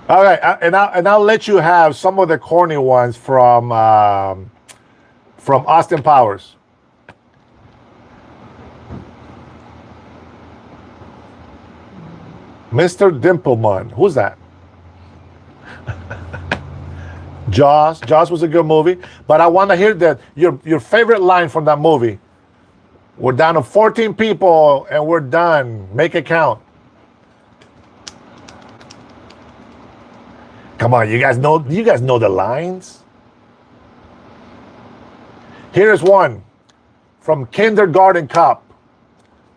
All right, and I'll let you have some of the corny ones from Austin Powers. Mr. Dimpleman. Who's that? Jaws. Jaws was a good movie, but I want to hear that your favorite line from that movie. We're down to 14 people and we're done. Make it count. Come on, you guys know the lines. Here's one from Kindergarten Cop.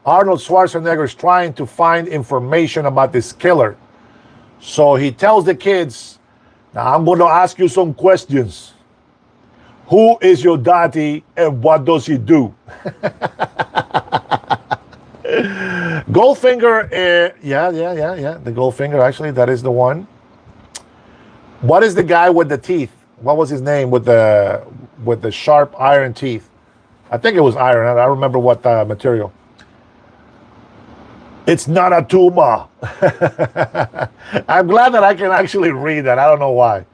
Arnold Schwarzenegger is trying to find information about this killer. So he tells the kids, now I'm going to ask you some questions. Who is your daddy and what does he do? Goldfinger, yeah. The Goldfinger, actually, that is the one. What is the guy with the teeth? What was his name with the sharp iron teeth? I think it was iron. I don't remember what material. It's not a tumor. I'm glad that I can actually read that. I don't know why.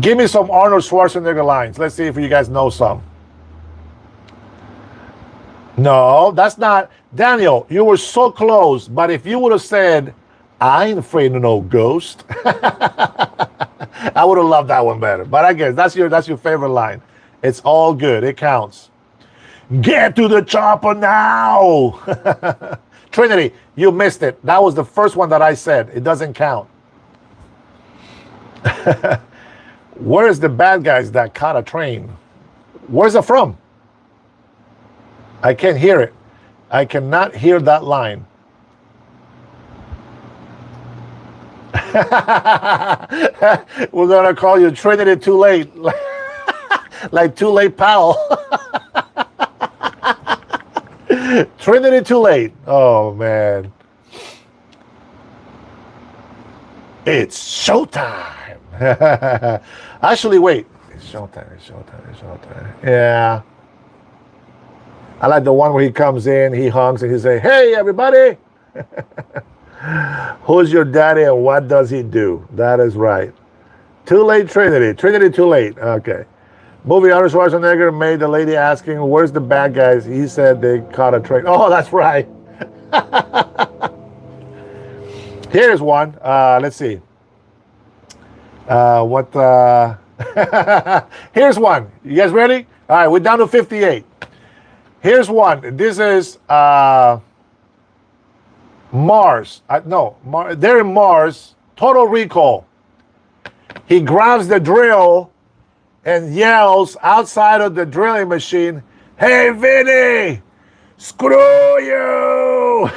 Give me some Arnold Schwarzenegger lines. Let's see if you guys know some. No, that's not. Daniel, you were so close, but if you would have said, I ain't afraid of no ghost, I would have loved that one better. But I guess that's your favorite line. It's all good. It counts. Get to the chopper now. Trinity, you missed it. That was the first one that I said. It doesn't count. Where's the bad guys that caught a train? Where's it from? I can't hear it. I cannot hear that line. We're going to call you Trinity Too Late. Like Too Late Pal. Trinity Too Late. Oh, man. It's showtime. Actually, wait. It's showtime. Yeah. I like the one where he comes in, he honks, and he say, hey, everybody. Who's your daddy and what does he do? That is right. Too Late Trinity. Trinity Too Late. Okay. Movie Arnold Schwarzenegger made the lady asking, where's the bad guys? He said they caught a train. Oh, that's right. Here's one. Let's see. Here's one. You guys ready? All right, we're down to 58. Here's one. This is Mars. They're in Mars. Total Recall. He grabs the drill and yells outside of the drilling machine, hey, Vinny, screw you.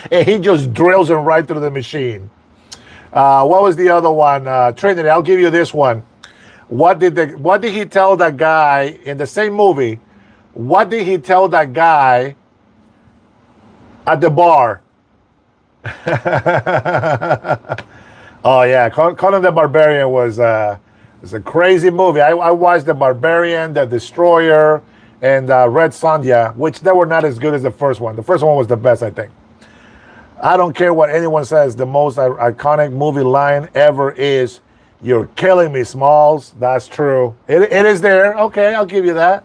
And he just drills him right through the machine. What was the other one? Trinity, I'll give you this one. What did he tell that guy in the same movie? What did he tell that guy at the bar? Oh yeah, Conan the Barbarian was it's a crazy movie. I watched The Barbarian, The Destroyer, and Red Sonja, which they were not as good as the first one. The first one was the best, I think. I don't care what anyone says. The most iconic movie line ever is, you're killing me, Smalls. That's true. It is there. Okay, I'll give you that.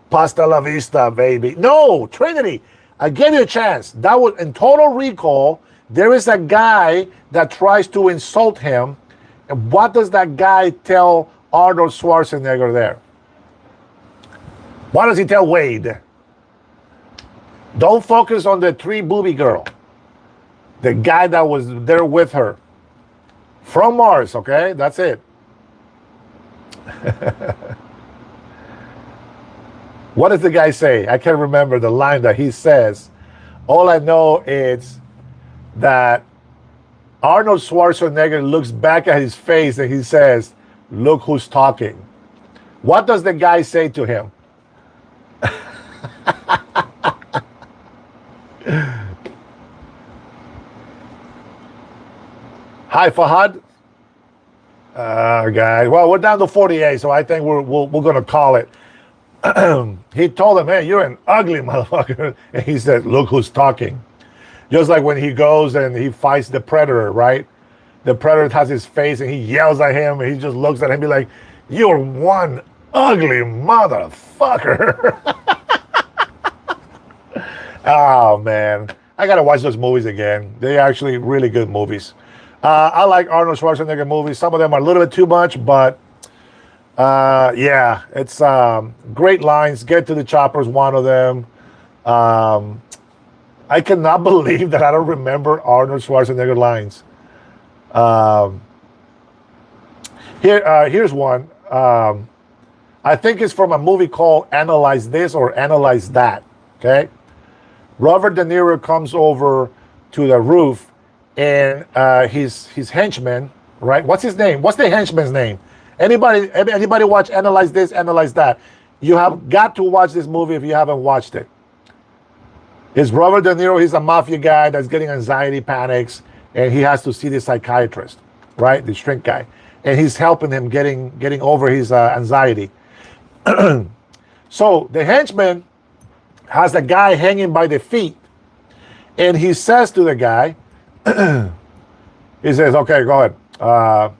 Pasta la vista, baby. No, Trinity, I gave you a chance. That was in Total Recall. There is a guy that tries to insult him. And what does that guy tell Arnold Schwarzenegger there? What does he tell Wade? Don't focus on the three booby girl. The guy that was there with her. From Mars, okay? That's it. What does the guy say? I can't remember the line that he says. All I know is that Arnold Schwarzenegger looks back at his face and he says, look who's talking. What does the guy say to him? Hi, Fahad. Guys. Well, we're down to 48, so I think we're going to call it. He told him, hey, you're an ugly motherfucker. And he said, look who's talking. Just like when he goes and he fights the Predator, right? The Predator has his face and he yells at him and he just looks at him and be like, you're one ugly motherfucker. Oh man, I gotta watch those movies again. They're actually really good movies. I like Arnold Schwarzenegger movies. Some of them are a little bit too much, but yeah, it's great lines. Get to the chopper is one of them. Um, I cannot believe that I don't remember Arnold Schwarzenegger lines. Um, here's one. I think it's from a movie called Analyze This or Analyze That. Okay, Robert De Niro comes over to the roof, and his henchman, right? What's his name? What's the henchman's name? Anybody watch Analyze This, Analyze That? You have got to watch this movie if you haven't watched it. It's Robert De Niro. He's a mafia guy that's getting anxiety panics, and he has to see the psychiatrist, right? The shrink guy, and he's helping him getting over his anxiety. So the henchman has the guy hanging by the feet, and he says to the guy, he says, "Okay, go ahead,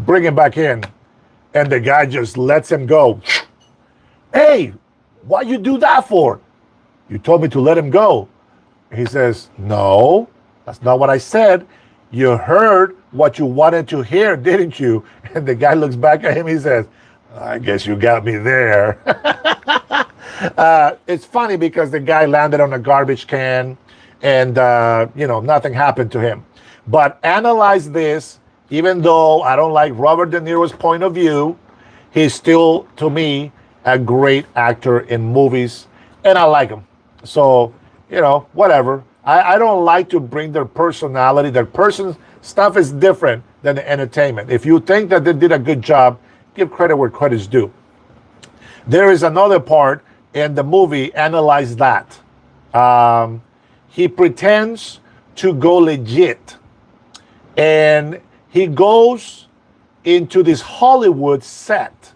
bring him back in," and the guy just lets him go. Hey, what you do that for? You told me to let him go. He says, no, that's not what I said. You heard what you wanted to hear, didn't you? And the guy looks back at him. He says, I guess you got me there. It's funny because the guy landed on a garbage can and, nothing happened to him. But analyze this, even though I don't like Robert De Niro's point of view, he's still, to me, a great actor in movies, and I like him. So, whatever. I don't like to bring their personality. Their person stuff is different than the entertainment. If you think that they did a good job, give credit where credit's due. There is another part in the movie, Analyze That. He pretends to go legit. And he goes into this Hollywood set.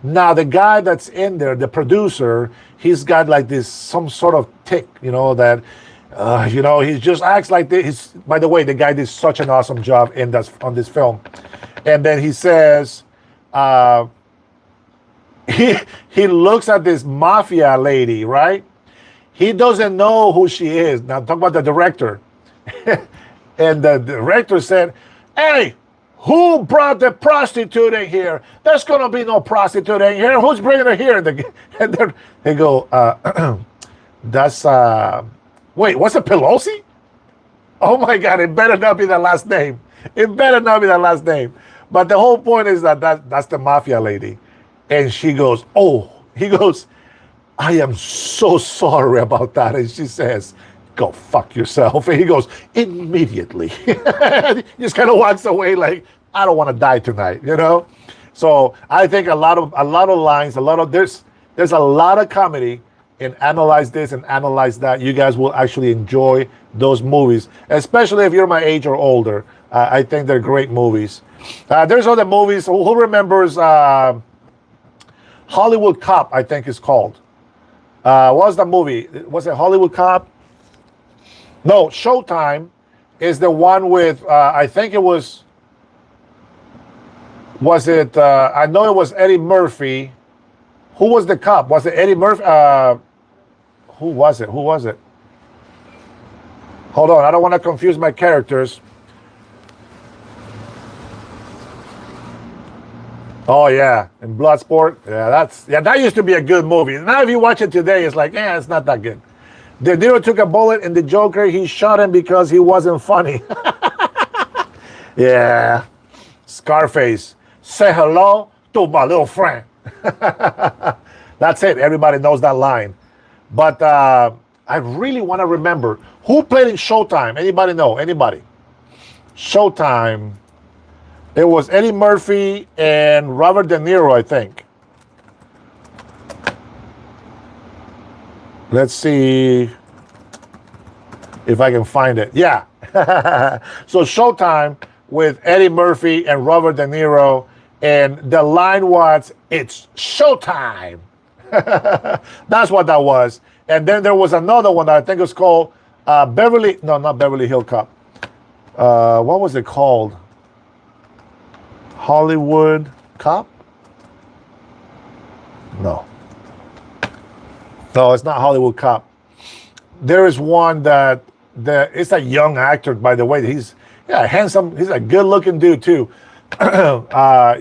Now, the guy that's in there, the producer, he's got like some sort of tick, that, he just acts like this. By the way, the guy did such an awesome job on this film. And then he says, he looks at this mafia lady, right? He doesn't know who she is. Now, talk about the director. And the director said, hey, who brought the prostitute in here? There's going to be no prostitute in here. Who's bringing her here? And they go, that's, wait, what's it, Pelosi? Oh my God, it better not be that last name. It better not be that last name. But the whole point is that's the mafia lady. And he goes, I am so sorry about that. And she says, go fuck yourself. And he goes, immediately. He just kind of walks away like, I don't want to die tonight, So I think a lot of lines, there's a lot of comedy in Analyze This and Analyze That. You guys will actually enjoy those movies, especially if you're my age or older. I think they're great movies. There's other movies. Who remembers Hollywood Cop, I think it's called. What was the movie? Was it Hollywood Cop? No, Showtime is the one with, I think it was it, I know it was Eddie Murphy. Who was the cop? Was it Eddie Murphy? Who was it? Hold on, I don't want to confuse my characters. Oh yeah, in Bloodsport. Yeah, that used to be a good movie. Now if you watch it today, it's like, it's not that good. De Niro took a bullet in the Joker. He shot him because he wasn't funny. Yeah. Scarface. Say hello to my little friend. That's it. Everybody knows that line. But I really want to remember who played in Showtime. Anybody know? Anybody? Showtime. It was Eddie Murphy and Robert De Niro, I think. Let's see if I can find it. Yeah. So Showtime with Eddie Murphy and Robert De Niro. And the line was, it's showtime. That's what that was. And then there was another one that I think was called not Beverly Hill Cop. What was it called? Hollywood Cop? No, it's not Hollywood Cop. there is one that it's a young actor, by the way. He's handsome. He's a good-looking dude too.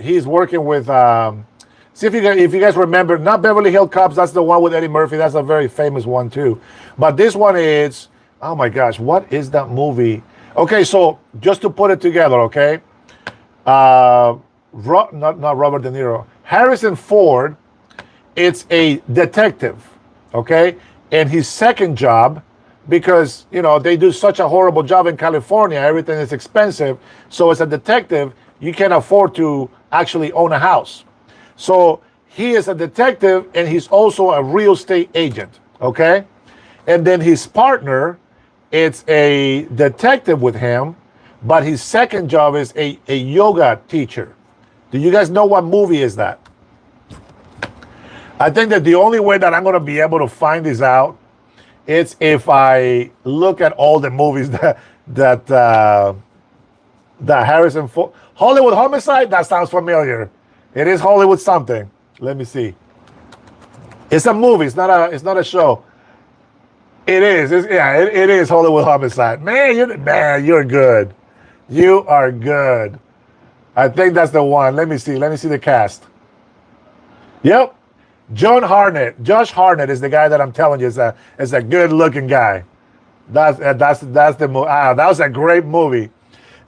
He's working with. See if you guys remember, not Beverly Hills Cops. That's the one with Eddie Murphy. That's a very famous one too. But this one is. Oh my gosh, what is that movie? Okay, so just to put it together, okay. Not Robert De Niro. Harrison Ford. It's a detective, okay, and his second job, because they do such a horrible job in California, everything is expensive. So as a detective, you can't afford to actually own a house. So he is a detective, and he's also a real estate agent, okay. And then his partner, it's a detective with him, but his second job is a yoga teacher. Do you guys know what movie is that? I think that the only way that I'm going to be able to find this out is if I look at all the movies that Harrison Ford. Hollywood Homicide. That sounds familiar. It is Hollywood something. Let me see. It's a movie. It's not a show. It is. It is Hollywood Homicide. Man, you're good. You are good. I think that's the one. Let me see. Let me see the cast. Yep. Josh Hartnett is the guy that I'm telling you is a good-looking guy. That's the movie. That was a great movie.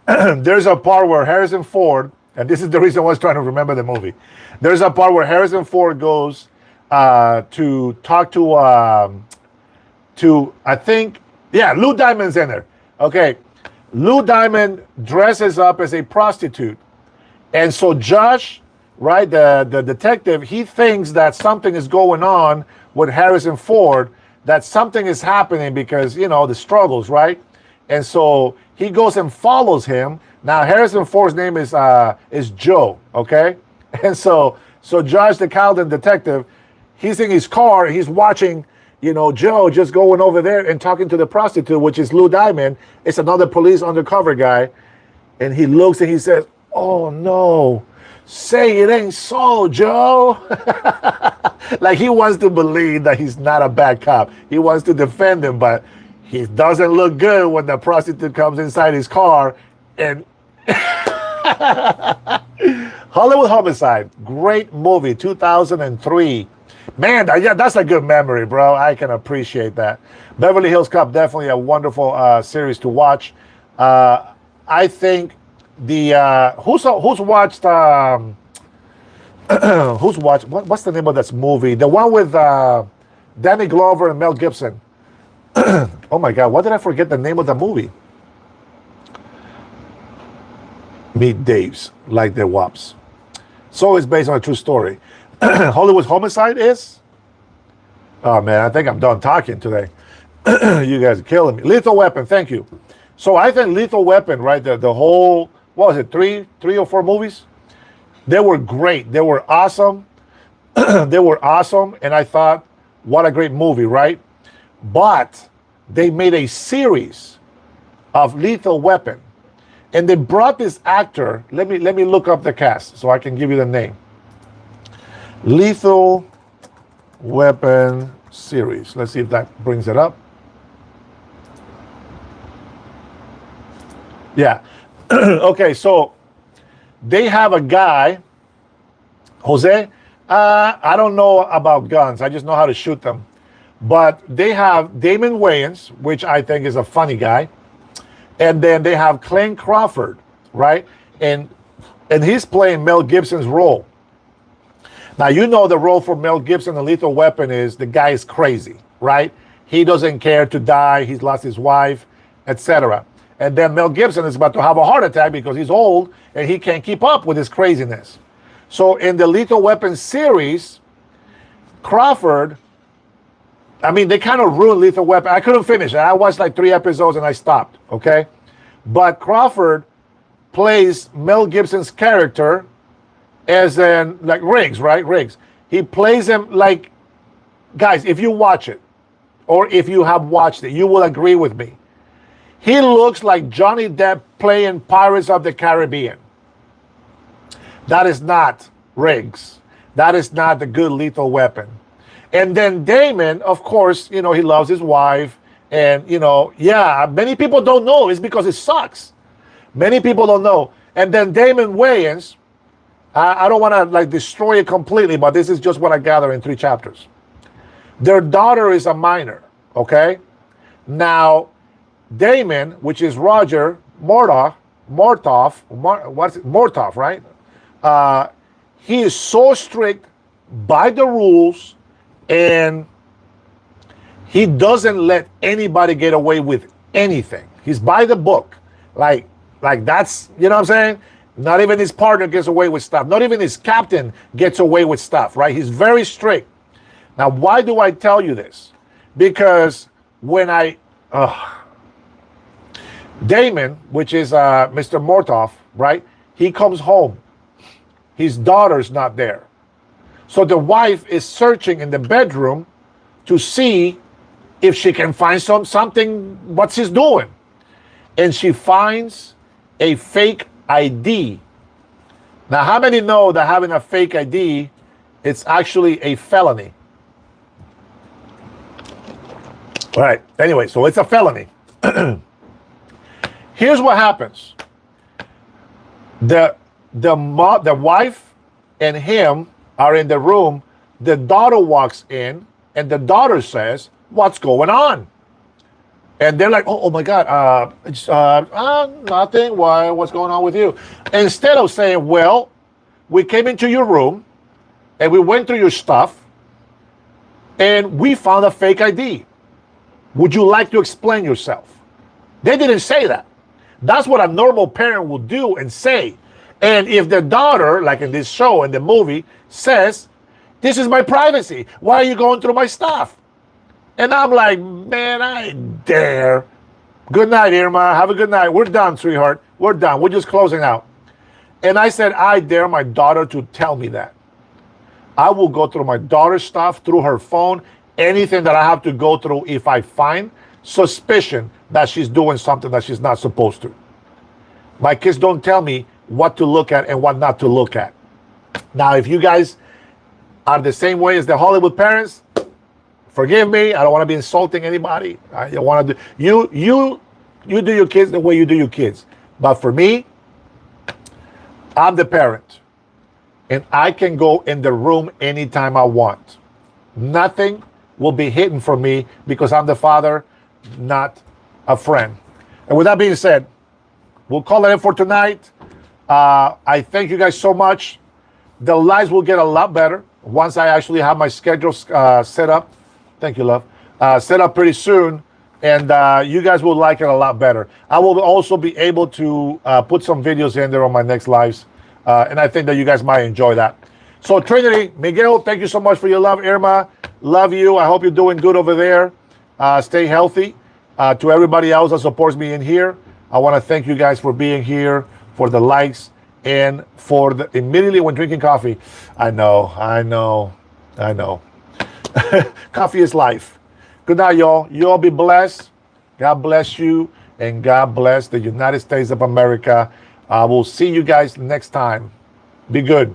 There's a part where Harrison Ford, and this is the reason why I was trying to remember the movie. There's a part where Harrison Ford goes to talk to I think, Lou Diamond's in there. Okay, Lou Diamond dresses up as a prostitute, and so Josh. Right, the detective, he thinks that something is going on with Harrison Ford, that something is happening because, the struggles, right? And so he goes and follows him. Now, Harrison Ford's name is Joe, okay? And so Josh, the Calden detective, he's in his car, he's watching, Joe just going over there and talking to the prostitute, which is Lou Diamond. It's another police undercover guy. And he looks and he says, "Oh, no. Say it ain't so, Joe." Like he wants to believe that he's not a bad cop. He wants to defend him, but he doesn't look good when the prostitute comes inside his car. And Hollywood Homicide, great movie, 2003. Man, that's a good memory, bro. I can appreciate that. Beverly Hills Cop, definitely a wonderful series to watch. I think who's watched what's the name of this movie? The one with Danny Glover and Mel Gibson. Oh my God, why did I forget the name of the movie? Meet Dave's, like the Wops. So it's based on a true story. Hollywood Homicide is? Oh man, I think I'm done talking today. You guys are killing me. Lethal Weapon, thank you. So I think Lethal Weapon, right? The whole, what was it, three or four movies? They were great. They were awesome. They were awesome. And I thought, what a great movie, right? But they made a series of Lethal Weapon. And they brought this actor. Let me look up the cast so I can give you the name. Lethal Weapon series. Let's see if that brings it up. Yeah. Okay, so they have a guy, Jose. I don't know about guns. I just know how to shoot them. But they have Damon Wayans, which I think is a funny guy. And then they have Clayne Crawford, right? And he's playing Mel Gibson's role. Now, you know the role for Mel Gibson in Lethal Weapon is the guy is crazy, right? He doesn't care to die. He's lost his wife, etc. And then Mel Gibson is about to have a heart attack because he's old and he can't keep up with his craziness. So in the Lethal Weapon series, Crawford, I mean, they kind of ruined Lethal Weapon. I couldn't finish it. I watched like 3 episodes and I stopped, okay? But Crawford plays Mel Gibson's character as in, like Riggs, right? Riggs. He plays him like, guys, if you watch it, or if you have watched it, you will agree with me. He looks like Johnny Depp playing Pirates of the Caribbean. That is not Riggs. That is not the good Lethal Weapon. And then Damon, of course, you know, he loves his wife And, yeah, many people don't know. It's because it sucks. Many people don't know. And then Damon Wayans, I don't want to like destroy it completely, but this is just what I gather in 3 chapters. Their daughter is a minor, okay? Now, Damon, which is Roger Mortoff, right? He is so strict by the rules, and he doesn't let anybody get away with anything. He's by the book. Like that's, you know what I'm saying? Not even his partner gets away with stuff. Not even his captain gets away with stuff, right? He's very strict. Now, why do I tell you this? Because when Damon, which is Mr. Mortoff, right? He comes home. His daughter's not there. So the wife is searching in the bedroom to see if she can find something, what she's doing. And she finds a fake ID. Now, how many know that having a fake ID, it's actually a felony? All right. Anyway, so it's a felony. Here's what happens. The wife and him are in the room. The daughter walks in, and the daughter says, "What's going on?" And they're like, oh my God, nothing. Why? What's going on with you? Instead of saying, well, we came into your room and we went through your stuff and we found a fake ID. Would you like to explain yourself? They didn't say that. That's what a normal parent would do and say. And if the daughter, like in this show, in the movie, says, this is my privacy. Why are you going through my stuff? And I'm like, man, I dare. Good night, Irma. Have a good night. We're done, sweetheart. We're done. We're just closing out. And I said, I dare my daughter to tell me that. I will go through my daughter's stuff, through her phone, anything that I have to go through if I find suspicion that she's doing something that she's not supposed to. My kids don't tell me what to look at and what not to look at. Now, if you guys are the same way as the Hollywood parents, forgive me. I don't want to be insulting anybody. I don't want to do you do your kids the way you do your kids. But for me, I'm the parent, and I can go in the room anytime I want. Nothing will be hidden from me because I'm the father, not a friend. And with that being said, we'll call it in for tonight. I thank you guys so much. The lives will get a lot better once I actually have my schedule set up. Thank you, love. Set up pretty soon, and you guys will like it a lot better. I will also be able to put some videos in there on my next lives, and I think that you guys might enjoy that. So, Trinity, Miguel, thank you so much for your love. Irma, love you. I hope you're doing good over there. Stay healthy. To everybody else that supports me in here, I want to thank you guys for being here, for the likes, and for the immediately when drinking coffee. I know. Coffee is life. Good night, y'all. You all be blessed. God bless you, and God bless the United States of America. I will see you guys next time. Be good.